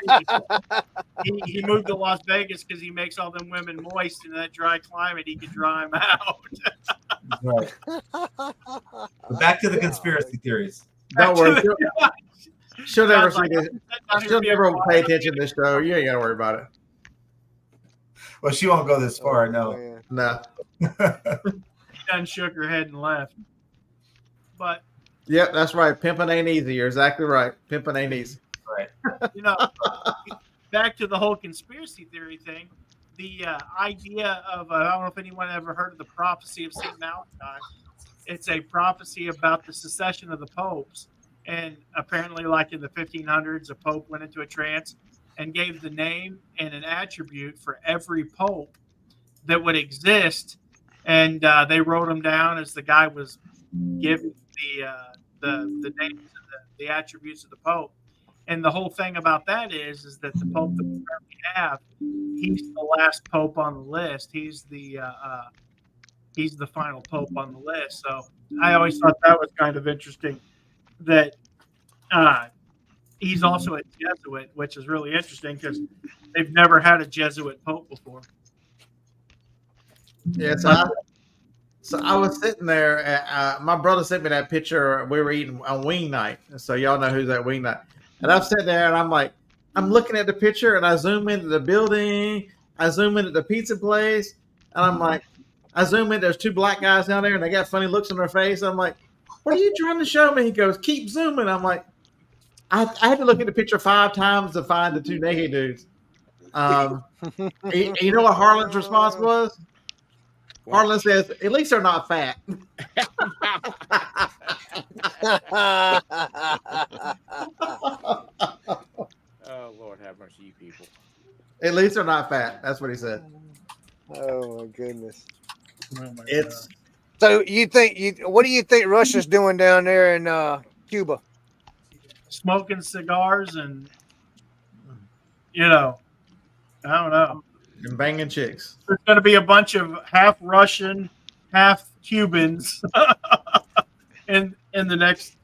to Las Vegas. He moved to Las Vegas because he makes all them women moist in that dry climate. He can dry them out. Right. But back to the conspiracy theories. Don't worry. She'll never see this. She'll never pay attention to this show. You ain't got to worry about it. Well, she won't go this far. No. No. She done shook her head and left. But yep, that's right. Pimping ain't easy. You're exactly right. Pimping ain't easy. Right. Back to the whole conspiracy theory thing. The idea of I don't know if anyone ever heard of the prophecy of St. Malachi. It's a prophecy about the secession of the popes. And apparently, like in the 1500s, a pope went into a trance and gave the name and an attribute for every pope that would exist. And they wrote them down as the guy was giving the names and the attributes of the pope. And the whole thing about that is that the Pope that we currently have, he's the last Pope on the list. He's the final Pope on the list. So I always thought that was kind of interesting that he's also a Jesuit, which is really interesting because they've never had a Jesuit Pope before. Yeah, so I was sitting there. My brother sent me that picture. We were eating on wing night, so y'all know who's at wing night. And I'm sitting there, and I'm like, I'm looking at the picture, and I zoom into the building, I zoom into the pizza place, and I'm like, I zoom in. There's two black guys down there, and they got funny looks on their face. I'm like, what are you trying to show me? He goes, keep zooming. I'm like, I had to look at the picture 5 times to find the two naked dudes. You know what Harlan's response was? Harlan says, at least they're not fat. Oh, Lord have mercy, you people. At least they're not fat. That's what he said. Oh my goodness. It's so what do you think Russia's doing down there in Cuba? Smoking cigars and I don't know. And banging chicks. There's going to be a bunch of half Russian, half Cubans in the next,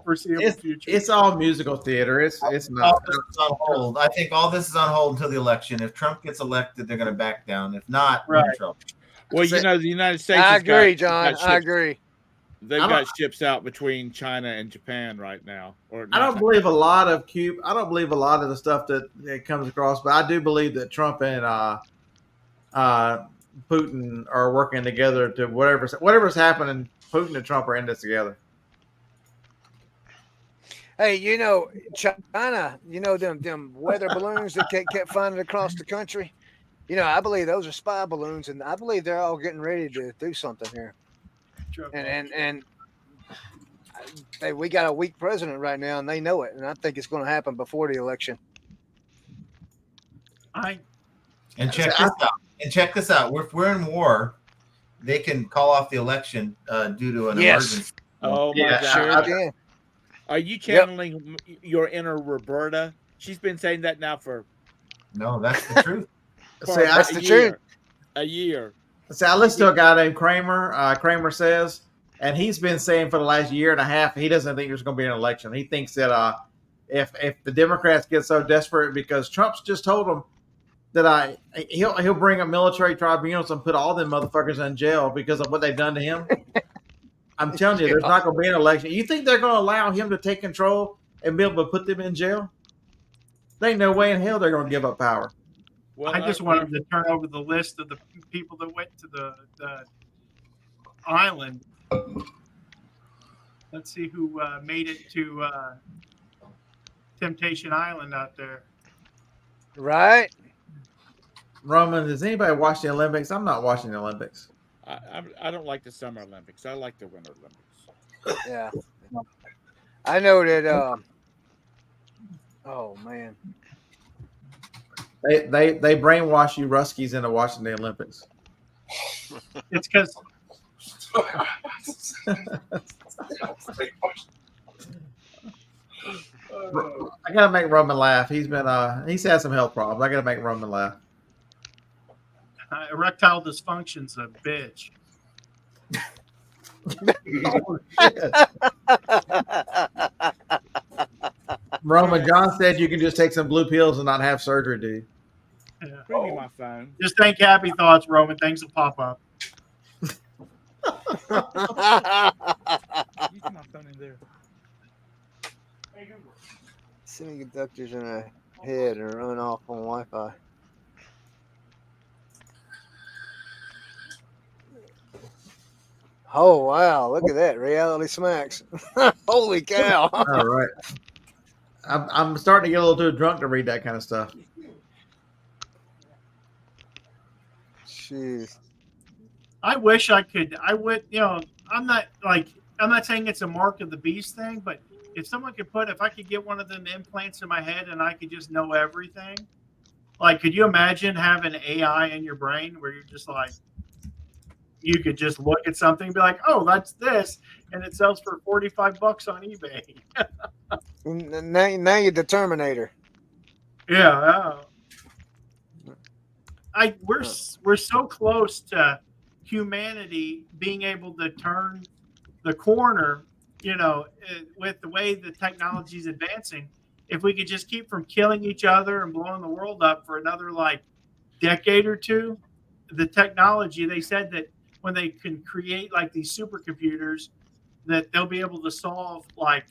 foreseeable future. It's all musical theater. It's not. It's on hold. I think all this is on hold until the election. If Trump gets elected, they're going to back down. If not, we're in trouble. Well, the United States. I agree, John. I agree. They've got ships out between China and Japan right now. I don't believe a lot of I don't believe a lot of the stuff that comes across, but I do believe that Trump and Putin are working together to whatever's happening. Putin and Trump are in this together. Hey, China, them weather balloons that kept flying across the country. I believe those are spy balloons, and I believe they're all getting ready to do something here. And we got a weak president right now, and they know it. And I think it's going to happen before the election. Check this out. If we're in war, they can call off the election due to an emergency. Oh my God! Sure can. Are you channeling your inner Roberta? She's been saying that now for. No, that's the truth. That's the truth. A year. See, I listened to a guy named Kramer. Kramer says, and he's been saying for the last year and a half, he doesn't think there's going to be an election. He thinks that if the Democrats get so desperate, because Trump's just told them that he'll bring up military tribunals and put all them motherfuckers in jail because of what they've done to him. I'm telling you, there's not going to be an election. You think they're going to allow him to take control and be able to put them in jail? There ain't no way in hell they're going to give up power. Well, I just wanted to turn over the list of the people that went to the island. Let's see who made it to Temptation Island out there. Right. Roman, does anybody watch the Olympics? I'm not watching the Olympics. I don't like the Summer Olympics. I like the Winter Olympics. Yeah. I know that. Oh man. They brainwash you Ruskies into watching the Olympics. It's because I gotta make Roman laugh. He's had some health problems. I gotta make Roman laugh. Erectile dysfunction's a bitch. Roman, John said you can just take some blue pills and not have surgery, dude. Yeah. Bring me my phone. Just think happy thoughts, Roman. Things will pop up. Use my phone in there. Semiconductors in a head and run off on Wi-Fi. Oh wow! Look at that, Reality Smacks. Holy cow! All right, I'm starting to get a little too drunk to read that kind of stuff. Jeez. I wish I could. I would. I'm not saying it's a mark of the beast thing, but if I could get one of them implants in my head and I could just know everything, like, could you imagine having AI in your brain where you're just like, you could just look at something and be like, oh, that's this, and it sells for $45 on eBay. Now you're the Terminator. Yeah. We're so close to humanity being able to turn the corner, with the way the technology is advancing. If we could just keep from killing each other and blowing the world up for another like decade or two, the technology, they said that when they can create like these supercomputers, that they'll be able to solve like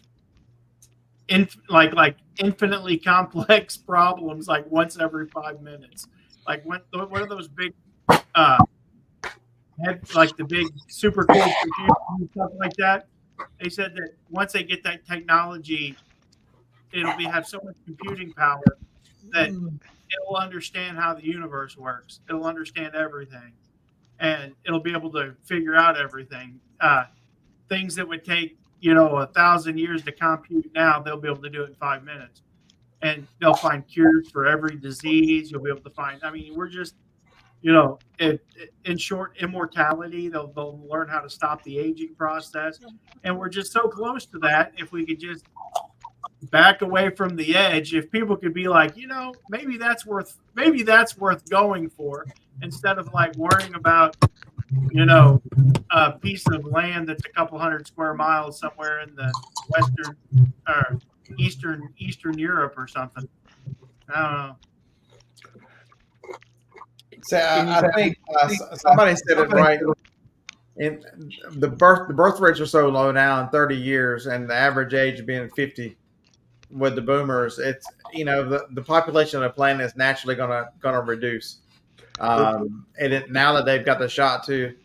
infinitely complex problems like once every 5 minutes. Like what are those big like the big super cool computers and stuff like that? They said that once they get that technology, it'll have so much computing power that it'll understand how the universe works. It'll understand everything, and it'll be able to figure out everything. Things that would take 1,000 years to compute now, they'll be able to do it in 5 minutes, and they'll find cures for every disease. You'll be able to find. I mean, we're just in short, immortality. They'll learn how to stop the aging process, and we're just so close to that. If we could just back away from the edge, if people could be like, maybe that's worth going for, instead of like worrying about a piece of land that's a couple hundred square miles somewhere in the western or eastern Europe or something. I don't know. So I think somebody said it right. And the birth rates are so low now in 30 years, and the average age being 50 with the boomers. It's the population of the planet is naturally gonna reduce. Now that they've got the shot too.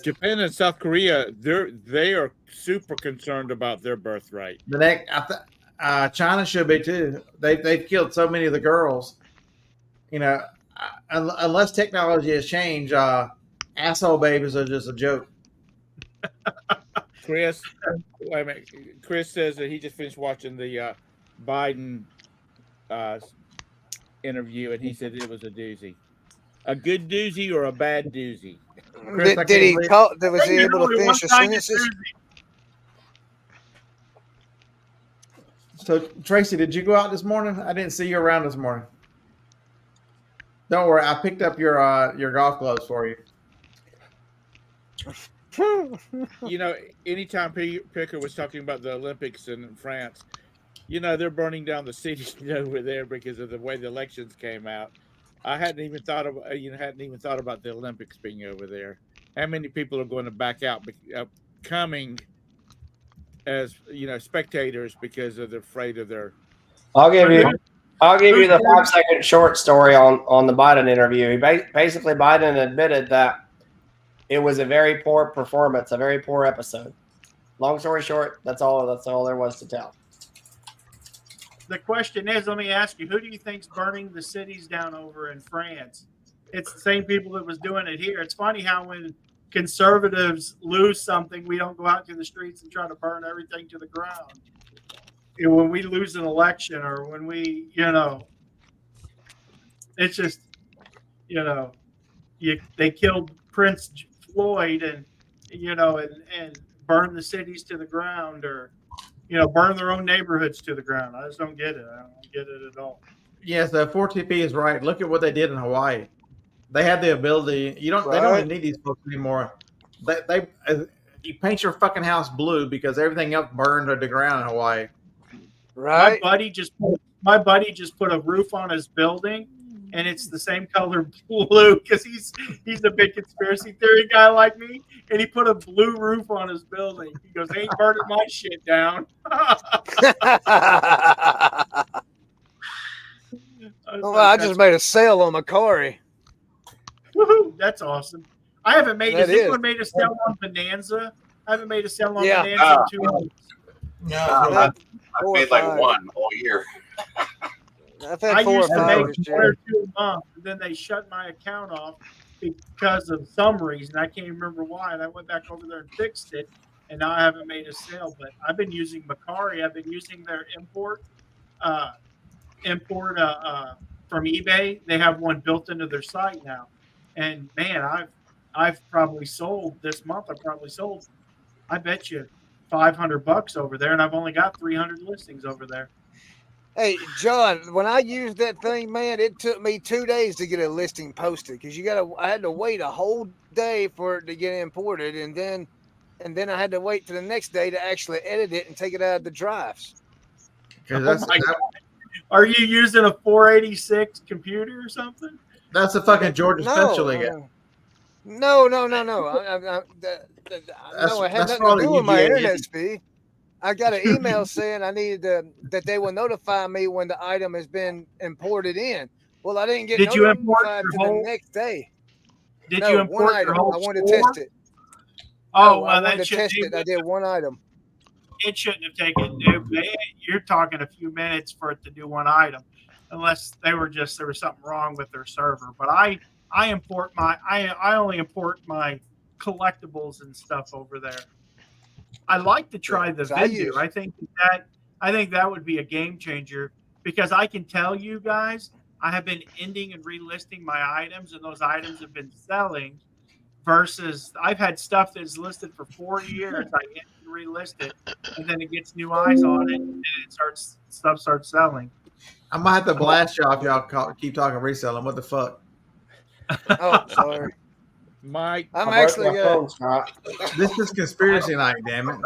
Japan and South Korea, they are super concerned about their birth rate. The next, China should be too. They've killed so many of the girls. Unless technology has changed, asshole babies are just a joke. Chris, wait a minute. Chris says that he just finished watching the Biden interview, and he said it was a doozy. A good doozy or a bad doozy? Chris, was he able to finish the sentences? So, Tracy, did you go out this morning? I didn't see you around this morning. Don't worry, I picked up your golf gloves for you. Anytime Picker was talking about the Olympics in France, they're burning down the cities over there because of the way the elections came out. I hadn't even thought about the Olympics being over there. How many people are going to back out, coming as spectators because they're afraid of their? I'll give you the 5-second short story on the Biden interview. Basically, Biden admitted that it was a very poor performance, a very poor episode. Long story short, that's all there was to tell. The question is, let me ask you, who do you think's burning the cities down over in France? It's the same people that was doing it here. It's funny how when conservatives lose something, we don't go out to the streets and try to burn everything to the ground. When we lose an election, or when we, it's just, they killed Prince Floyd and burn the cities to the ground, or burn their own neighborhoods to the ground. I just don't get it. I don't get it at all. Yes, the 4TP is right. Look at what they did in Hawaii. They had the ability. They don't even need these folks anymore. You paint your fucking house blue because everything else burned to the ground in Hawaii. Right. My buddy just put a roof on his building, and it's the same color blue because he's a big conspiracy theory guy like me, and he put a blue roof on his building. He goes, "They ain't burning my shit down." I just made a sale on Macquarie. Woohoo! That's awesome. I haven't made. Has anyone made a sale on Bonanza? I haven't made a sale on Bonanza in 2 months. No, I've made like one all year. I used to make 1 or 2 a month, and then they shut my account off because of some reason. I can't remember why, and I went back over there and fixed it, and now I haven't made a sale. But I've been using Macquarie. I've been using their import from eBay. They have one built into their site now, and man, I've probably sold this month. I bet you $500 over there, and I've only got 300 listings over there. Hey, John, when I used that thing, man, it took me 2 days to get a listing posted because I had to wait a whole day for it to get imported, and then I had to wait to the next day to actually edit it and take it out of the drives. Because Oh my God. Are you using a 486 computer or something? that's a fucking Georgia Special they get. No. No, it had nothing to do with my internet speed. I got an email saying I needed that they will notify me when the item has been imported in. Well, I didn't get notified to the next day. Did you import one item? your whole I wanted store? to test it. Oh, I wanted to test it. I did one item. It shouldn't have taken. You're talking a few minutes for it to do one item, unless there was something wrong with their server. But I only import my collectibles and stuff over there. I like to try the Vindu. I think that would be a game changer because I can tell you guys I have been ending and relisting my items, and those items have been selling. Versus, I've had stuff that's listed for 4 years. I end and relist it, and then it gets new eyes on it, and stuff starts selling. I might have to blast y'all if y'all keep talking reselling. What the fuck? Oh, sorry. Mike, I'm actually This is conspiracy night, damn it.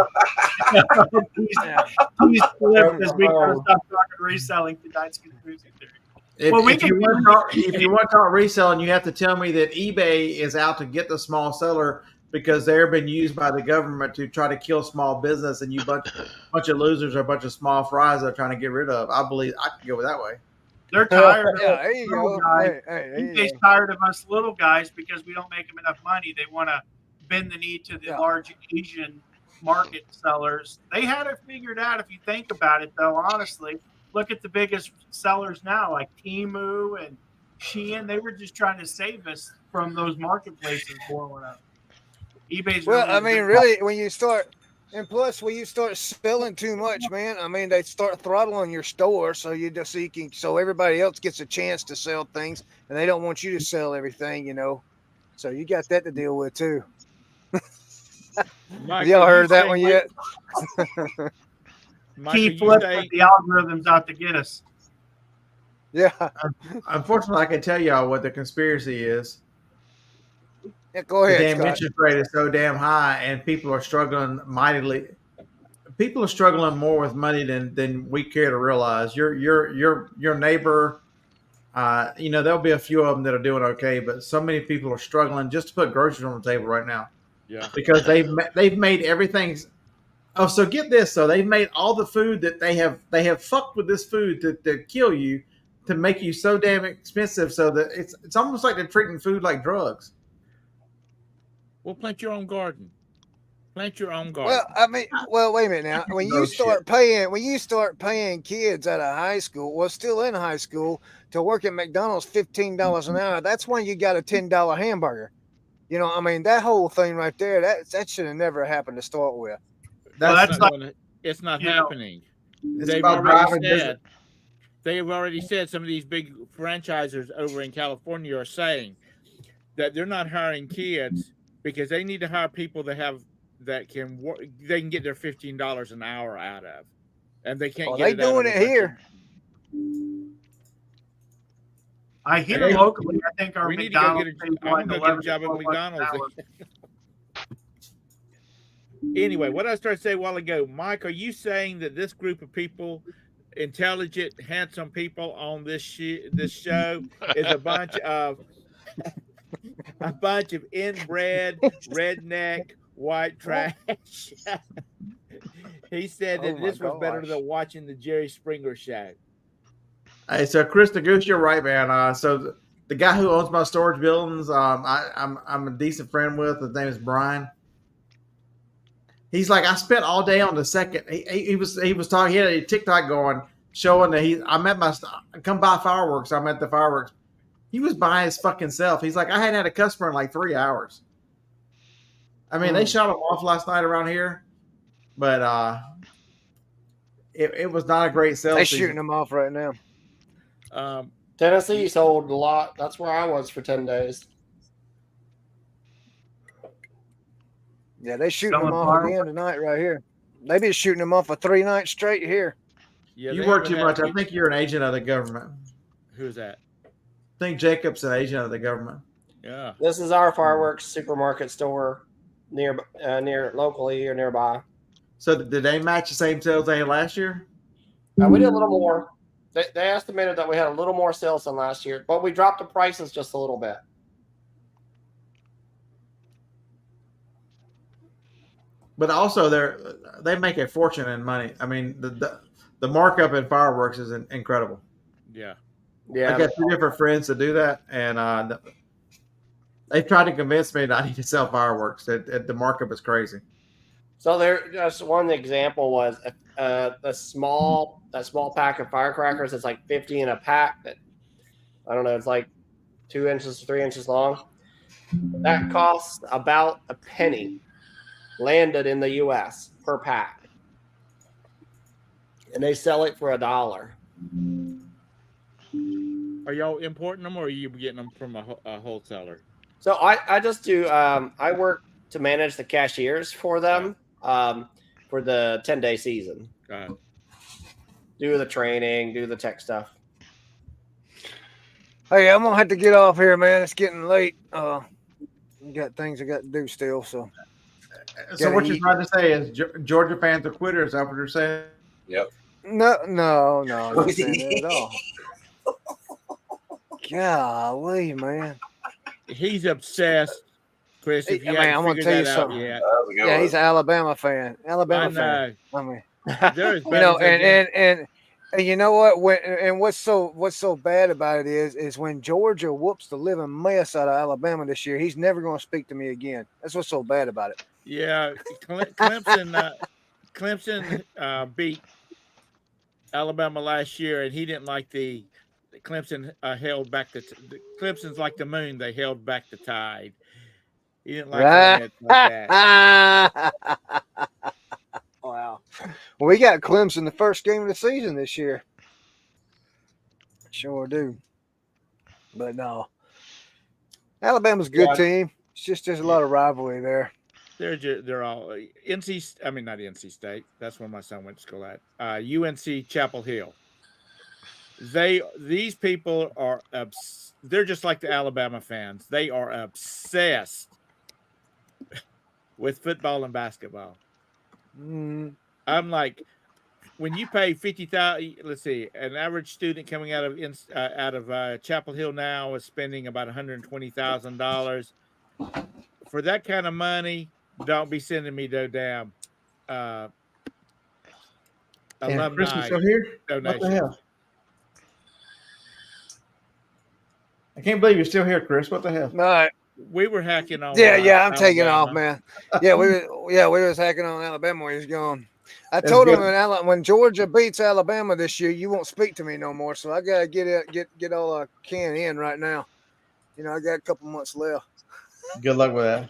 He's flipped as we start talking reselling. Tonight's conspiracy theory. If you want to talk reselling, you have to tell me that eBay is out to get the small seller because they're been used by the government to try to kill small business, and you bunch of losers or a bunch of small fries they're trying to get rid of. I believe I can go that way. They're tired. There you go. eBay's tired of us little guys because we don't make them enough money. They want to bend the knee to the large Asian market sellers. They had it figured out. If you think about it, though, honestly. Look at the biggest sellers now, like Temu and Shein. They were just trying to save us from those marketplaces blowing up. eBay's really, when you start, and plus when you start selling too much, man, they start throttling your store, so everybody else gets a chance to sell things, and they don't want you to sell everything, So you got that to deal with too. Mike, have y'all heard that one yet? Keep flipping the algorithms out to get us. Yeah. Unfortunately, I can tell y'all what the conspiracy is. Yeah, go ahead. The damn Scott. interest rate is so damn high, and people are struggling mightily. People are struggling more with money than we care to realize. Your neighbor, there'll be a few of them that are doing okay, but so many people are struggling just to put groceries on the table right now. Yeah. Because they've made everything. Oh, so get this. So they've made all the food that they have fucked with this food to kill you, to make you so damn expensive. So that it's almost like they're treating food like drugs. Well, plant your own garden. Plant your own garden. Well, wait a minute now. When you start paying kids out of high school, still in high school, to work at McDonald's $15 an hour, that's when you got a $10 hamburger. That whole thing right there, that should have never happened to start with. It's not happening. They've already said some of these big franchisers over in California are saying that they're not hiring kids because they need to hire people that can work. They can get their $15 an hour out of, and they can't. They doing it here. I hear locally. I think our McDonald's. I'm going to get a job at McDonald's. Anyway, what I started to say a while ago, Mike, are you saying that this group of people, intelligent, handsome people on this show, is a bunch of inbred, redneck, white trash? He said that this was better than watching the Jerry Springer show. Hey, so Chris the Goose, you're right, man. So the guy who owns my storage buildings, I'm a decent friend with. His name is Brian. He's like, I spent all day on the second. He was talking. He had a TikTok going, showing that I'm at come buy fireworks. I'm at the fireworks. He was by his fucking self. He's like, I hadn't had a customer in like 3 hours. They shot him off last night around here, but it was not a great sale. They're shooting him off right now. Tennessee sold a lot. That's where I was for 10 days. Yeah, they shooting them off again tonight right here. They be shooting them off for 3 nights straight here. Yeah, You they work haven't too much. had- I think you're an agent of the government. Who's that? I think Jacob's an agent of the government. Yeah. This is our fireworks supermarket store near locally or nearby. So did they match the same sales they had last year? We did a little more. They estimated that we had a little more sales than last year, but we dropped the prices just a little bit. But also they make a fortune in money. I mean, the markup in fireworks is incredible. Yeah. I got 2 different friends that do that, and they've tried to convince me that I need to sell fireworks. That the markup is crazy. So there, just one example was the small pack of firecrackers. It's like 50 in a pack. That I don't know. It's like 2 inches, 3 inches long. That costs about a penny landed in the U.S. per pack, and they sell it for $1. Are y'all importing them, or are you getting them from a wholesaler? So I just do. I work to manage the cashiers for them for the 10-day season. Do the training, do the tech stuff. Hey, I'm gonna have to get off here, man. It's getting late. Got things I got to do still. So what you're trying to say is Georgia fans are quitters. Is that what you're saying? Yep. No, I'm not saying that at all. Golly, man. He's obsessed, Chris. If you I'm gonna tell you something. Yeah, he's an Alabama fan. Alabama fan. I mean, and you know what? What's so bad about it is when Georgia whoops the living mess out of Alabama this year, he's never going to speak to me again. That's what's so bad about it. Yeah, Clemson beat Alabama last year, and he didn't like the Clemson held back the Clemson's like the moon. They held back the tide. He didn't like that. Wow. Well, we got Clemson the first game of the season this year. Sure do. But no. Alabama's a good team. It's just there's a lot of rivalry there. They're all not NC State. That's where my son went to school at. UNC Chapel Hill. These people are they're just like the Alabama fans. They are obsessed with football and basketball. I'm like, when you pay $50,000, let's see, an average student coming out of Chapel Hill now is spending about $120,000 for that kind of money. Don't be sending me no damn alumni Chris is still here? donation. What the hell? I can't believe you're still here, Chris. What the hell? All right. We were hacking on. Yeah, I'm taking off, man. Yeah, we was hacking on Alabama when he was gone. I told him when Georgia beats Alabama this year, you won't speak to me no more. So I gotta get all I can in right now. You know, I got a couple months left. Good luck with that.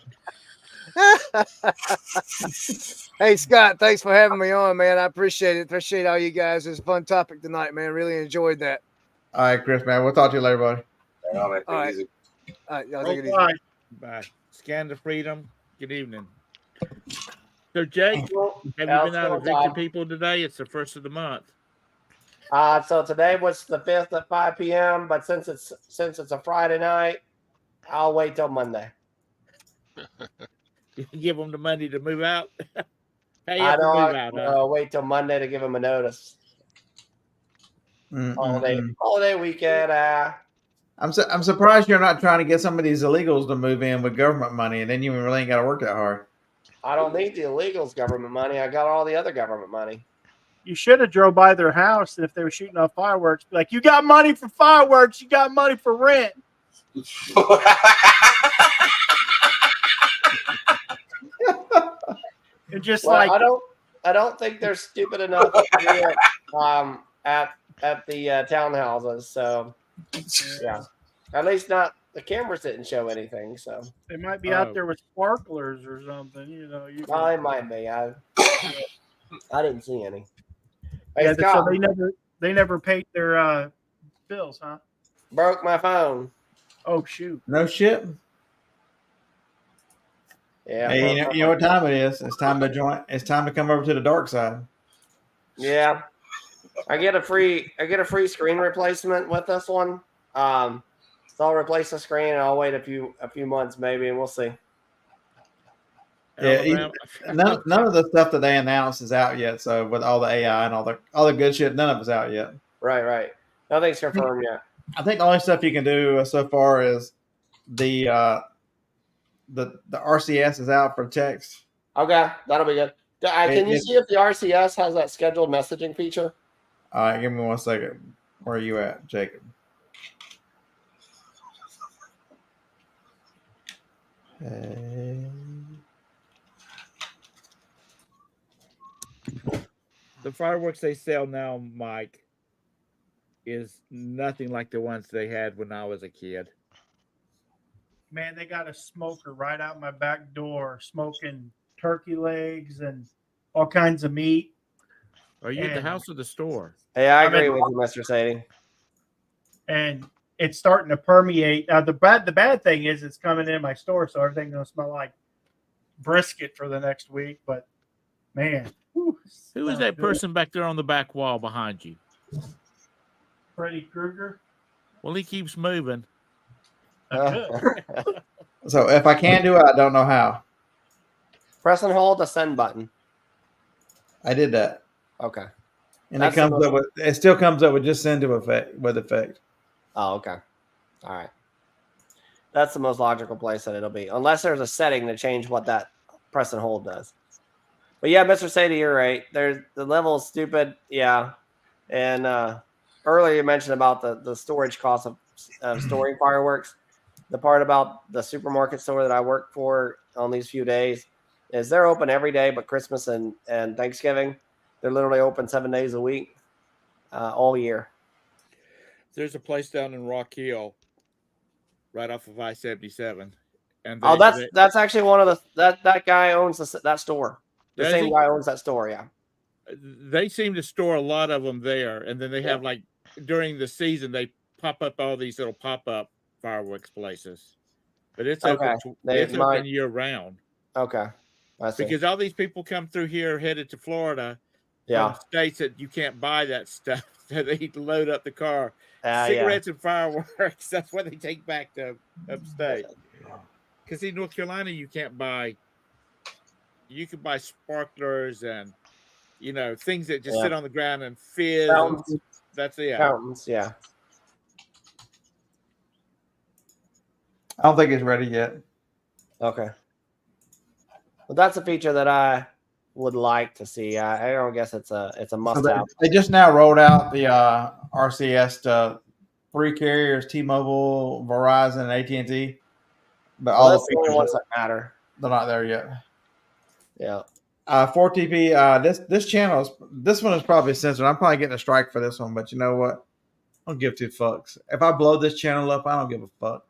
Hey Scott, thanks for having me on, man. I appreciate it. Appreciate all you guys. It's a fun topic tonight, man. Really enjoyed that. All right, Chris, man. We'll talk to you later, buddy. All right. All right, y'all take it easy. Bye. Scan the freedom. Good evening. So, Jake, have you been out evicting people today? It's the first of the month. So today was the 5th at 5 p.m. But since it's a Friday night, I'll wait till Monday. You give them the money to move out. Wait till Monday to give them a notice. Holiday weekend. I'm surprised you're not trying to get some of these illegals to move in with government money, and then you really ain't got to work that hard. I don't need the illegals' government money. I got all the other government money. You should have drove by their house, and if they were shooting off fireworks, be like, "You got money for fireworks? You got money for rent?" And just I don't think they're stupid enough to do it at the townhouses. So yeah, at least not the cameras didn't show anything. So they might be out there with sparklers or something. You know, it might be. I didn't see any. Hey, so they never paid their bills, huh? Broke my phone. Oh shoot! No shit. Yeah. Hey, you know what time it is? It's time to join. It's time to come over to the dark side. Yeah. I get a free screen replacement with this one. So I'll replace the screen and I'll wait a few months maybe, and we'll see. Yeah, none of the stuff that they announced is out yet. So with all the AI and all the good shit, none of it's out yet. Right. Nothing's confirmed yet. I think the only stuff you can do so far is the RCS is out for text. Okay, that'll be good. Can you see if the RCS has that scheduled messaging feature? All right, give me 1 second. Where are you at, Jacob? The fireworks they sell now, Mike, is nothing like the ones they had when I was a kid. Man, they got a smoker right out my back door, smoking turkey legs and all kinds of meat. Are you at the house or the store? Hey, I agree with you, Mr. Sadie. And it's starting to permeate. Now, the bad thing is it's coming in my store, so everything's going to smell like brisket for the next week. But, man. Who is that person back there on the back wall behind you? Freddy Krueger. Well, he keeps moving. So if I can do it, I don't know how. Press and hold the send button. I did that. Okay. And it still comes up with just send to effect with effect. Oh, okay. All right. That's the most logical place that it'll be, unless there's a setting to change what that press and hold does. But yeah, Mr. Sadie, you're right. The level is stupid. Yeah. And earlier you mentioned about the storage cost of storing fireworks. The part about the supermarket store that I work for on these few days is they're open every day but Christmas and Thanksgiving. They're literally open 7 days a week, all year. There's a place down in Rock Hill, right off of I-77, and that's actually one of that guy owns that store. The same guy owns that store. Yeah. They seem to store a lot of them there, and then they have like during the season they pop up all these little pop-up fireworks places, but it's open. It's open year round. Okay. Because all these people come through here headed to Florida. From states that you can't buy that stuff, so they load up the car. Cigarettes and fireworks, that's what they take back to upstate. Because in North Carolina, you can't buy. You can buy sparklers and things that just sit on the ground and fizz. That's it. Fountains, yeah. I don't think it's ready yet. Okay. Well, that's a feature that I would like to see. I don't guess it's a must-have. They just now rolled out the RCS to 3 carriers: T-Mobile, Verizon, and AT&T. But all the features ones that matter. They're not there yet. Yeah. 4TP. This one is probably censored. I'm probably getting a strike for this one, but you know what? I don't give two fucks. If I blow this channel up, I don't give a fuck.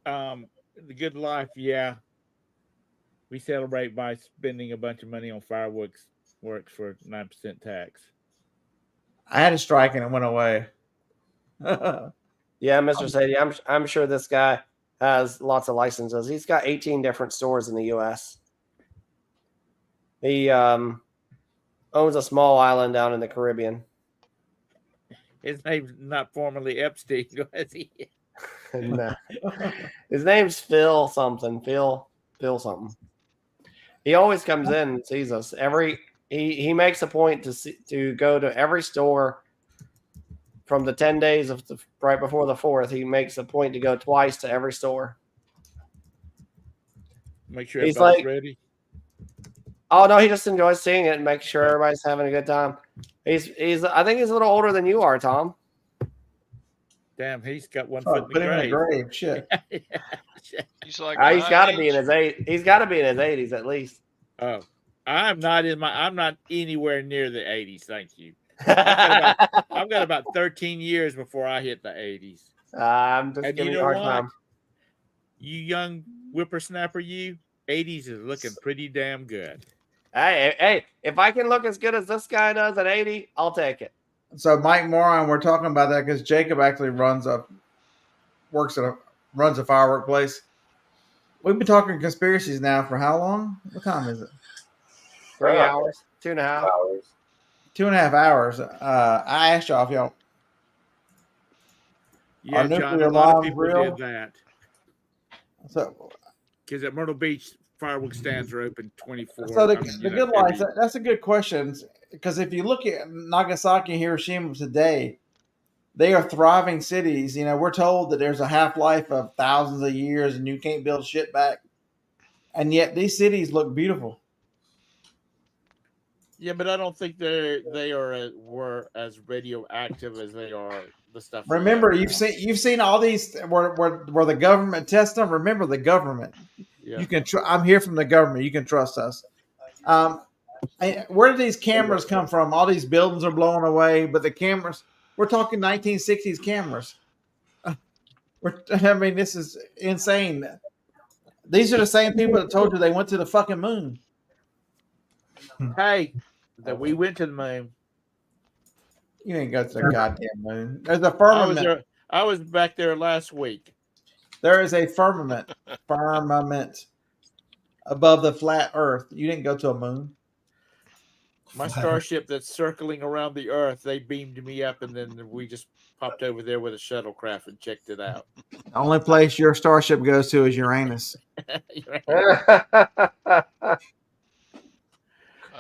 The good life, yeah. We celebrate by spending a bunch of money on fireworks for 9% tax. I had a strike and it went away. Yeah, Mr. Sadie, I'm sure this guy has lots of licenses. He's got 18 different stores in the U.S. He owns a small island down in the Caribbean. His name's not formally Epstein, was he? No. His name's Phil something. Phil something. He always comes in and sees us. He makes a point to go to every store from the 10 days of right before the 4th. He makes a point to go twice to every store. Make sure everybody's ready. Oh no, he just enjoys seeing it and makes sure everybody's having a good time. I think he's a little older than you are, Tom. Damn, he's got one foot in the grave. Shit. He's like he's got to be in his 80s at least. Oh, I'm not anywhere near the 80s. Thank you. I've got about 13 years before I hit the 80s. I'm just giving you a hard time. You young whippersnapper, 80s is looking pretty damn good. Hey, if I can look as good as this guy does at 80, I'll take it. So Mike Moron, we're talking about that because Jacob actually runs a firework place. We've been talking conspiracies now for how long? What time is it? 3 hours, 2.5 hours. 2.5 hours. I asked y'all if y'all Yeah, are John, nuclear a lot of bombs people real? did that. So, Because at Myrtle Beach, fireworks stands are open 24. so the, I mean, the good lights. That's a good question. Because if you look at Nagasaki and Hiroshima today, they are thriving cities. You know, we're told that there's a half-life of thousands of years and you can't build shit back. And yet these cities look beautiful. Yeah, but I don't think they were as radioactive as they are the stuff. Remember, you've seen all these where the government tests them. Remember the government. Yeah. You can. I'm here from the government. You can trust us. Where do these cameras come from? All these buildings are blowing away, but the cameras. We're talking 1960s cameras. I mean, this is insane. These are the same people that told you they went to the fucking moon. Hey, that we went to the moon. You ain't go to the goddamn moon. There's a firmament. I was back there last week. There is a firmament above the flat Earth. You didn't go to a moon. My starship that's circling around the Earth, they beamed me up, and then we just popped over there with a shuttlecraft and checked it out. The only place your starship goes to is Uranus. I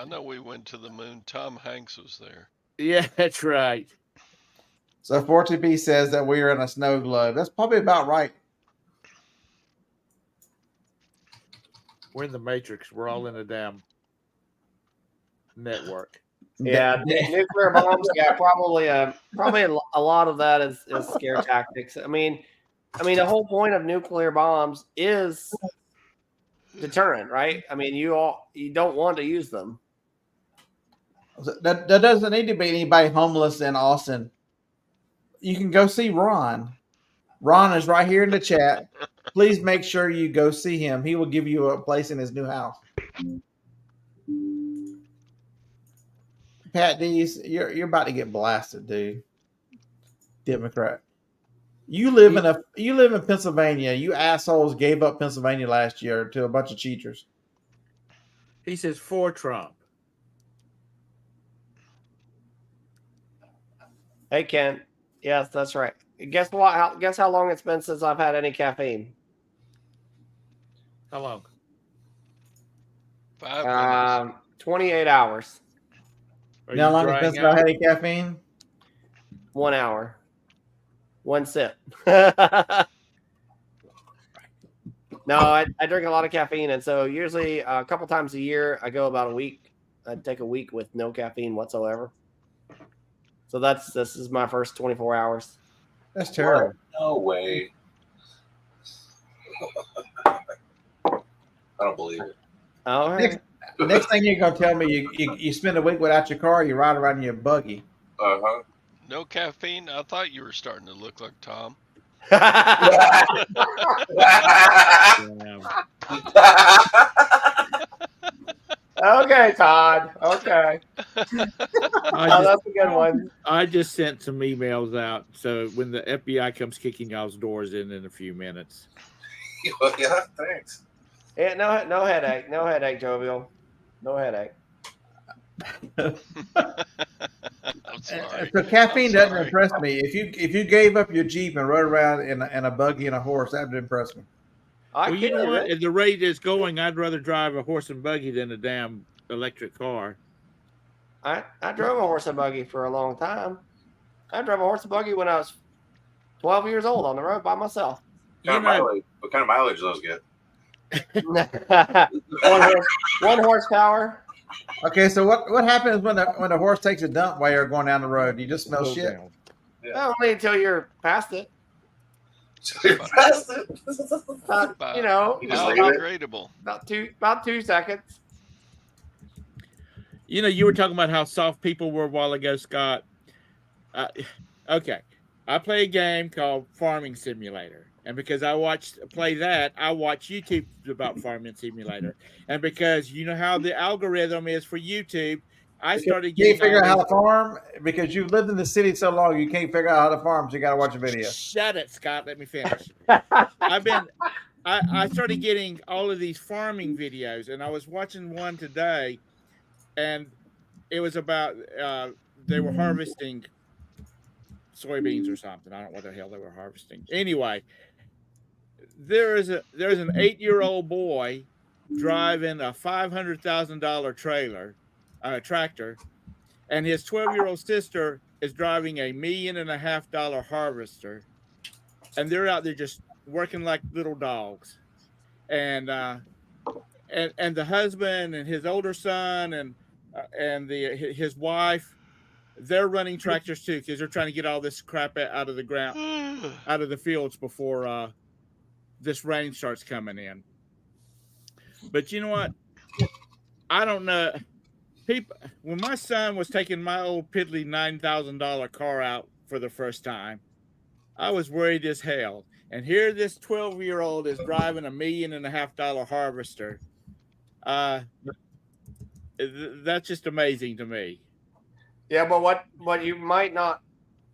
know we went to the moon. Tom Hanks was there. Yeah, that's right. So 4TP says that we are in a snow globe. That's probably about right. We're in the Matrix. We're all in a damn network. Yeah, nuclear bombs. Yeah, probably a lot of that is scare tactics. I mean, the whole point of nuclear bombs is deterrent, right? I mean, you don't want to use them. That doesn't need to be anybody homeless in Austin. You can go see Ron. Ron is right here in the chat. Please make sure you go see him. He will give you a place in his new house. Pat D's, you're about to get blasted, dude. Democrat. You live in Pennsylvania. You assholes gave up Pennsylvania last year to a bunch of cheaters. He says for Trump. Hey, Ken. Yes, that's right. Guess what? Guess how long it's been since I've had any caffeine? How long? 5 minutes. 28 hours. How long has been since I had any caffeine? 1 hour. 1 sip. No, I drink a lot of caffeine, and so usually a couple times a year I go about a week. I take a week with no caffeine whatsoever. So this is my first 24 hours. That's terrible. No way. I don't believe it. All right. Next thing you're gonna tell me, you spend a week without your car, you ride around in your buggy. Uh-huh. No caffeine? I thought you were starting to look like Tom. Okay, Todd. Okay. That's a good one. I just sent some emails out. So when the FBI comes kicking y'all's doors in a few minutes. Yeah, thanks. Yeah, no headache. No headache, Jovial. No headache. I'm sorry. So caffeine doesn't impress me. If you gave up your Jeep and rode around in a buggy and a horse, that would impress me. Well, you know what? At the rate it's going, I'd rather drive a horse and buggy than a damn electric car. I drove a horse and buggy for a long time. I drove a horse and buggy when I was 12 years old on the road by myself. What kind of mileage those get? 1 horsepower. Okay, so what happens when a horse takes a dump while you're going down the road? You just smell shit. Yeah. Only until you're past it. You know, biodegradable. About 2 seconds. You know, you were talking about how soft people were a while ago, Scott. Okay, I play a game called Farming Simulator, and because I watch YouTube about Farming Simulator, and because you know how the algorithm is for YouTube, I started getting. You can't figure out how to farm because you've lived in the city so long. You can't figure out how to farm, so you got to watch a video. Shut it, Scott. Let me finish. I started getting all of these farming videos, and I was watching one today, and it was about they were harvesting soybeans or something. I don't know what the hell they were harvesting. Anyway, there's an 8-year-old boy driving a $500,000 tractor, and his 12-year-old sister is driving a $1.5 million harvester, and they're out there just working like little dogs. And the husband and his older son and his wife, they're running tractors too, because they're trying to get all this crap out of the ground, out of the fields before this rain starts coming in. But you know what? I don't know. People, when my son was taking my old piddly $9,000 car out for the first time, I was worried as hell. And here this 12-year-old is driving a $1.5 million harvester. That's just amazing to me. Yeah, but what you might not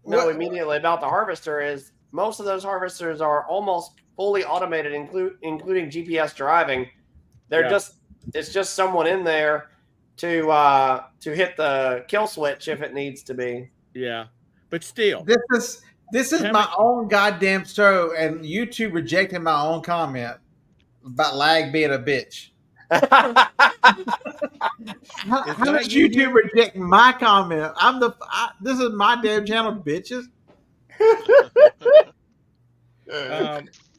know immediately about the harvester is most of those harvesters are almost fully automated, including GPS driving. It's just someone in there to hit the kill switch if it needs to be. Yeah, but still, this is my own goddamn show, and YouTube rejected my own comment about lag being a bitch. How does YouTube reject my comment? This is my damn channel, bitches.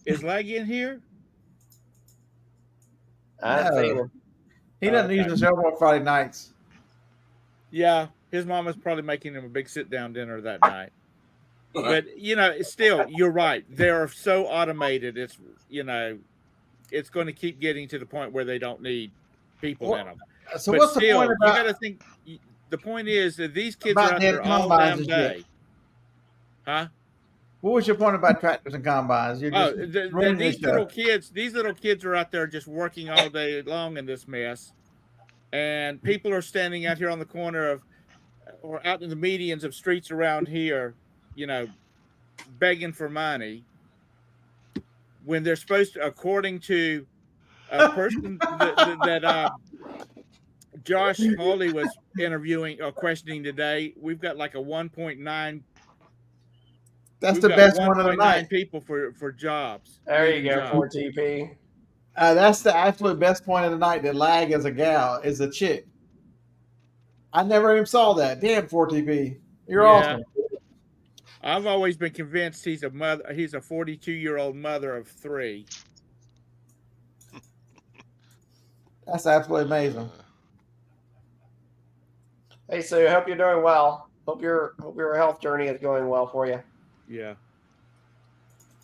Is lag in here? No. He doesn't use the show on Friday nights. Yeah, his mama's probably making him a big sit-down dinner that night. But still, you're right. They're so automated. It's it's going to keep getting to the point where they don't need people in them. So but what's still, the point about? You got to think. The point is that these kids are out there all damn day. Huh? What was your point about tractors and combines? You're just these little kids are out there just working all day long in this mess, and people are standing out here on the corner or out in the medians of streets around here, begging for money when they're supposed to, according to a person that Josh Hawley was interviewing or questioning today, we've got like a 1.9. That's the best one of the night. People for jobs. There you go, 4TP. That's the absolute best point of the night. That lag is a chick. I never even saw that. Damn, 4TP. You're awesome. I've always been convinced he's a mother. He's a 42-year-old mother of 3. That's absolutely amazing. Hey, Sue. Hope you're doing well. Hope your health journey is going well for you. Yeah.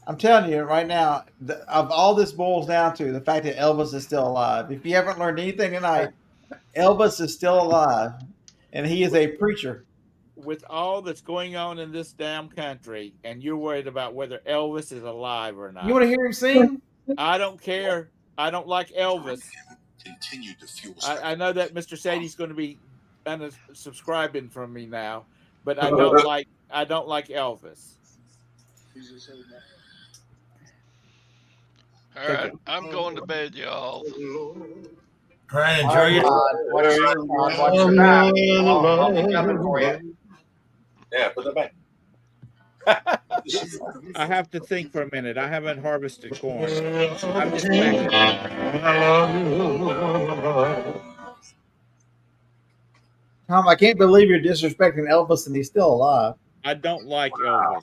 I'm telling you right now, of all this boils down to the fact that Elvis is still alive. If you haven't learned anything tonight, Elvis is still alive, and he is a preacher. With all that's going on in this damn country, and you're worried about whether Elvis is alive or not. You want to hear him sing? I don't care. I don't like Elvis. Continued to fuel. I know that Mr. Sadie's going to be unsubscribing from me now, but I don't like Elvis. All right, I'm going to bed, y'all. All right, enjoy your. Watch your back. I'll be coming for you. Yeah, put that back. I have to think for a minute. I haven't harvested corn. I'm just Tom, I can't believe you're disrespecting Elvis and he's still alive. I don't like Elvis.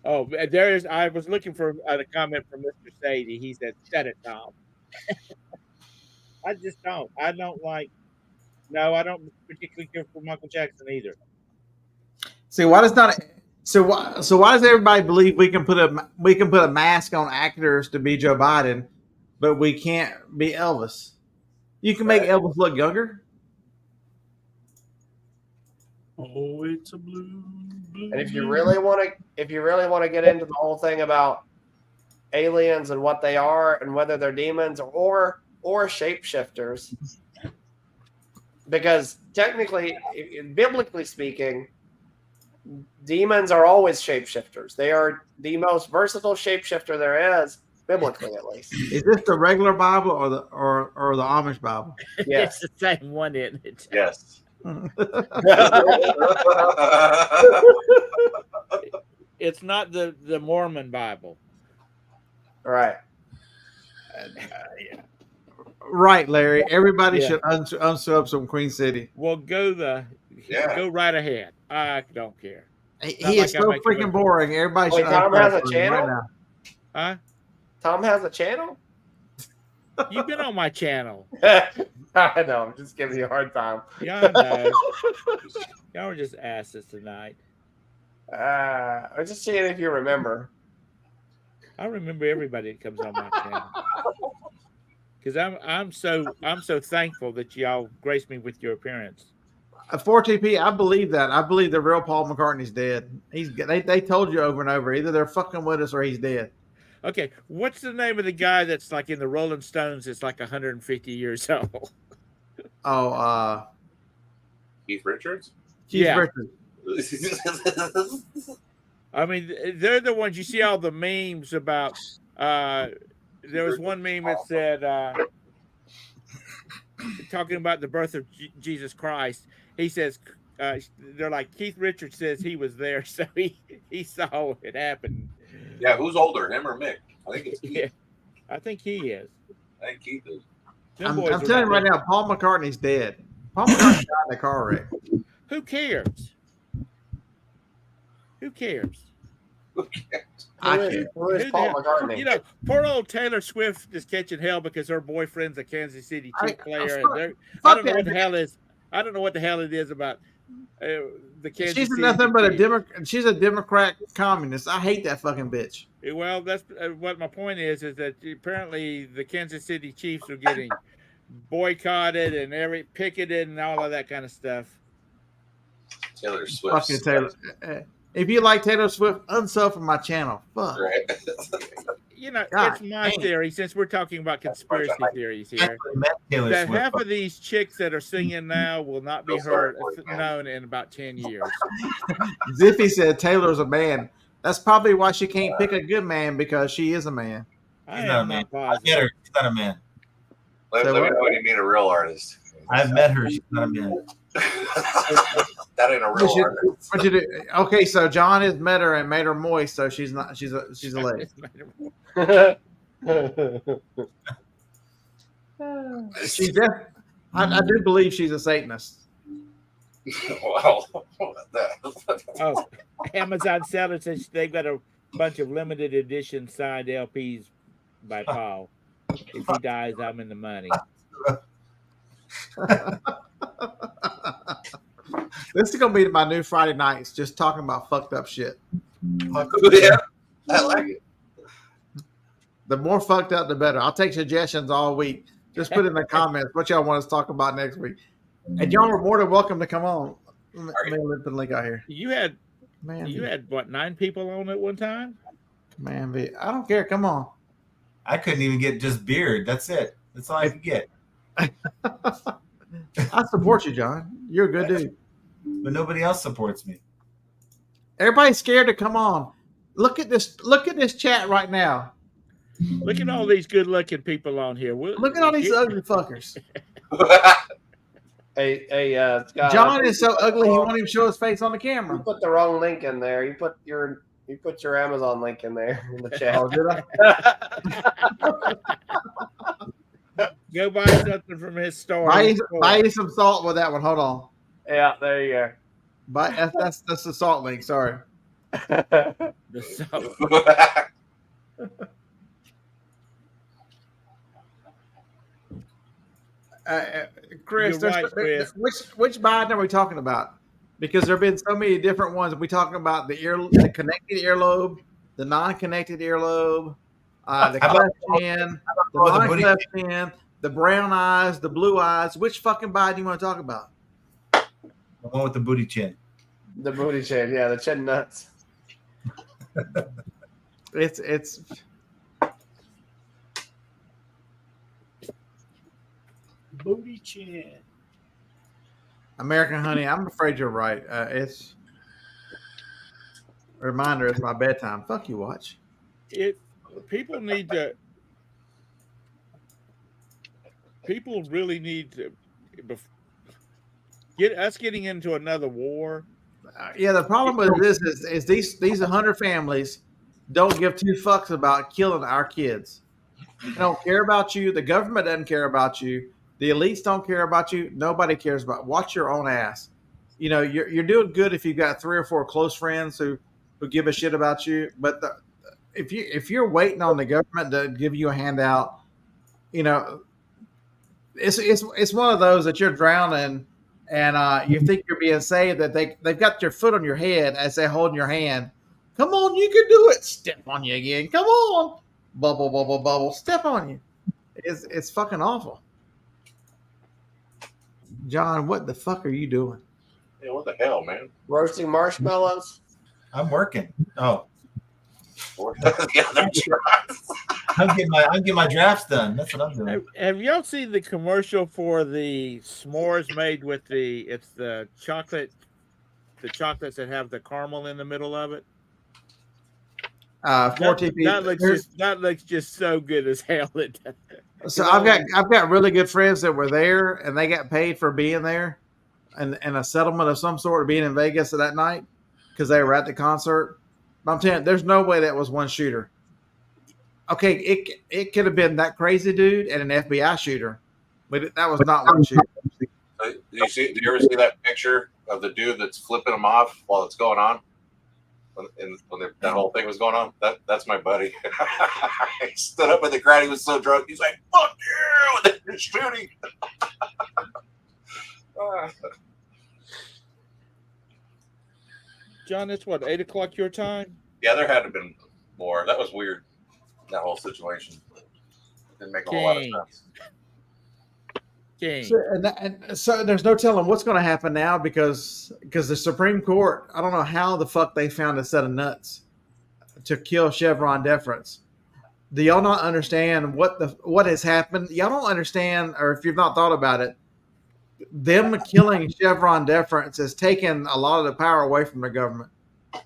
Oh, there is. I was looking for a comment from Mr. Sadie. He said, "Shut it, Tom." I just don't. I don't like. No, I don't particularly care for Michael Jackson either. See, why does not? So why does everybody believe we can put a mask on actors to be Joe Biden, but we can't be Elvis? You can make Elvis look younger. Oh, it's a blue. And if you really want to get into the whole thing about aliens and what they are and whether they're demons or shapeshifters, because technically, biblically speaking, demons are always shapeshifters. They are the most versatile shapeshifter there is, biblically at least. Is this the regular Bible or the Amish Bible? Yes. It's the same one, isn't it? Yes. It's not the Mormon Bible. Right. Right, Larry. Everybody Yeah. should unsub some Queen City. Well, go right ahead. I don't care. He is so freaking boring. Everybody Wait, should Tom unsub has a him channel? right now. Huh? Tom has a channel? You've been on my channel. I know. I'm just giving you a hard time. Yeah, I know. Y'all were just asses tonight. I'm just seeing if you remember. I remember everybody that comes on my channel. Because I'm so thankful that y'all graced me with your appearance. 4TP, I believe that. I believe the real Paul McCartney's dead. They told you over and over. Either they're fucking with us or he's dead. Okay, what's the name of the guy that's like in the Rolling Stones that's like 150 years old? Oh, Keith Richards? Keith Yeah. Richards. I mean, they're the ones you see all the memes about. There was one meme that said, talking about the birth of Jesus Christ. He says, they're like, Keith Richards says he was there, so he saw it happen. Yeah, who's older, him or Mick? I think it's Keith. Yeah, I think he is. I think Keith is. I'm telling you right now, Paul McCartney's dead. Paul McCartney died in a car wreck. Who cares? Who cares? I care. Who is Paul McCartney? You know, poor old Taylor Swift is catching hell because her boyfriend's a Kansas City Chiefs player. I don't know what the hell is. I don't know what the hell it is about the Kansas She's City nothing but Chiefs. she's a Democrat communist. I hate that fucking bitch. Well, that's what my point is that apparently the Kansas City Chiefs are getting boycotted and picketed and all of that kind of stuff. Taylor Swift. Fucking Taylor. If you like Taylor Swift, unsub from my channel. Fuck. Right. You know, God, it's my theory, since we're talking about conspiracy theories here, Taylor that Swift. half of these chicks that are singing now will not be known in about 10 years. Ziffy said Taylor's a man. That's probably why she can't pick a good man, because she is a man. She's not a man. I met her. She's not a man. Let me know when you meet a real artist. I've met her. She's not a man. That ain't a real artist. What you do? Okay, so John has met her and made her moist, so she's not. She's a lady. She's definitely. I do believe she's a Satanist. Wow. Oh, Amazon seller says they've got a bunch of limited edition signed LPs by Paul. If he dies, I'm in the money. This is gonna be my new Friday nights, just talking about fucked up shit. Yeah, I like it. The more fucked up, the better. I'll take suggestions all week. Just put in the comments what y'all want us to talk about next week, and y'all are more than welcome to come on. Let me put the link out here. You had what, 9 people on at one time? Man, I don't care. Come on. I couldn't even get just beard. That's it. That's all I could get. I support you, John. You're a good dude. But nobody else supports me. Everybody's scared to come on. Look at this. Look at this chat right now. Look at all these good-looking people on here. Look at all these ugly fuckers. Hey, Scott, John is so ugly he won't even show his face on the camera. You put the wrong link in there. You put your Amazon link in there in the chat. Oh, did I? Go buy something from his store. Buy you some salt with that one. Hold on. Yeah, there you go. That's the salt link. Sorry. The salt. Chris, You're right, Chris. Which Biden are we talking about? Because there have been so many different ones. Are we talking about the connected earlobe, the non-connected earlobe, the cleft chin, the non-cleft chin, the brown eyes, the blue eyes? Which fucking Biden do you want to talk about? The one with the booty chin. The booty chin, yeah, the chin nuts. It's Booty chin. American Honey. I'm afraid you're right. Reminder, it's my bedtime. Fuck you, Watch. People really need to getting into another war. Yeah, the problem with this is these 100 families don't give two fucks about killing our kids. They don't care about you. The government doesn't care about you. The elites don't care about you. Nobody cares about. Watch your own ass. You know, you're doing good if you've got 3 or 4 close friends who give a shit about you. But if you're waiting on the government to give you a handout, you know, it's one of those that you're drowning and you think you're being saved, that they've got your foot on your head as they're holding your hand. Come on, you can do it. Step on you again. Come on. Bubble, bubble, bubble. Step on you. It's fucking awful. John, what the fuck are you doing? Yeah, what the hell, man? Roasting marshmallows. I'm working. Oh, Yeah, that's right. I'm getting my drafts done. That's what I'm doing. Have y'all seen the commercial for the s'mores made with the chocolates that have the caramel in the middle of it? 4TP. That looks just so good as hell. So I've got really good friends that were there, and they got paid for being there, and a settlement of some sort of being in Vegas that night because they were at the concert. But I'm telling you, there's no way that was one shooter. Okay, it could have been that crazy dude and an FBI shooter, but that was not one shooter. Do you ever see that picture of the dude that's flipping them off while it's going on? When that whole thing was going on, that's my buddy. He stood up in the crowd. He was so drunk. He's like, "Fuck you!" And they're shooting. John, it's what, 8 o'clock your time? Yeah, there had to have been more. That was weird. That whole situation didn't make a whole lot of sense. So there's no telling what's going to happen now because the Supreme Court, I don't know how the fuck they found a set of nuts to kill Chevron deference. Do y'all not understand what has happened? Y'all don't understand, or if you've not thought about it, them killing Chevron deference has taken a lot of the power away from the government.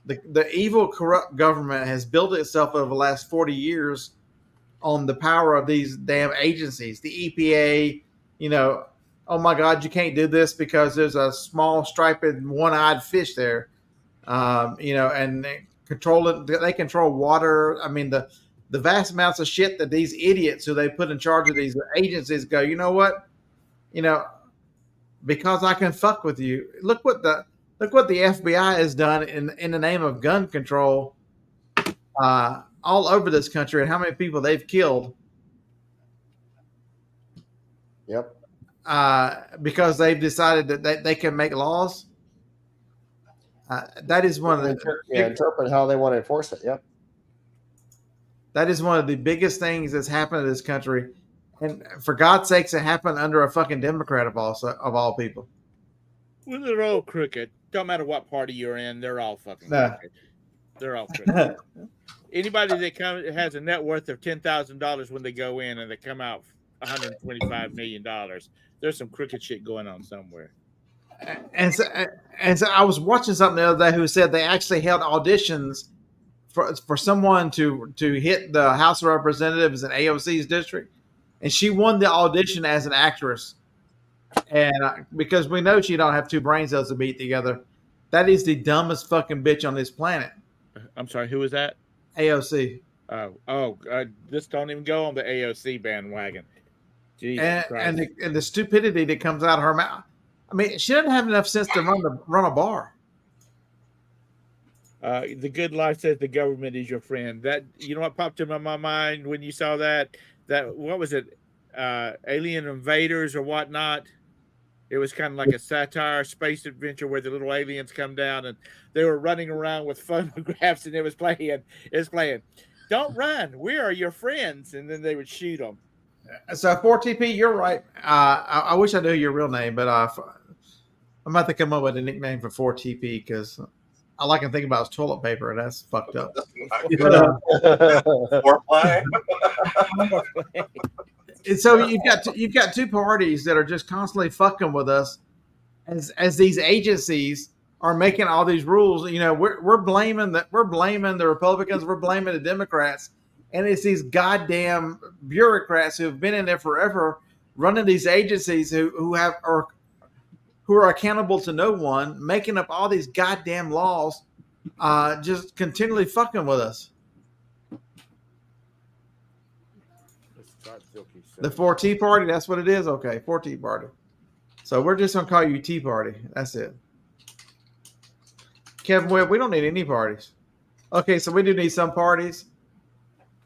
The evil, corrupt government has built itself over the last 40 years on the power of these damn agencies, the EPA. You know, oh my God, you can't do this because there's a small striped one-eyed fish there. You know, and they control water. I mean, the vast amounts of shit that these idiots who they put in charge of these agencies go, you know what? You know, because I can fuck with you. Look what the FBI has done in the name of gun control all over this country and how many people they've killed. Yep. Because they've decided that they can make laws. That is one of the interpret how they want to enforce it. Yep. That is one of the biggest things that's happened in this country, and for God's sakes, it happened under a fucking Democrat of all people. Well, they're all crooked. Don't matter what party you're in, they're all fucking crooked. They're all crooked. Anybody that has a net worth of $10,000 when they go in and they come out $125 million, there's some crooked shit going on somewhere. And so I was watching something the other day who said they actually held auditions for someone to hit the House of Representatives in AOC's district, and she won the audition as an actress. And because we know she don't have 2 brain cells to beat together, that is the dumbest fucking bitch on this planet. I'm sorry, who was that? AOC. Just don't even go on the AOC bandwagon. Jesus Christ. And the stupidity that comes out of her mouth. I mean, she doesn't have enough sense to run a bar. The good life says the government is your friend. That, you know what popped into my mind when you saw that what was it? Alien Invaders or whatnot. It was kind of like a satire space adventure where the little aliens come down and they were running around with photographs and it was playing, "Don't run, we are your friends," and then they would shoot them. So 4TP, you're right. I wish I knew your real name, but I'm about to come up with a nickname for 4TP because all I can think about is toilet paper, and that's fucked up. Foreplay. And so you've got 2 parties that are just constantly fucking with us as these agencies are making all these rules. You know, we're blaming the Republicans, we're blaming the Democrats, and it's these goddamn bureaucrats who've been in there forever, running these agencies who are accountable to no one, making up all these goddamn laws, just continually fucking with us. The 4T Party, that's what it is. Okay, 4T Party. So we're just gonna call you Tea Party. That's it. Kevin Webb, we don't need any parties. Okay, so we do need some parties.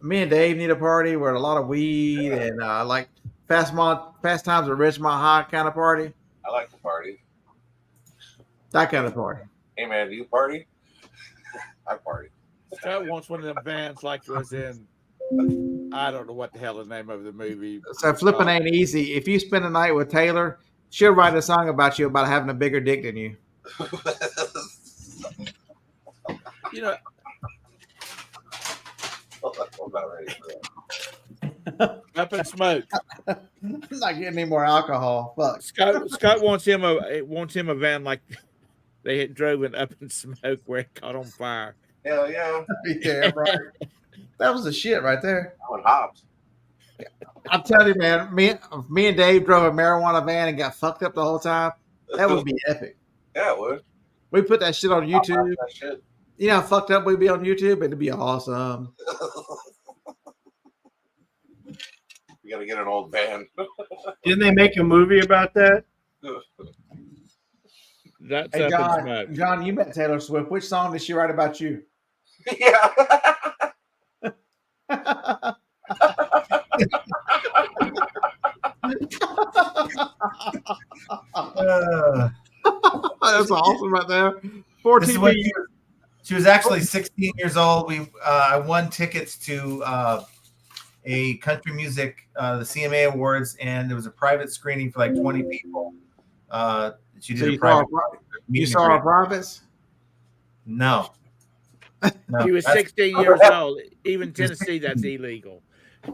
Me and Dave need a party where a lot of weed and like Fast Times at Ridgemont High kind of party. I like the party. That kind of party. Hey man, do you party? I party. Scott wants one of them vans like was in, I don't know what the hell the name of the movie. So flipping ain't easy. If you spend a night with Taylor, she'll write a song about you about having a bigger dick than you. You know, I'm about ready for that. Up in Smoke. I'm not getting any more alcohol. Fuck. Scott wants him a van like they had drove in Up in Smoke where it caught on fire. Hell yeah. Yeah, right. That was the shit right there. I went hops. I'm telling you, man, me and Dave drove a marijuana van and got fucked up the whole time. That would be epic. Yeah, it would. We put that shit on YouTube. That shit. You know how fucked up we'd be on YouTube? It'd be awesome. We gotta get an old van. Didn't they make a movie about that? That's Hey, Up in Smoke. John, you met Taylor Swift. Which song did she write about you? Yeah. That's awesome right there. 14 She was actually 16 years old. I won tickets to a country music, the CMA Awards, and there was a private screening for like 20 people. She did a private. You saw our privates? No. He was 16 years old. Even Tennessee, that's illegal.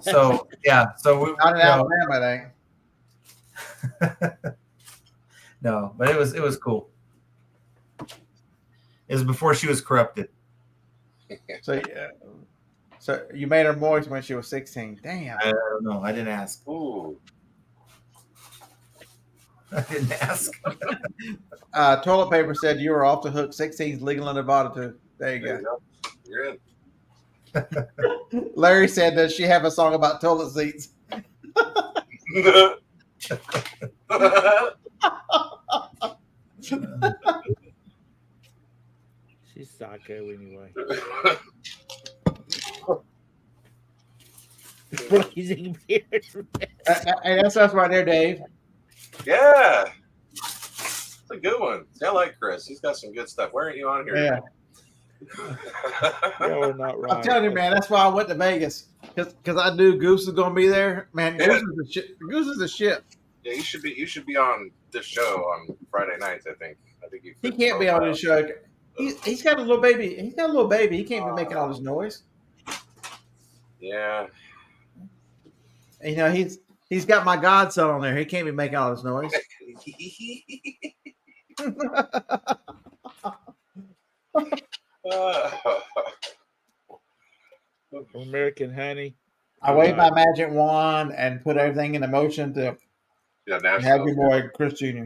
So yeah, so we Not in Alabama, it ain't. No, but it was cool. It was before she was corrupted. So you made her moist when she was 16. Damn. I don't know. I didn't ask. Ooh. I didn't ask. Toilet paper said you were off the hook. 16 is legal in Nevada too. There you go. You're in. Larry said, does she have a song about toilet seats? She's psycho anyway. Blazing beard. Hey, that's us right there, Dave. Yeah. It's a good one. See, I like Chris. He's got some good stuff. Why aren't you on here? Yeah. You're not right. I'm telling you, man, that's why I went to Vegas. Because I knew Goose was going to be there. Man, Goose is the shit. Goose is the shit. Yeah, you should be on this show on Friday nights, I think. He can't be on this show. He's got a little baby. He's got a little baby. He can't be making all this noise. Yeah. You know, he's got my godson on there. He can't be making all this noise. American Honey. I waved my magic wand and put everything in motion to have your boy Chris Jr.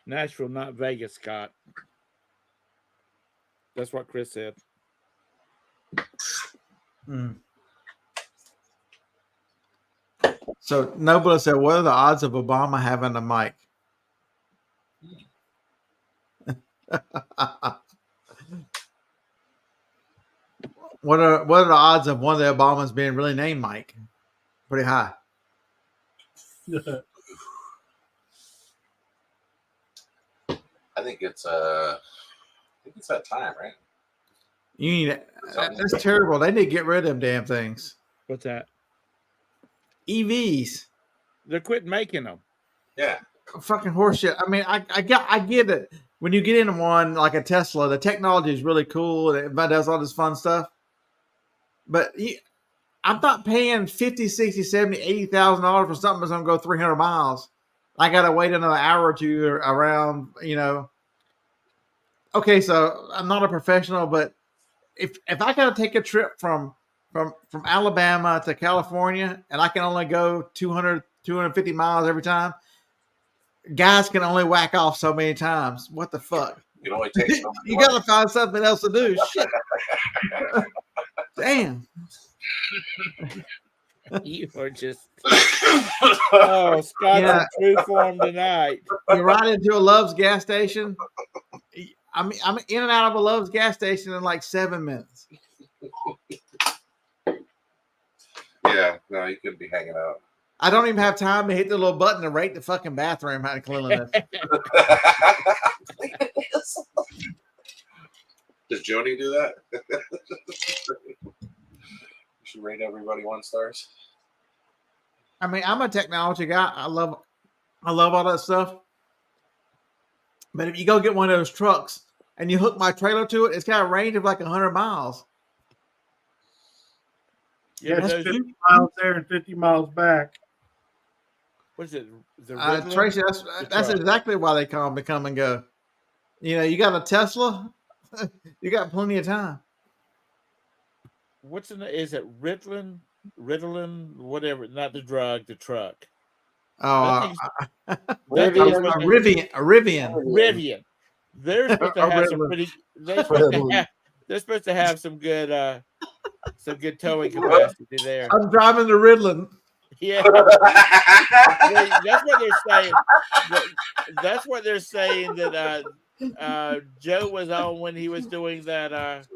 Nashville, not Vegas, Scott. That's what Chris said. So Nobla said, what are the odds of Obama having a mic? What are the odds of one of the Obamas being really named Mike? Pretty high. I think it's that time, right? You need that's terrible. They need to get rid of them damn things. What's that? EVs. They're quit making them. Yeah. Fucking horseshit. I mean, I get it. When you get into one like a Tesla, the technology is really cool and it does all this fun stuff. But I'm not paying 50, 60, 70, $80,000 for something that's gonna go 300 miles. I gotta wait another hour or two around, Okay, so I'm not a professional, but if I gotta take a trip from Alabama to California and I can only go 200, 250 miles every time, guys can only whack off so many times. What the fuck? You only take so You gotta find something else to do. Shit. Damn. You are just Scott's in true form tonight. You ride into a Love's gas station. I'm in and out of a Love's gas station in like 7 minutes. Yeah, no, you couldn't be hanging out. I don't even have time to hit the little button to rate the fucking bathroom out of cleanliness. Does Joni do that? You should rate everybody 1 stars. I mean, I'm a technology guy. I love all that stuff. But if you go get one of those trucks and you hook my trailer to it, it's got a range of like 100 miles. Yeah, it's 50 miles there and 50 miles back. What is it? Tracy, that's exactly why they call them to come and go. You got a Tesla, you got plenty of time. What's is it Ritalin, whatever? Not the drug, the truck. Oh, Rivian. Rivian. They're supposed to have some pretty. They're supposed to have some good towing capacity there. I'm driving the Ritalin. Yeah, that's what they're saying. That's what they're saying that Joe was on when he was doing that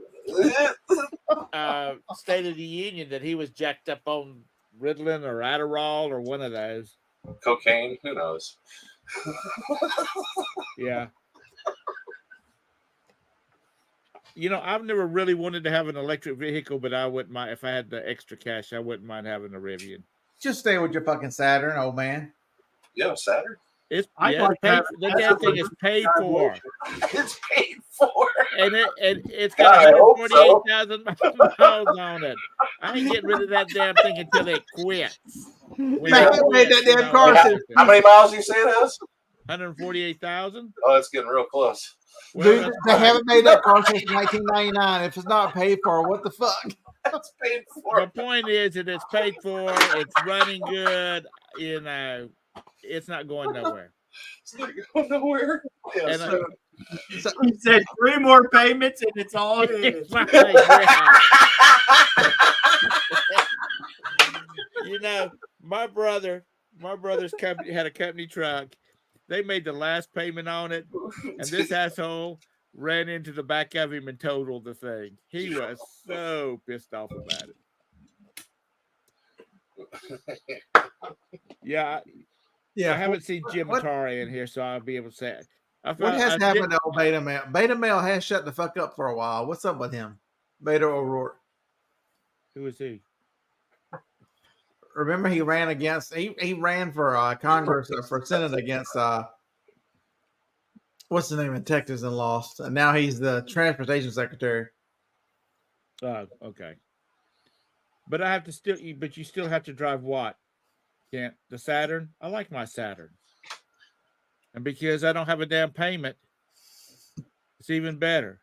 State of the Union, that he was jacked up on Ritalin or Adderall or one of those. Cocaine, who knows? Yeah. I've never really wanted to have an electric vehicle, but I wouldn't mind if I had the extra cash. I wouldn't mind having a Rivian. Just stay with your fucking Saturn, old man. Yeah, Saturn. The damn thing is paid for. It's paid for, and it's got 148,000 miles on it. I ain't getting rid of that damn thing until it quits. How many miles do you say it has? 148,000. Oh, it's getting real close. Dude, they haven't made that car since 1999. If it's not paid for, what the fuck? It's paid for. The point is that it's paid for. It's running good. It's not going nowhere. It's not going nowhere. Yeah, so he said 3 more payments and it's all his. My brother's company had a company truck. They made the last payment on it, and this asshole ran into the back of him and totaled the thing. He was so pissed off about it. Yeah. I haven't seen Jim Atari in here, so I'll be able to say it. What has happened to old Beta Male? Beta Male has shut the fuck up for a while. What's up with him? Beta O'Rourke. Who is he? Remember he ran against he ran for Congress for Senate against what's the name in Texas and lost. And now he's the transportation secretary. Oh, okay. But you still have to drive what? The Saturn? I like my Saturn. And because I don't have a damn payment, it's even better.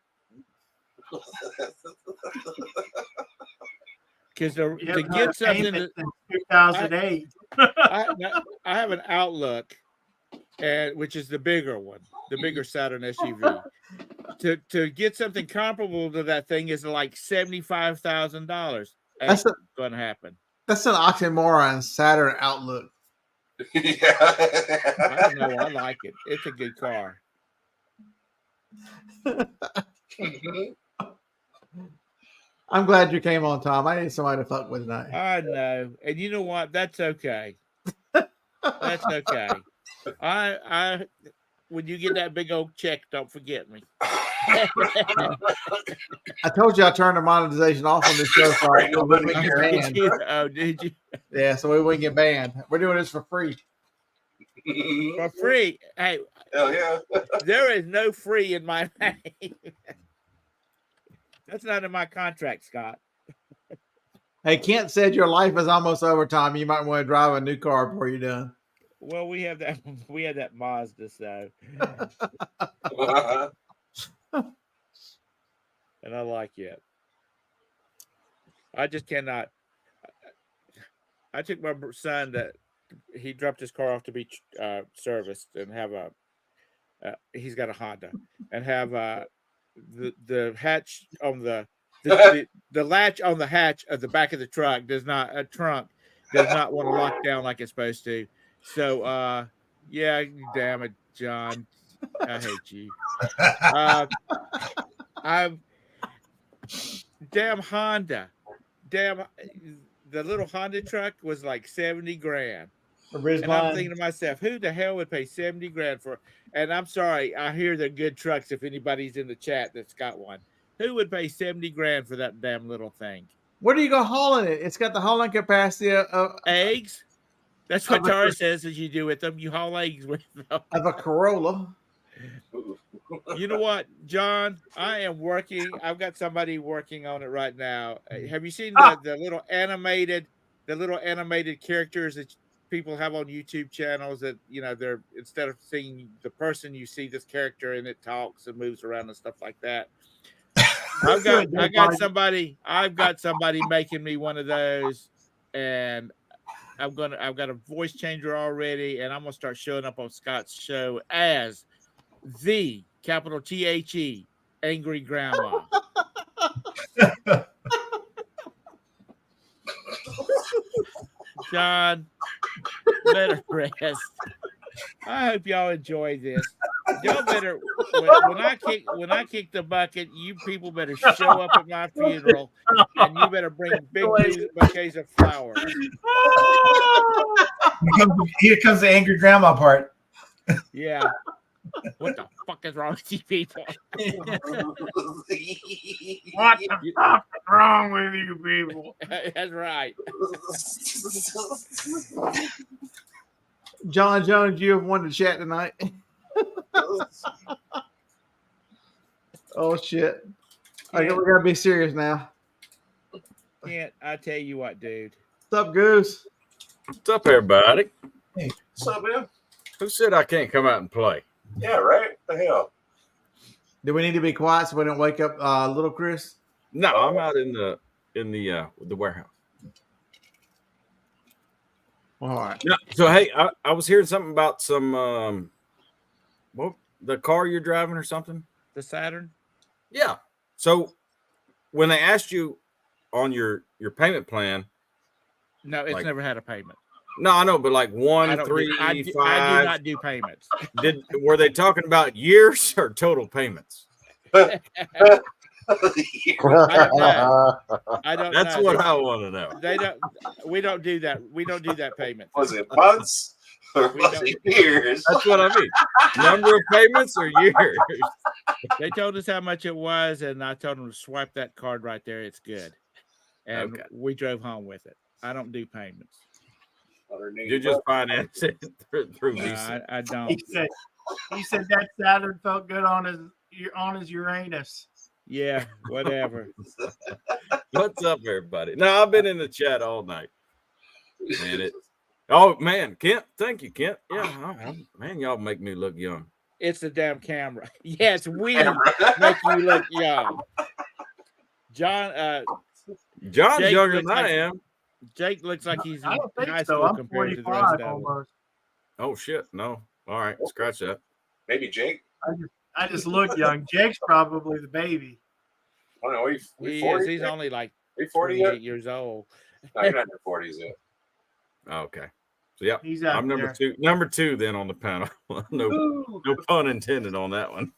Because to get something to 2008, I have an Outlook, which is the bigger one, the bigger Saturn SUV. To get something comparable to that thing is like $75,000. That's going to happen. That's an oxymoron. Saturn Outlook. Yeah. I don't know. I like it. It's a good car. I'm glad you came on, Tom. I need somebody to fuck with tonight. I know. And you know what? That's okay. That's okay. I when you get that big old check, don't forget me. I told you I turned the monetization off on this show so we wouldn't get banned. Oh, did you? Yeah, so we wouldn't get banned. We're doing this for free. For free. Hey. Hell yeah. There is no free in my name. That's not in my contract, Scott. Hey, Kent said your life is almost over, Tom. You might want to drive a new car before you're done. Well, we have that. We have that Mazda, so. And I like it. I just cannot. I took my son that he dropped his car off to be serviced and have a. He's got a Honda and have the hatch on the latch on the hatch of the back of the truck does not want to lock down like it's supposed to. So yeah, damn it, John, I hate you. I'm damn Honda, the little Honda truck was like 70 grand. And I'm thinking to myself, who the hell would pay 70 grand for? And I'm sorry, I hear they're good trucks. If anybody's in the chat that's got one, who would pay 70 grand for that damn little thing? Where do you go hauling it? It's got the hauling capacity of eggs. That's what Tara says that you do with them. You haul eggs with them. Of a Corolla. You know what, John? I am working. I've got somebody working on it right now. Have you seen the little animated characters that people have on YouTube channels that, you know, they're, instead of seeing the person, you see this character and it talks and moves around and stuff like that. I've got somebody making me one of those, and I've got a voice changer already, and I'm gonna start showing up on Scott's show as the capital THE Angry Grandma. John, let her rest. I hope y'all enjoy this. Y'all better when I kick the bucket, you people better show up at my funeral, and you better bring big bouquets of flowers. Here comes the angry grandma part. Yeah. What the fuck is wrong with you people? What the fuck is wrong with you people? That's right. John Jones, you have won the chat tonight. Oh shit! We gotta be serious now. Can't I tell you what, dude? What's up, Goose? What's up, everybody? Hey, what's up, man? Who said I can't come out and play? Yeah, right. What the hell? Do we need to be quiet so we don't wake up little Chris? No, I'm out in the warehouse. All right. Yeah, so hey, I was hearing something about some the car you're driving or something. The Saturn. Yeah. So when they asked you on your payment plan, no, it's never had a payment. No, I know, but like 1, 3, 5. I do not do payments. Were they talking about years or total payments? I don't know. That's what I want to know. We don't do that. We don't do that payment. Was it months or was it years? That's what I mean. Number of payments or years? They told us how much it was, and I told them to swipe that card right there. It's good. And we drove home with it. I don't do payments. You just finance it through Visa. I don't. He said that Saturn felt good on his Uranus. Yeah, whatever. What's up, everybody? No, I've been in the chat all night. Man, Kent, thank you, Kent. Yeah, man, y'all make me look young. It's the damn camera. Yes, we make you look young. John's younger than I am. Jake looks like he's in high so. school I'm compared to the 45 rest of them. almost. Oh shit, no. All right, scratch that. Maybe Jake. I just look young. Jake's probably the baby. I don't know. He 40, is. He's only like 40 28 years old. No, you're not in your 40s yet. Okay. So yeah, He's out I'm number there. two. Number 2 then on the panel. No pun intended on that one.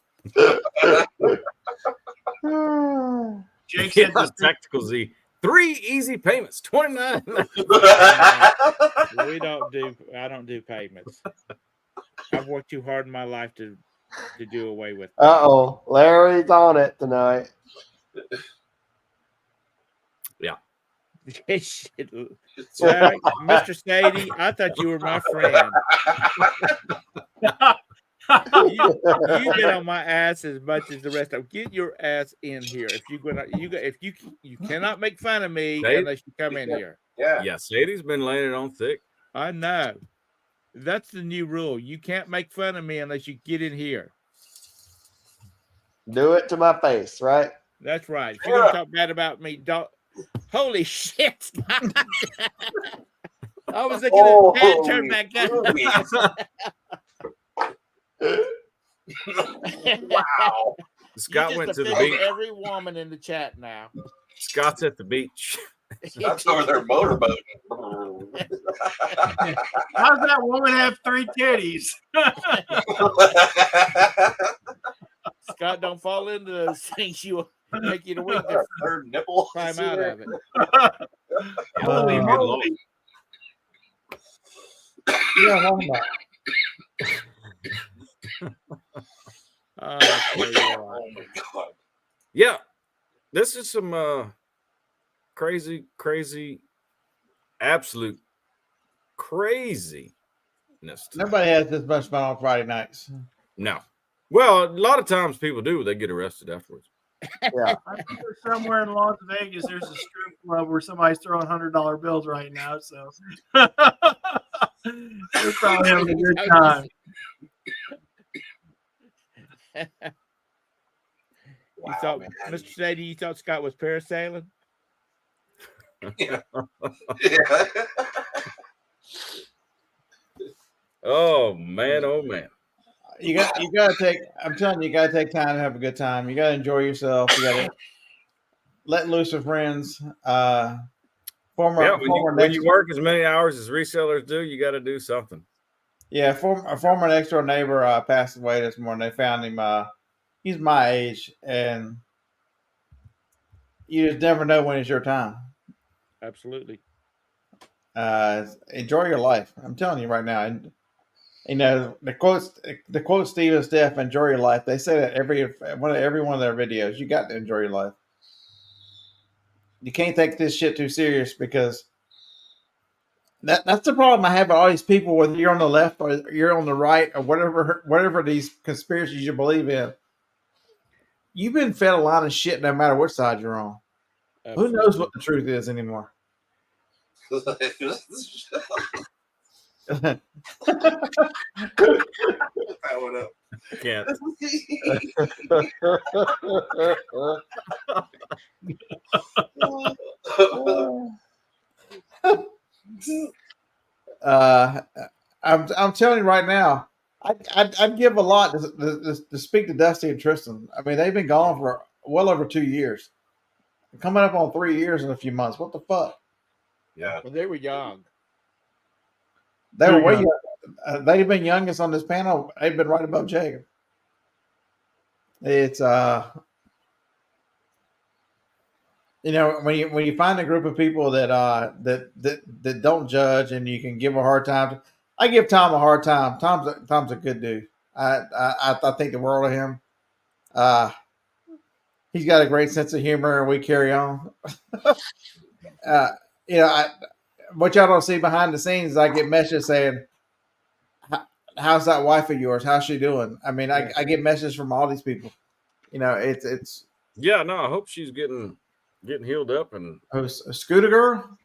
Jake Kent said is Tactical Z. 3 easy payments, $29. I don't do payments. I've worked too hard in my life to do away with. Uh-oh. Larry's on it tonight. Yeah. Larry, Mr. Sadie, I thought you were my friend. You get on my ass as much as the rest of them. Get your ass in here. If you cannot make fun of me unless you come in here. Yeah, Sadie's been laying it on thick. I know. That's the new rule. You can't make fun of me unless you get in here. Do it to my face, right? That's right. If you're gonna talk bad about me, don't. Holy shit! I was looking at Dad turn back Wow. Scott went to the beach. Every woman in the chat now. Scott's at the beach. That's over their motorboat. How's that woman have 3 titties? Scott, don't fall into those things. You will make you the weak to third nipple. climb out of it. Holy moly. Yeah, hold on. Oh my God. Yeah, this is some crazy, absolute craziness. Nobody has this much fun on Friday nights. No. Well, a lot of times people do. They get arrested afterwards. Yeah. I'm sure somewhere in Las Vegas there's a strip club where somebody's throwing $100 bills right now. So they're probably having a good time. You thought, Mr. Sadie, you thought Scott was parasailing? Yeah. Oh man. You gotta take. I'm telling you, you gotta take time to have a good time. You gotta enjoy yourself. You gotta let loose with friends. When you work as many hours as resellers do, you got to do something. Yeah, a former next door neighbor passed away this morning. They found him. He's my age, and you just never know when it's your time. Absolutely. Enjoy your life. I'm telling you right now. And, you know, the quote Steve and Steph, enjoy your life. They say that every one of their videos. You got to enjoy your life. You can't take this shit too serious, because that's the problem I have with all these people, whether you're on the left or you're on the right or whatever these conspiracies you believe in. You've been fed a lot of shit no matter what side you're on. Absolutely. Who knows what the truth is anymore? Can't. I'm telling you right now, I'd give a lot to speak to Dusty and Tristan. I mean, they've been gone for well over 2 years, coming up on 3 years in a few months. What the fuck? Yeah, well, they were young. They were way young. They've been youngest on this panel. They've been right above Jacob. It's you know, when you find a group of people that don't judge and you can give a hard time. I give Tom a hard time. Tom's a good dude. I think the world of him. He's got a great sense of humor, and we carry on. You know, what y'all don't see behind the scenes is I get messages saying, "How's that wife of yours? How's she doing?" I mean, I get messages from all these people. You know, it's. Yeah, no, I hope she's getting healed up and. A Scooter girl.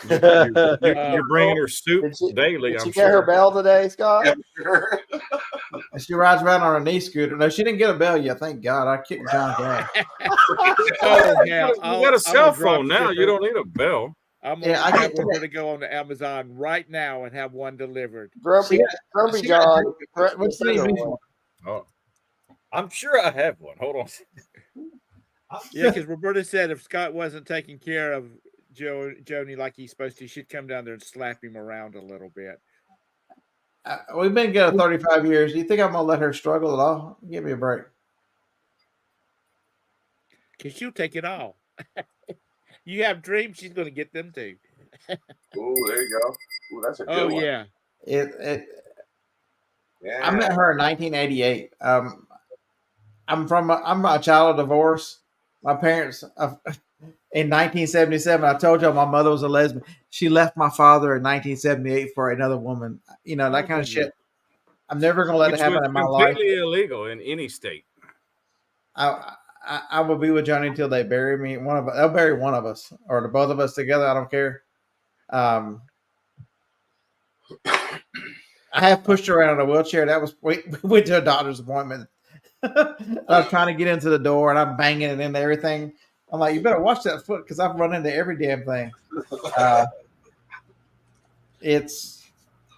You're bringing her soup daily. Did she get her bell today, Scott? Yeah, sure. She rides around on her knee scooter. No, she didn't get a bell yet. Thank God. I kicked John's ass. Oh, yeah. You got a cell phone now. You don't need a bell. I'm going to go on to Amazon right now and have one delivered. Grumpy John. What's the name? Oh, I'm sure I have one. Hold on. Yeah, because Roberta said if Scott wasn't taking care of Joni like he's supposed to, she'd come down there and slap him around a little bit. We've been together 35 years. Do you think I'm going to let her struggle at all? Give me a break. Because she'll take it all. You have dreams, she's going to get them too. Oh, there you go. Ooh, that's a good one. Yeah. Yeah. Yeah. I met her in 1988. I'm a child of divorce. My parents, in 1977, I told y'all my mother was a lesbian. She left my father in 1978 for another woman. You know, that kind of shit. I'm never going to let Which it happen was in my life. completely illegal in any state. I will be with Johnny until they bury me. They'll bury one of us or the both of us together. I don't care. I have pushed her around in a wheelchair. That was we went to a doctor's appointment. I was trying to get into the door and I'm banging it into everything. I'm like, you better watch that foot because I've run into every damn thing.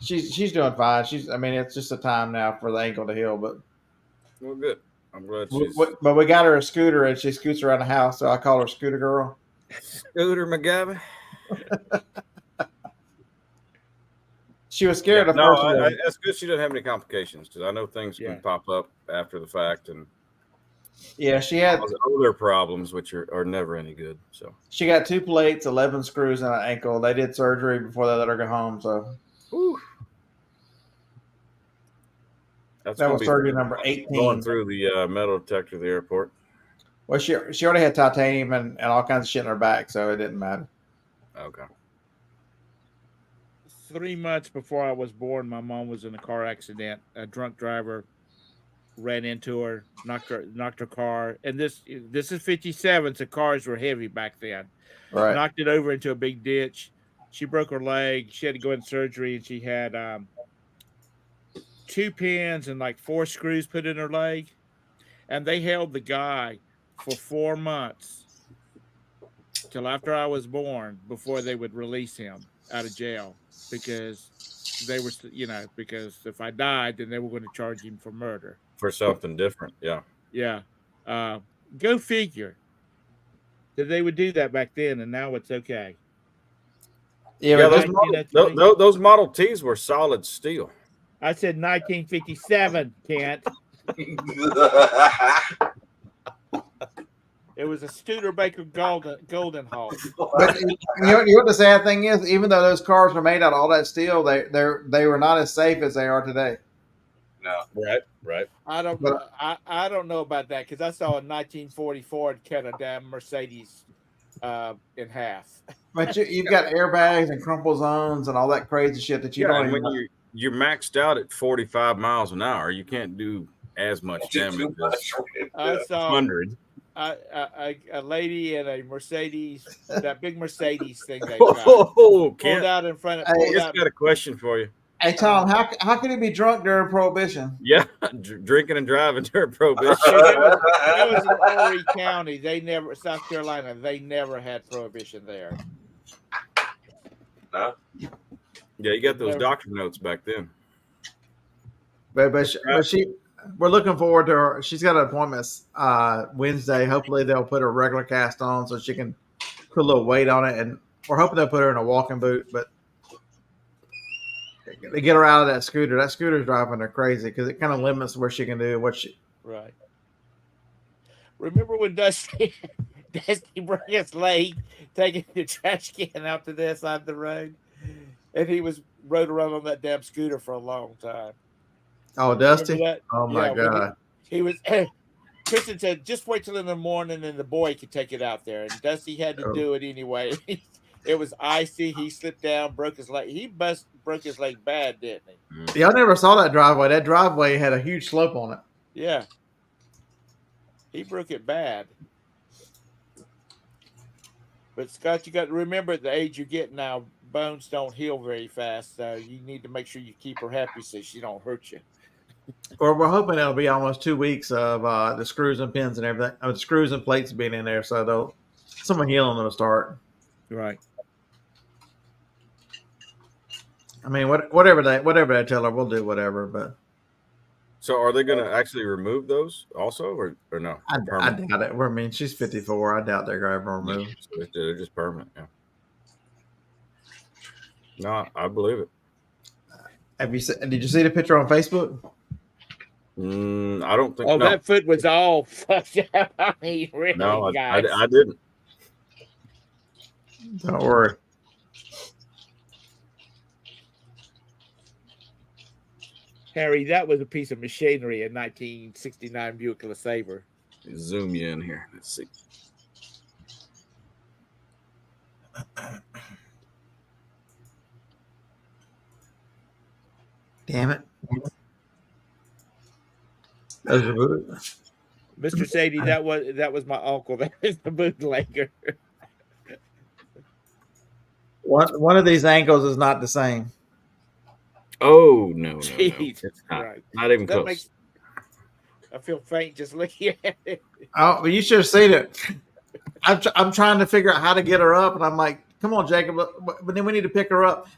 She's doing fine. It's just a time now for the ankle to heal, but Well, good. I'm glad but we got her a scooter and she scoots around the house, so I call her Scooter Girl. Scooter McGavin. She was scared the no, first one. that's good. She doesn't have any complications because I know things can pop up after the fact, and she had other problems which are never any good. So she got 2 plates, 11 screws in her ankle. They did surgery before they let her go home. So that was surgery number 18. Going through the metal detector at the airport. Well, she already had titanium and all kinds of shit in her back, so it didn't matter. Okay. 3 months before I was born, my mom was in a car accident. A drunk driver ran into her, knocked her car. And this is 57, so cars were heavy back then. Right. Knocked it over into a big ditch. She broke her leg. She had to go in surgery, and she had 2 pins and like 4 screws put in her leg. And they held the guy for 4 months till after I was born before they would release him out of jail. Because they were, because if I died, then they were going to charge him for murder. For something different, yeah. Yeah. Go figure. That they would do that back then, and now it's okay. Yeah, those Model Ts were solid steel. I said 1957, Kent. It was a Studebaker Golden Hawk. But you know what the sad thing is? Even though those cars were made out of all that steel, they were not as safe as they are today. No. Right. I don't know about that because I saw a 1940 Ford cut a damn Mercedes in half. But you've got airbags and crumple zones and all that crazy shit that you don't even. When you're maxed out at 45 miles an hour, you can't do as much damage as I saw 100. A lady in a Mercedes, that big Mercedes thing they got. Pulled out in front of. I just got a question for you. Hey Tom, how can you be drunk during Prohibition? Yeah, drinking and driving during Prohibition. That was in Horry County. South Carolina. They never had Prohibition there. No. Yeah, you got those doctor notes back then. But we're looking forward to her. She's got an appointment Wednesday. Hopefully they'll put her regular cast on so she can put a little weight on it, and we're hoping they'll put her in a walking boot. But they get her out of that scooter. That scooter's driving her crazy because it kind of limits where she can do what she. Right. Remember when Dusty broke his leg taking the trash can out to the side of the road, and he rode around on that damn scooter for a long time. Oh, Dusty! Oh my God! He was. Kristen said, "Just wait till in the morning, and the boy could take it out there." And Dusty had to do it anyway. It was icy. He slipped down, broke his leg. He broke his leg bad, didn't he? Yeah, I never saw that driveway. That driveway had a huge slope on it. Yeah, he broke it bad. But Scott, you got to remember at the age you get now, bones don't heal very fast. So you need to make sure you keep her happy so she don't hurt you. Or we're hoping it'll be almost 2 weeks of the screws and pins and everything. The screws and plates being in there, so some healing will start. Right. I mean, whatever they tell her, we'll do whatever. But so, are they going to actually remove those also, or no? I doubt it. I mean, she's 54. I doubt they're going to remove. So they're just permanent. Yeah. No, I believe it. Did you see the picture on Facebook? I don't think. Oh, no. That foot was all fucked up. I mean, really, no, guys. I didn't. Don't worry. Harry, that was a piece of machinery in 1969 Buick LeSabre. Zoom you in here. Let's see. Damn it. Mr. Sadie, that was my uncle. That is the bootlegger. One of these angles is not the same. Oh no, Jeez, it's not. right. Not even That close. makes I feel faint just looking at it. Oh, you should have seen it. I'm trying to figure out how to get her up, and I'm like, "Come on, Jacob!" But then we need to pick her up.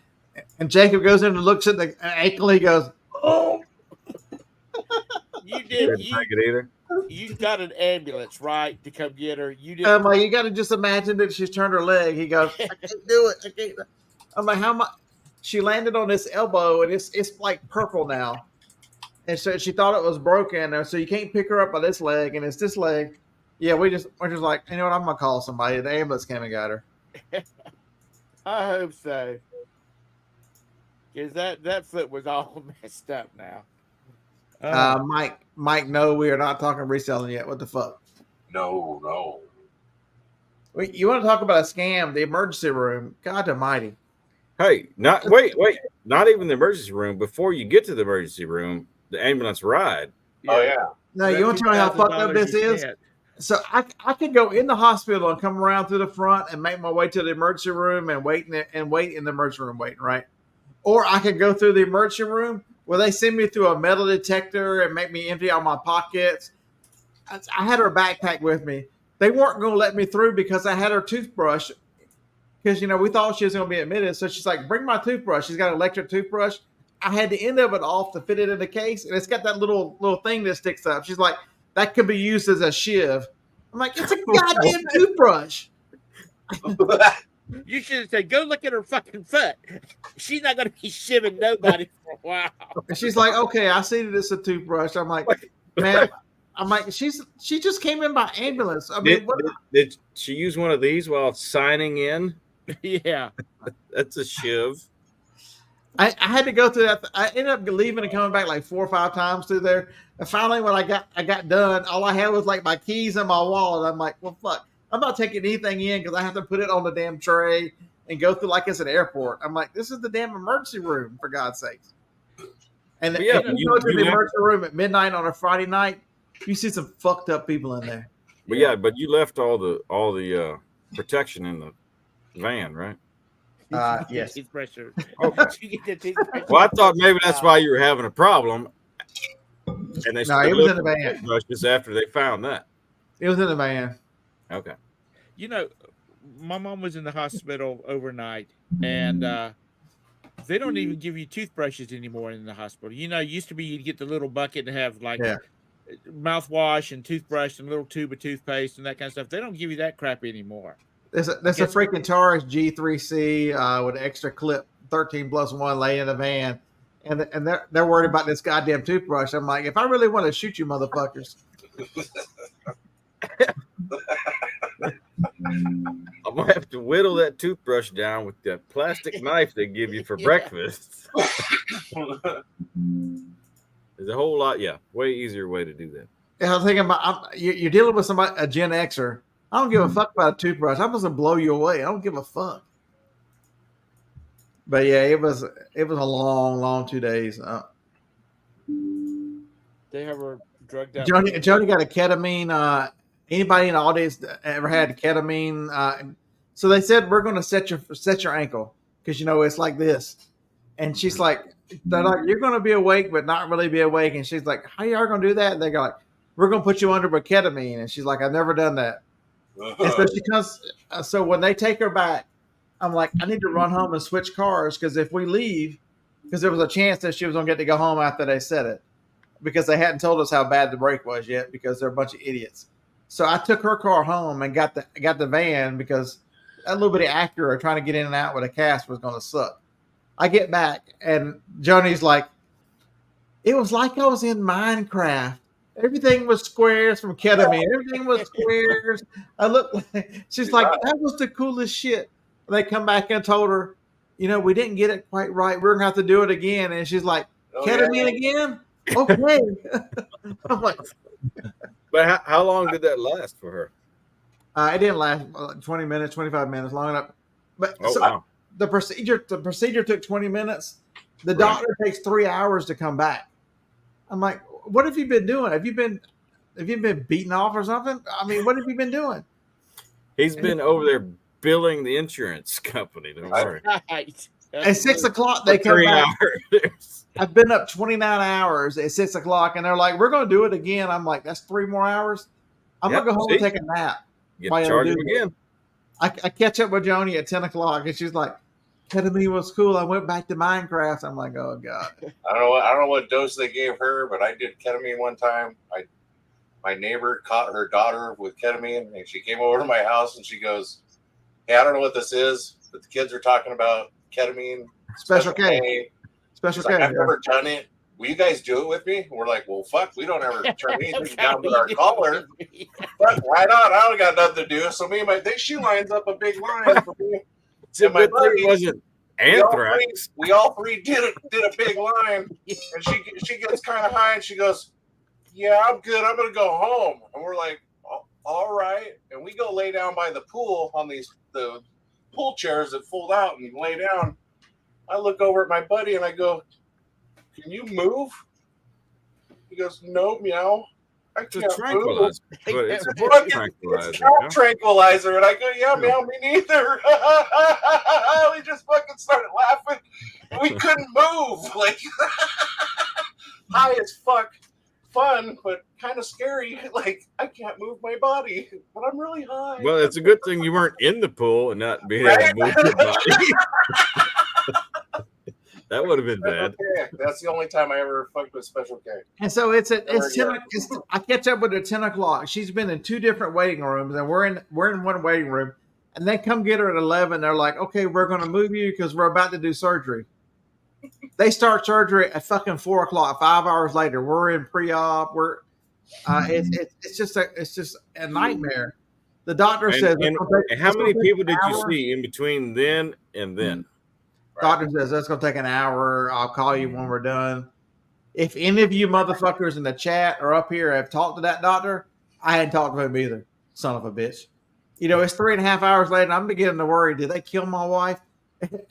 And Jacob goes in and looks at the ankle. He goes, "Oh!" You did. Didn't take it either. You got an ambulance, right, to come get her. You did. I'm like, you got to just imagine that she's turned her leg. He goes, "I can't do it. I can't." I'm like, "How much?" She landed on this elbow, and it's like purple now. And so she thought it was broken. So you can't pick her up by this leg, and it's this leg. Yeah, we're just like, you know what? I'm gonna call somebody. The ambulance came and got her. I hope so. Because that foot was all messed up now. Mike, no, we are not talking reselling yet. What the fuck? No. You want to talk about a scam? The emergency room. God Almighty. Hey, wait. Not even the emergency room. Before you get to the emergency room, the ambulance ride. Oh yeah. No, you want to tell me how fucked up this is? So I could go in the hospital and come around through the front and make my way to the emergency room and wait in the emergency room waiting, right? Or I could go through the emergency room where they send me through a metal detector and make me empty all my pockets. I had her backpack with me. They weren't going to let me through because I had her toothbrush. Because, we thought she was going to be admitted. So she's like, bring my toothbrush. She's got an electric toothbrush. I had the end of it off to fit it in the case. And it's got that little thing that sticks up. She's like, that could be used as a shiv. I'm like, it's a goddamn toothbrush. You should have said, go look at her fucking foot. She's not going to be shivving nobody for a while. And she's like, okay, I see that it's a toothbrush. I'm like, man, she just came in by ambulance. I mean, did she use one of these while signing in? Yeah. That's a shiv. I had to go through that. I ended up leaving and coming back like 4 or 5 times through there. And finally, when I got done, all I had was like my keys and my wallet. I'm like, well, fuck. I'm not taking anything in because I have to put it on the damn tray and go through like it's an airport. I'm like, this is the damn emergency room, for God's sakes. And you go to the emergency room at midnight on a Friday night, you see some fucked up people in there. But you left all the protection in the van, right? Yes. Pressure. Okay. Well, I thought maybe that's why you were having a problem. And they it was in the van. Just after they found that. It was in the van. Okay. My mom was in the hospital overnight, and they don't even give you toothbrushes anymore in the hospital. It used to be you'd get the little bucket and have mouthwash and toothbrush and a little tube of toothpaste and that kind of stuff. They don't give you that crap anymore. There's a freaking Taurus G3C with an extra clip 13+1 laying in the van, and they're worried about this goddamn toothbrush. I'm like, if I really want to shoot you motherfuckers. I'm gonna have to whittle that toothbrush down with that plastic knife they give you for breakfast. There's a whole lot, way easier way to do that. Yeah, I'm thinking about you're dealing with a Gen Xer. I don't give a fuck about a toothbrush. I'm just gonna blow you away. I don't give a fuck. But yeah, it was a long 2 days. They have her drugged out. Joni got a ketamine. Anybody in the audience ever had ketamine? So they said we're going to set your ankle because it's like this. And she's like, they're like, you're going to be awake but not really be awake. And she's like, how y'all going to do that? And they go like, we're going to put you under with ketamine. And she's like, I've never done that. And so she comes. So when they take her back, I'm like, I need to run home and switch cars because if we leave, because there was a chance that she was going to get to go home after they said it because they hadn't told us how bad the break was yet because they're a bunch of idiots. So I took her car home and got the van because that little bit of Acura trying to get in and out with a cast was going to suck. I get back and Joni's like, it was like I was in Minecraft. Everything was squares from ketamine. Everything was squares. She's like, that was the coolest shit. They come back and told her, we didn't get it quite right. We're going to have to do it again. And she's like, ketamine again? Okay. I'm like, but how long did that last for her? It didn't last 20 minutes, 25 minutes, long enough. But wow. The procedure took 20 minutes. The doctor takes 3 hours to come back. I'm like, what have you been doing? Have you been beaten off or something? I mean, what have you been doing? He's been over there billing the insurance company. Don't worry. Right. At 6 o'clock, they For come 3 back. hours. I've been up 29 hours at 6 o'clock, and they're like, "We're going to do it again." I'm like, "That's 3 more hours. I'm Yep, going to go home see? and take a nap." Get while I charged do him it. again. I catch up with Joni at 10 o'clock, and she's like, "Ketamine was cool. I went back to Minecraft." I'm like, "Oh God." I don't know what dose they gave her, but I did ketamine one time. My neighbor caught her daughter with ketamine, and she came over to my house and she goes, "Hey, I don't know what this is, but the kids are talking about ketamine, Special K. Special She's like, K. I've never done it. Will you guys do it with me?" And we're like, "Well, fuck, we don't ever turn anything down with our caller. But why not? I don't got nothing to do." So me and she lines up a big line for me. It's a And my good thing buddy, it wasn't anthrax. we all three did a big line, and she gets kind of high, and she goes, "Yeah, I'm good. I'm gonna go home." And we're like, "All right." And we go lay down by the pool on the pool chairs that fold out and lay down. I look over at my buddy and I go, "Can you move?" He goes, "No, meow. I It's a can't tranquilizer. move." But it's a Fucking- horse tranquilizer. It's not yeah. tranquilizer. And I go, "Yeah, meow, me neither." We just fucking started laughing. We couldn't move. Like, high as fuck. Fun, but kind of scary. Like, I can't move my body, but I'm really high. Well, it's a good thing you weren't in the pool and not being able to move your body. That would have been bad. Okay. That's the only time I ever fucked with Special K. And so it's 10. Yeah. I catch up with her at 10 o'clock. She's been in 2 different waiting rooms, and we're in one waiting room. And they come get her at 11. They're like, "Okay, we're going to move you because we're about to do surgery." They start surgery at fucking 4 o'clock. 5 hours later, we're in pre-op. We're it's just a nightmare. The doctor says, And how many people did you see in between then and then? Doctor says that's going to take an hour. I'll call you when we're done. If any of you motherfuckers in the chat or up here have talked to that doctor, I hadn't talked to him either. Son of a bitch. You know, it's 3.5 hours later. And I'm beginning to worry. Did they kill my wife?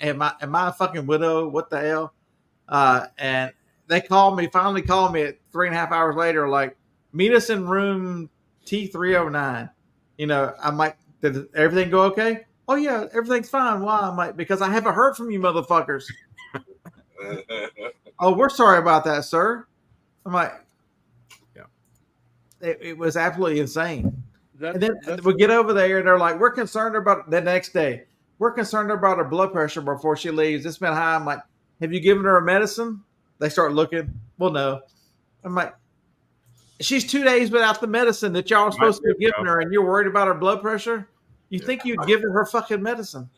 Am I a fucking widow? What the hell? And they finally called me at 3.5 hours later, like, "Meet us in room T309. You know, I'm like, "Did everything go okay?" "Oh yeah, everything's fine." "Why?" I'm like, "Because I haven't heard from you motherfuckers." "Oh, we're sorry about that, sir." I'm like, yeah, it was absolutely insane. That's, and then we get over there and they're like, "We're concerned about the next day. We're concerned about her blood pressure before she leaves. It's been high." I'm like, "Have you given her a medicine?" They start looking. "Well, no." I'm like, "She's 2 days without the medicine that y'all are supposed to be giving her, and you're worried about her blood pressure? You think you'd give her fucking medicine?"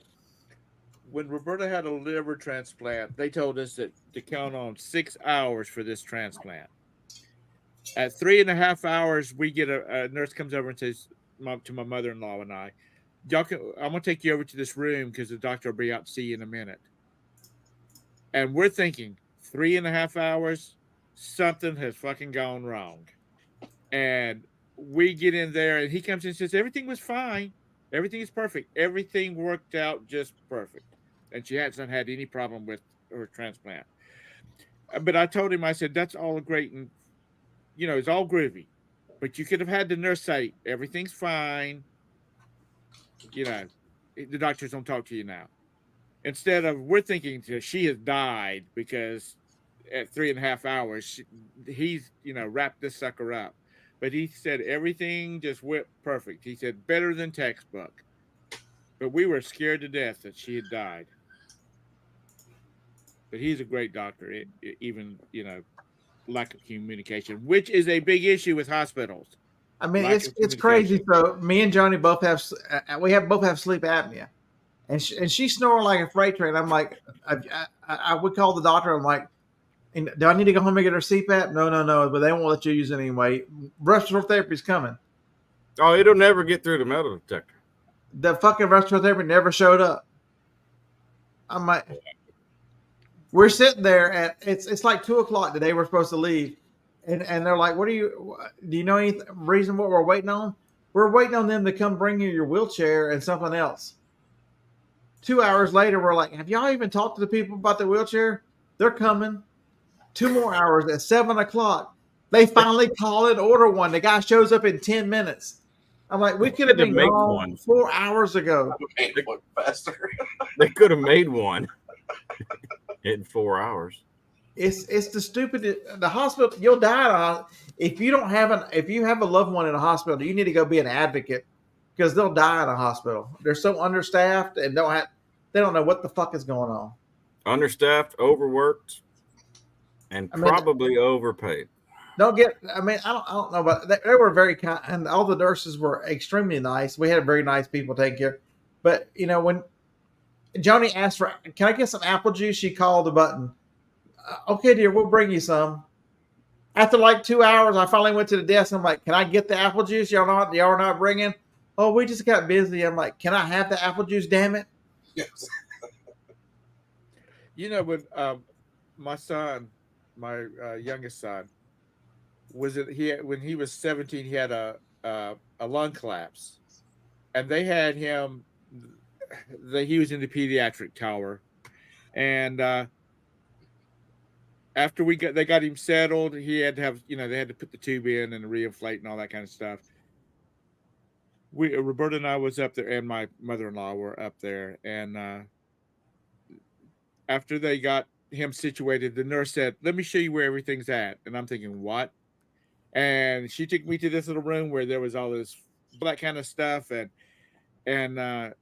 When Roberta had a liver transplant, they told us that to count on 6 hours for this transplant. At 3.5 hours, we get a nurse comes over and says to my mother-in-law and I, I'm going to take you over to this room because the doctor will be out to see you in a minute. And we're thinking 3.5 hours, something has fucking gone wrong. And we get in there and he comes in and says, everything was fine. Everything is perfect. Everything worked out just perfect. And she hasn't had any problem with her transplant. But I told him, I said, that's all great. And, you know, it's all groovy. But you could have had the nurse say, everything's fine. You know, the doctors don't talk to you now. Instead of, we're thinking she has died because at 3.5 hours, he's, you know, wrapped this sucker up. But he said everything just went perfect. He said better than textbook. But we were scared to death that she had died. But he's a great doctor, even, you know, lack of communication, which is a big issue with hospitals. I mean, it's crazy. So me and Joni both have sleep apnea, and she snoring like a freight train. I'm like, I would call the doctor. I'm like, "Do I need to go home and get her CPAP?" No, but they won't let you use it anyway. Respiratory therapy is coming. Oh, it'll never get through the metal detector. The fucking respiratory therapy never showed up. I'm like, we're sitting there at it's like 2 o'clock the day we're supposed to leave, and they're like, do you know any reason what we're waiting on? We're waiting on them to come bring you your wheelchair and something else. 2 hours later, we're like, have y'all even talked to the people about the wheelchair? They're coming. 2 more hours at 7 o'clock. They finally call and order one. The guy shows up in 10 minutes. I'm like, we could have been make gone one 4 hours ago. Faster. They could have made one in 4 hours. It's the stupid. The hospital, you'll die. If you have a loved one in a hospital, you need to go be an advocate because they'll die in a hospital. They're so understaffed and they don't know what the fuck is going on. Understaffed, overworked, and probably overpaid. I don't know, but they were very kind, and all the nurses were extremely nice. We had very nice people taking care. But when Joni asked for, can I get some apple juice? She called the button. Okay, dear, we'll bring you some. After like 2 hours, I finally went to the desk. And I'm like, can I get the apple juice? Y'all are not bringing? Oh, we just got busy. I'm like, can I have the apple juice? Damn it! Yes. When my son, my youngest son, when he was 17, he had a lung collapse, and they had him. He was in the pediatric tower, and after they got him settled, he had to have, they had to put the tube in and reinflate and all that kind of stuff. Roberta and I was up there, and my mother-in-law were up there, and after they got him situated, the nurse said, "Let me show you where everything's at." And I'm thinking, what? And she took me to this little room where there was all this that kind of stuff, and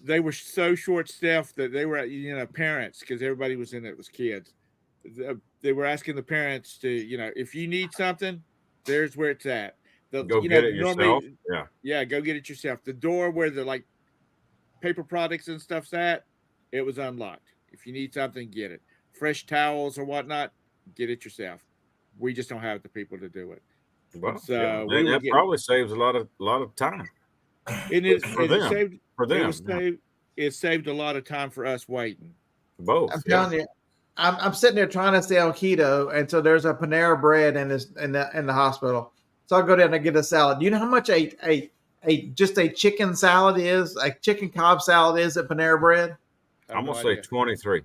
they were so short-staffed that they were, parents, because everybody was in it was kids. They were asking the parents to, if you need something, there's where it's at. Go get it yourself. Yeah, go get it yourself. The door where the like paper products and stuff's at, it was unlocked. If you need something, get it. Fresh towels or whatnot, get it yourself. We just don't have the people to do it. Well, so that probably saves a lot of time. It saved a lot of time for us waiting. Both. I'm telling you, I'm sitting there trying to stay on keto, and so there's a Panera Bread in the hospital. So I'll go down and get a salad. Do you know how much just a chicken salad is? A chicken Cobb salad is at Panera Bread? I'm gonna say 23.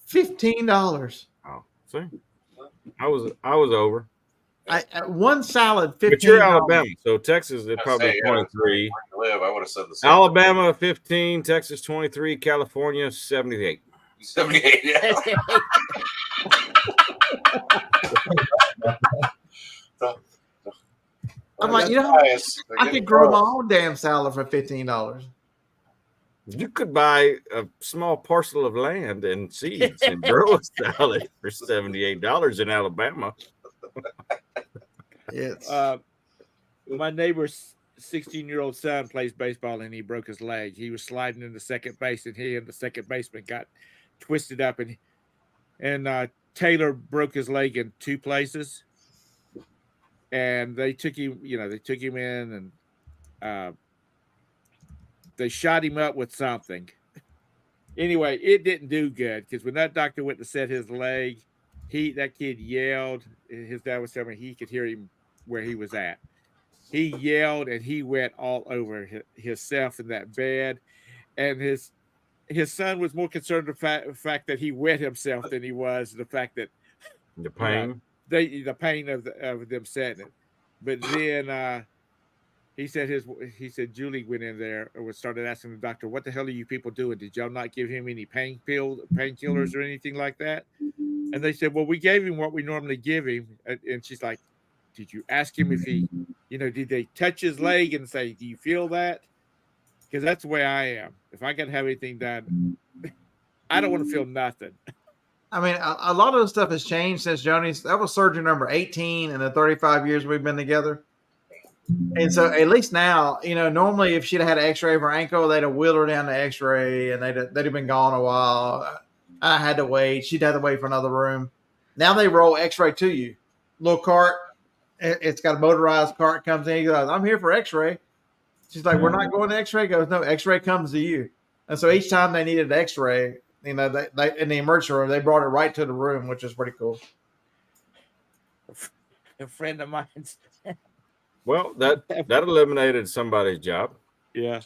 $15. Oh, see, I was over. One salad, $15. But you're Alabama, so Texas is probably 23. I would have said the same. Alabama 15, Texas 23, California 78. 78. Yeah. I'm like, I could grow my own damn salad for $15. You could buy a small parcel of land and seeds and grow a salad for $78 in Alabama. Yes. My neighbor's 16-year-old son plays baseball, and he broke his leg. He was sliding into second base, and he and the second baseman got twisted up, and Taylor broke his leg in 2 places. And they took him, in, and they shot him up with something. Anyway, it didn't do good, because when that doctor went to set his leg, that kid yelled. His dad was telling me he could hear him where he was at. He yelled, and he went all over himself in that bed. And his son was more concerned with the fact that he wet himself than he was the fact that the pain. The pain of them setting it. But then he said Julie went in there and started asking the doctor, "What the hell are you people doing? Did y'all not give him any painkillers or anything like that?" And they said, "Well, we gave him what we normally give him." And she's like, "Did you ask him if he, did they touch his leg and say, do you feel that?" Because that's the way I am. If I got to have anything done, I don't want to feel nothing. I mean, a lot of the stuff has changed since Joni's. That was surgery number 18 in the 35 years we've been together. And so at least now, normally if she'd had an x-ray of her ankle, they'd have wheeled her down to x-ray, and they'd have been gone a while. I had to wait. She'd have to wait for another room. Now they roll x-ray to you. Little cart. It's got a motorized cart, comes in. He goes, "I'm here for x-ray." She's like, "We're not going to x-ray." He goes, "No, x-ray comes to you." And so each time they needed an x-ray, they in the emergency room, they brought it right to the room, which is pretty cool. A friend of mine's. Well, that eliminated somebody's job. Yeah.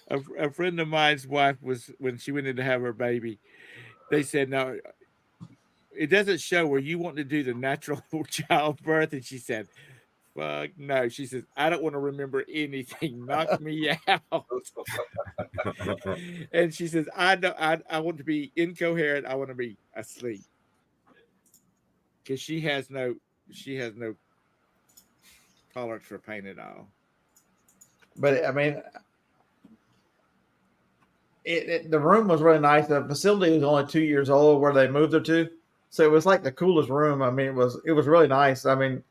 A friend of mine's wife was, when she went in to have her baby, they said, "No, it doesn't show where you want to do the natural childbirth. And she said, fuck no. She says, I don't want to remember anything. Knock me out. And she says, I want to be incoherent. I want to be asleep. Because she has no tolerance for pain at all. But I mean, the room was really nice. The facility was only 2 years old where they moved her to, so it was like the coolest room. I mean, it was really nice. I mean,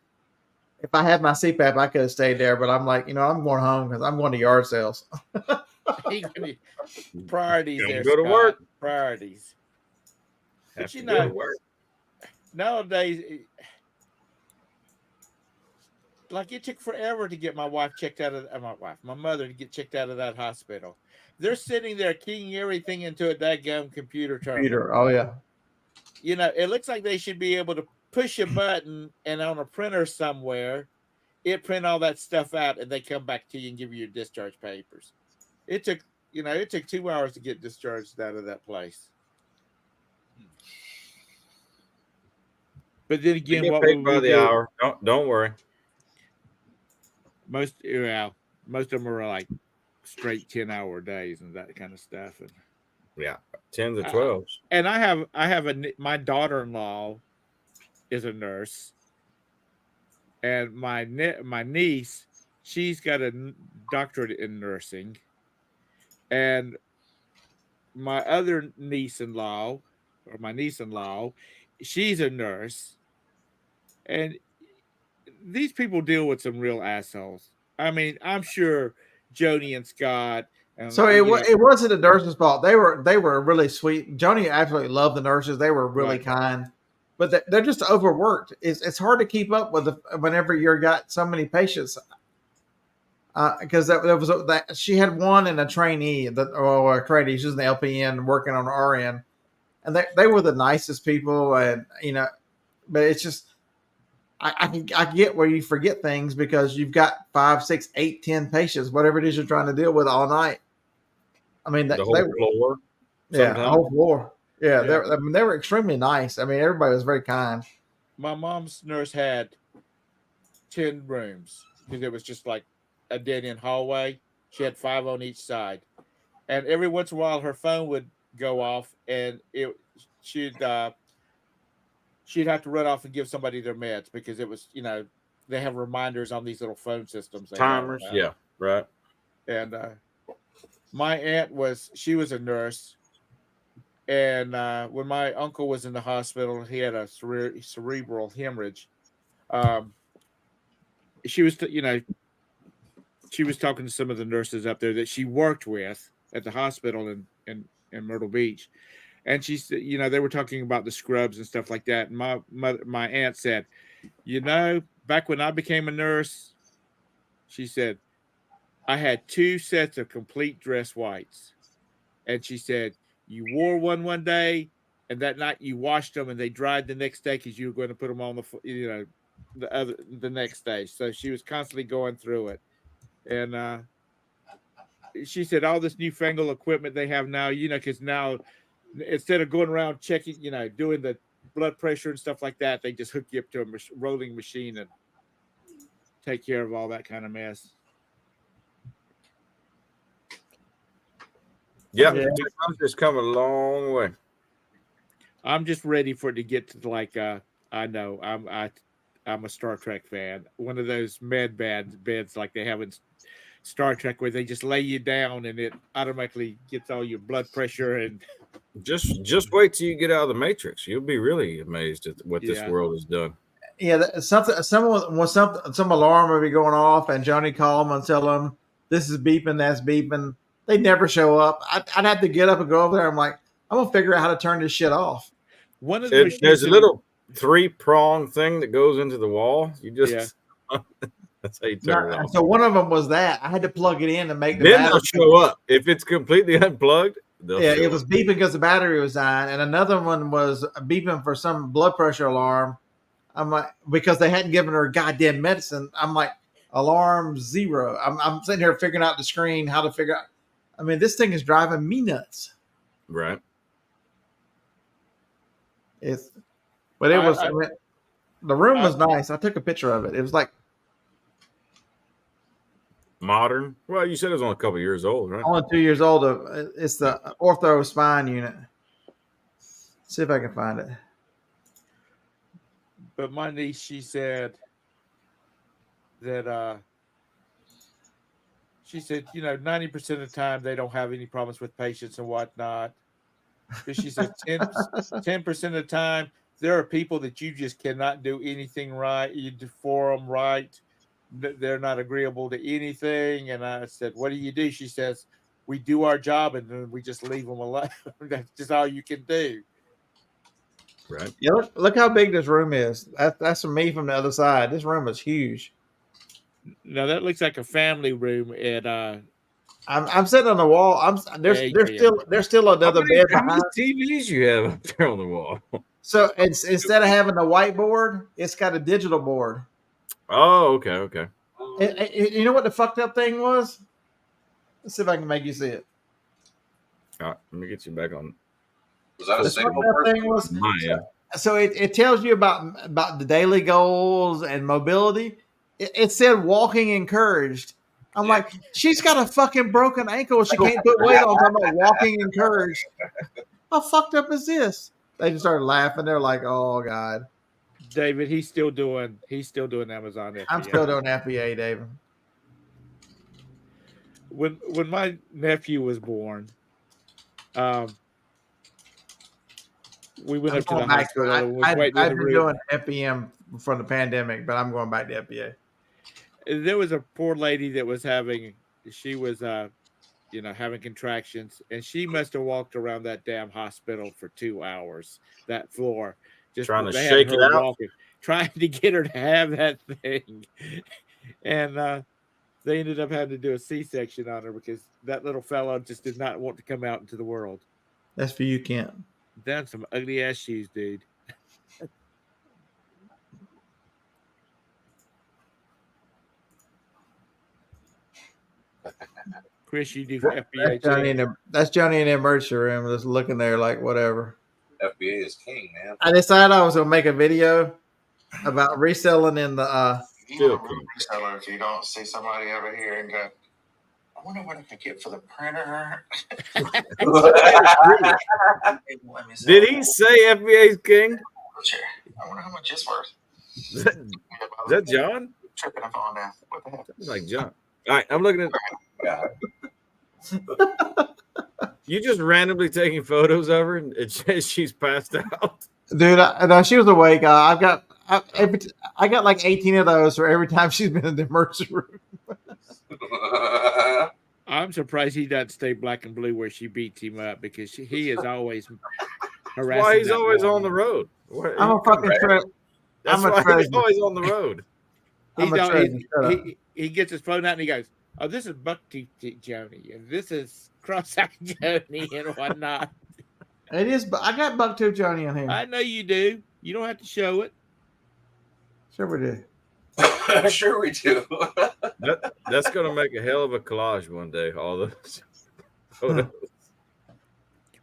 if I had my CPAP, I could have stayed there, but I'm like, I'm going home because I'm going to yard sales. Priorities there. Go to Scott. work. Priorities. Have But to go to work. Nowadays, like it took forever to get my wife checked out of my mother to get checked out of that hospital. They're sitting there keying everything into a daggum computer terminal. Oh yeah. It looks like they should be able to push a button and on a printer somewhere, it print all that stuff out and they come back to you and give you your discharge papers. It took 2 hours to get discharged out of that place. But then again, what paid by the hour? Don't worry. Most of them are like straight 10-hour days and that kind of stuff. And yeah, 10 to 12. And I have my daughter-in-law is a nurse, and my niece, she's got a doctorate in nursing, and my other niece-in-law, she's a nurse, and these people deal with some real assholes. I mean, I'm sure Joni and Scott. So it wasn't the nurses' fault. They were really sweet. Joni absolutely loved the nurses. They were really kind, but they're just overworked. It's hard to keep up with whenever you've got so many patients. Because she had one and a trainee a trainee. She's an LPN working on RN, and they were the nicest people. And but it's just. I get where you forget things because you've got 5, 6, 8, 10 patients, whatever it is you're trying to deal with all night. I mean, the whole floor. Yeah, the whole floor. Yeah, they were extremely nice. I mean, everybody was very kind. My mom's nurse had 10 rooms because it was just like a dead-end hallway. She had 5 on each side, and every once in a while her phone would go off, and she'd have to run off and give somebody their meds because it was, they have reminders on these little phone systems. Timers, yeah, right. And my aunt she was a nurse, and when my uncle was in the hospital, he had a cerebral hemorrhage. She was, she was talking to some of the nurses up there that she worked with at the hospital in Myrtle Beach. And she said, they were talking about the scrubs and stuff like that. And my aunt said, back when I became a nurse, she said, I had 2 sets of complete dress whites. And she said, you wore one day, and that night you washed them and they dried the next day because you were going to put them on the next day. So she was constantly going through it. And she said, all this newfangled equipment they have now, because now, instead of going around checking, doing the blood pressure and stuff like that, they just hook you up to a rolling machine and take care of all that kind of mess. Yeah, technology has come a long way. I'm just ready for it to get to I know I'm a Star Trek fan. One of those med beds like they have in Star Trek where they just lay you down and it automatically gets all your blood pressure and. Just wait till you get out of the Matrix. You'll be really amazed at what this world has done. Yeah, some alarm would be going off, and Johnny call them and tell them this is beeping, that's beeping. They never show up. I'd have to get up and go over there. I'm like, I'm gonna figure out how to turn this shit off. There's a little 3-prong thing that goes into the wall. You just that's how you turn it off. So one of them was that I had to plug it in to make the then battery they'll show up if it's completely unplugged. It was beeping because the battery was dying, and another one was beeping for some blood pressure alarm. I'm like, because they hadn't given her goddamn medicine. I'm like, alarm 0. I'm sitting here figuring out the screen how to figure out. I mean, this thing is driving me nuts. Right. But it was the room was nice. I took a picture of it. It was like modern. Well, you said it was only a couple years old, right? only 2 years old. It's the ortho spine unit. See if I can find it. But my niece, she said that she said, 90% of the time they don't have any problems with patients and whatnot. But she said 10% of the time there are people that you just cannot do anything right. You do for them right. They're not agreeable to anything. And I said, what do you do? She says, we do our job and then we just leave them alone. That's just all you can do. Right. Yeah, look how big this room is. That's from me from the other side. This room is huge. Now that looks like a family room at I'm sitting on the wall. There's still another bed How many behind. TVs you have up there on the wall? So instead of having a whiteboard, it's got a digital board. Oh, okay. You know what the fucked up thing was? Let's see if I can make you see it. All right, let me get you back on. Was that a The single fucked up person? thing was Maya. so it tells you about the daily goals and mobility. It said walking encouraged. I'm like, she's got a fucking broken ankle. She can't put weight on. Talking about walking encouraged. How fucked up is this? They just started laughing. They're like, "Oh God, David, he's still doing Amazon FBA. I'm still doing FBA, David." When my nephew was born, we went up to the hospital. I've been doing FBM from the pandemic, but I'm going back to FBA. There was a poor lady that was having contractions, and she must have walked around that damn hospital for 2 hours, that floor, just trying to they had shake her it out, walking, trying to get her to have that thing. And they ended up having to do a C-section on her because that little fellow just did not want to come out into the world. That's for you, Kent. That's some ugly ass shoes, dude. Chris, you do FBA. That's Johnny in the emergency room, just looking there like whatever. FBA is king, man. I decided I was gonna make a video about reselling in the reseller. If you don't see somebody over here and go, I wonder what I could get for the printer. Did he say FBA's king? I wonder how much it's worth. Is that John? Tripping up on that. What the heck? Sounds like John. All right, I'm looking at. You just randomly taking photos of her, and it says she's passed out. Dude, no, she was awake. I got like 18 of those for every time she's been in the emergency room. I'm surprised he doesn't stay black and blue where she beats him up because he is always harassing. Why he's that always woman. on the road. I'm a fucking That's why he's treasure. always on the road. He gets his phone out and he goes, "Oh, this is Bucktooth Joni, and this is Cross-eyed Joni, and whatnot." It is, but I got Bucktooth Joni in here. I know you do. You don't have to show it. Sure we do. Sure we do. That's going to make a hell of a collage one day. All those photos.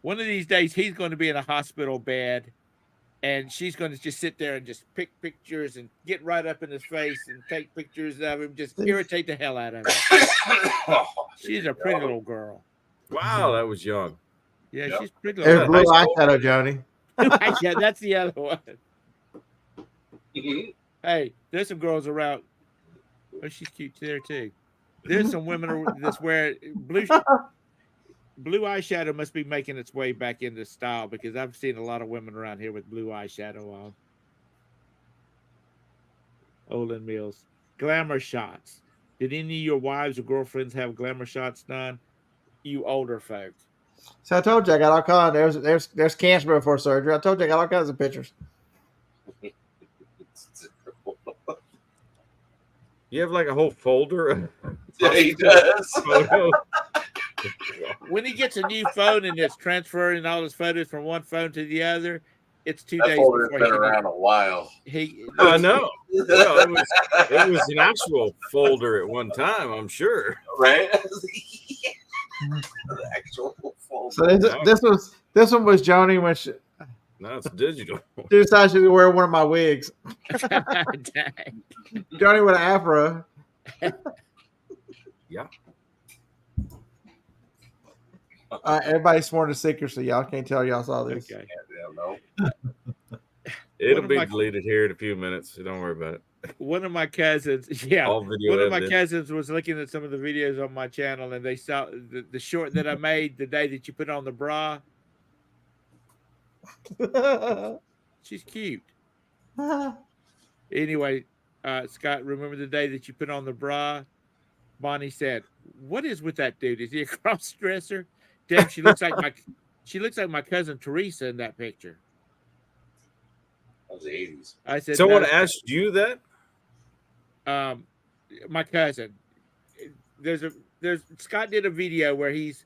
One of these days, he's going to be in a hospital bed, and she's going to just sit there and just pick pictures and get right up in his face and take pictures of him, just irritate the hell out of him. She's a pretty little girl. Wow, that was young. Yeah, she's pretty There's little. blue eyeshadow, Joni. Yeah, that's the other one. Hey, there's some girls around. Oh, she's cute there too. There's some women that's wearing blue eyeshadow. Must be making its way back into style because I've seen a lot of women around here with blue eyeshadow on. Olin Mills, glamour shots. Did any of your wives or girlfriends have glamour shots done? You older folks. So I told you I got all kinds. There's cancer before surgery. I told you I got all kinds of pictures. You have like a whole folder. Yeah, he does. Photos. When he gets a new phone and it's transferring all his photos from one phone to the other, it's 2 That days folder's before been around a while. I know. Well, it was an actual folder at one time, I'm sure. Right? The actual folder. So this one was Joni when No, it's digital. Dude decided to wear one of my wigs. Dang. Johnny with an afro. Yeah. Everybody's sworn to secrecy. Y'all can't tell y'all saw this. Okay. It'll of be my- deleted here in a few minutes. So don't worry about it. One of my cousins, yeah, All video one of my evidence. cousins was looking at some of the videos on my channel, and they saw the short that I made the day that you put on the bra. She's cute. Anyway, Scott, remember the day that you put on the bra? Bonnie said, "What is with that dude? Is he a cross dresser? Damn, she looks like my cousin Teresa in that picture." That was the 80s. I said, Someone "No." asked you that? My cousin. There's Scott did a video where he's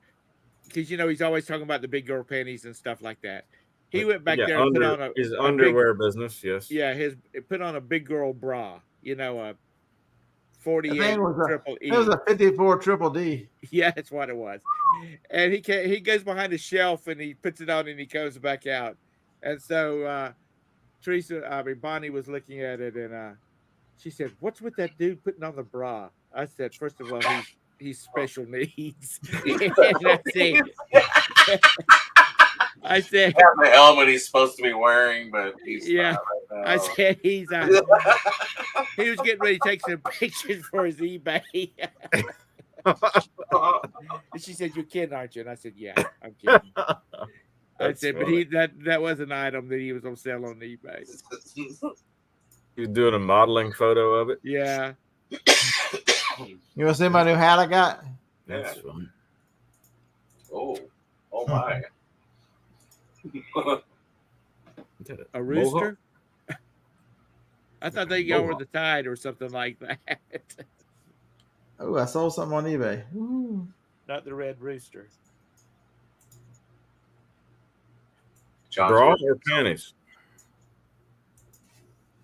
he's always talking about the big girl panties and stuff like that. He went back there and put on his a underwear business. Yes. Yeah, put on a big girl bra. A 48 It triple E. was a 54 triple D. Yeah, that's what it was. And he goes behind a shelf and he puts it on and he goes back out. And so Bonnie was looking at it and she said, "What's with that dude putting on the bra?" I said, "First of all, he's special needs." And I said, the helmet he's supposed to be wearing, but he's not right now. I said he was getting ready to take some pictures for his eBay. And she said, "You're kidding, aren't you?" And I said, "Yeah, I'm kidding." I said, funny. "But that was an item that he was gonna sell on eBay." He's doing a modeling photo of it. Yeah. You want to see my new hat I got? That's fun. Oh my. A rooster? I thought they go over the tide or something like that. Oh, I sold something on eBay. Ooh. Not the red rooster. Bra or panties?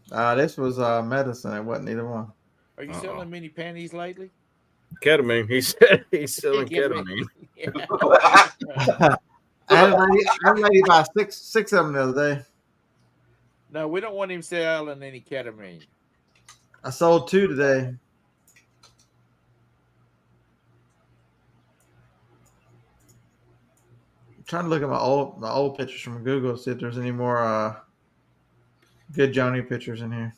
This was medicine. It wasn't either one. Are you selling mini panties lately? Ketamine. He said he's selling ketamine. I had a lady buy six of them the other day. No, we don't want him selling any ketamine. I sold 2 today. I'm trying to look at my old pictures from Google, see if there's any more good Joni pictures in here.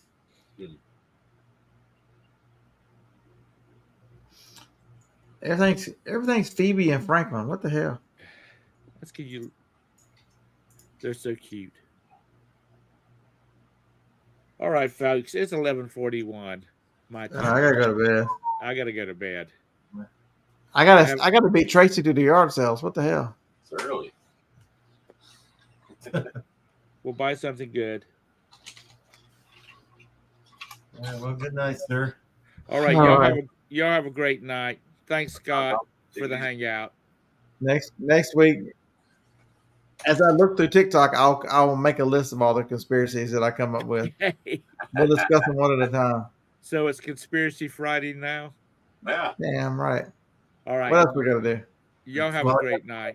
Everything's Phoebe and Franklin. What the hell? That's because they're so cute. All right, folks, it's 11:41. My time. I gotta go to bed. I gotta go to bed. I gotta beat Tracy to the yard sales. What the hell? It's early. We'll buy something good. All right, well, good night, sir. All right, All y'all right. have a great night. Thanks, Scott, for the hangout. Next week, as I look through TikTok, I'll make a list of all the conspiracies that I come up with. We'll discuss them one at a time. So it's Conspiracy Friday now. Yeah. Damn right. All right. What else we gotta do? Y'all have a great night.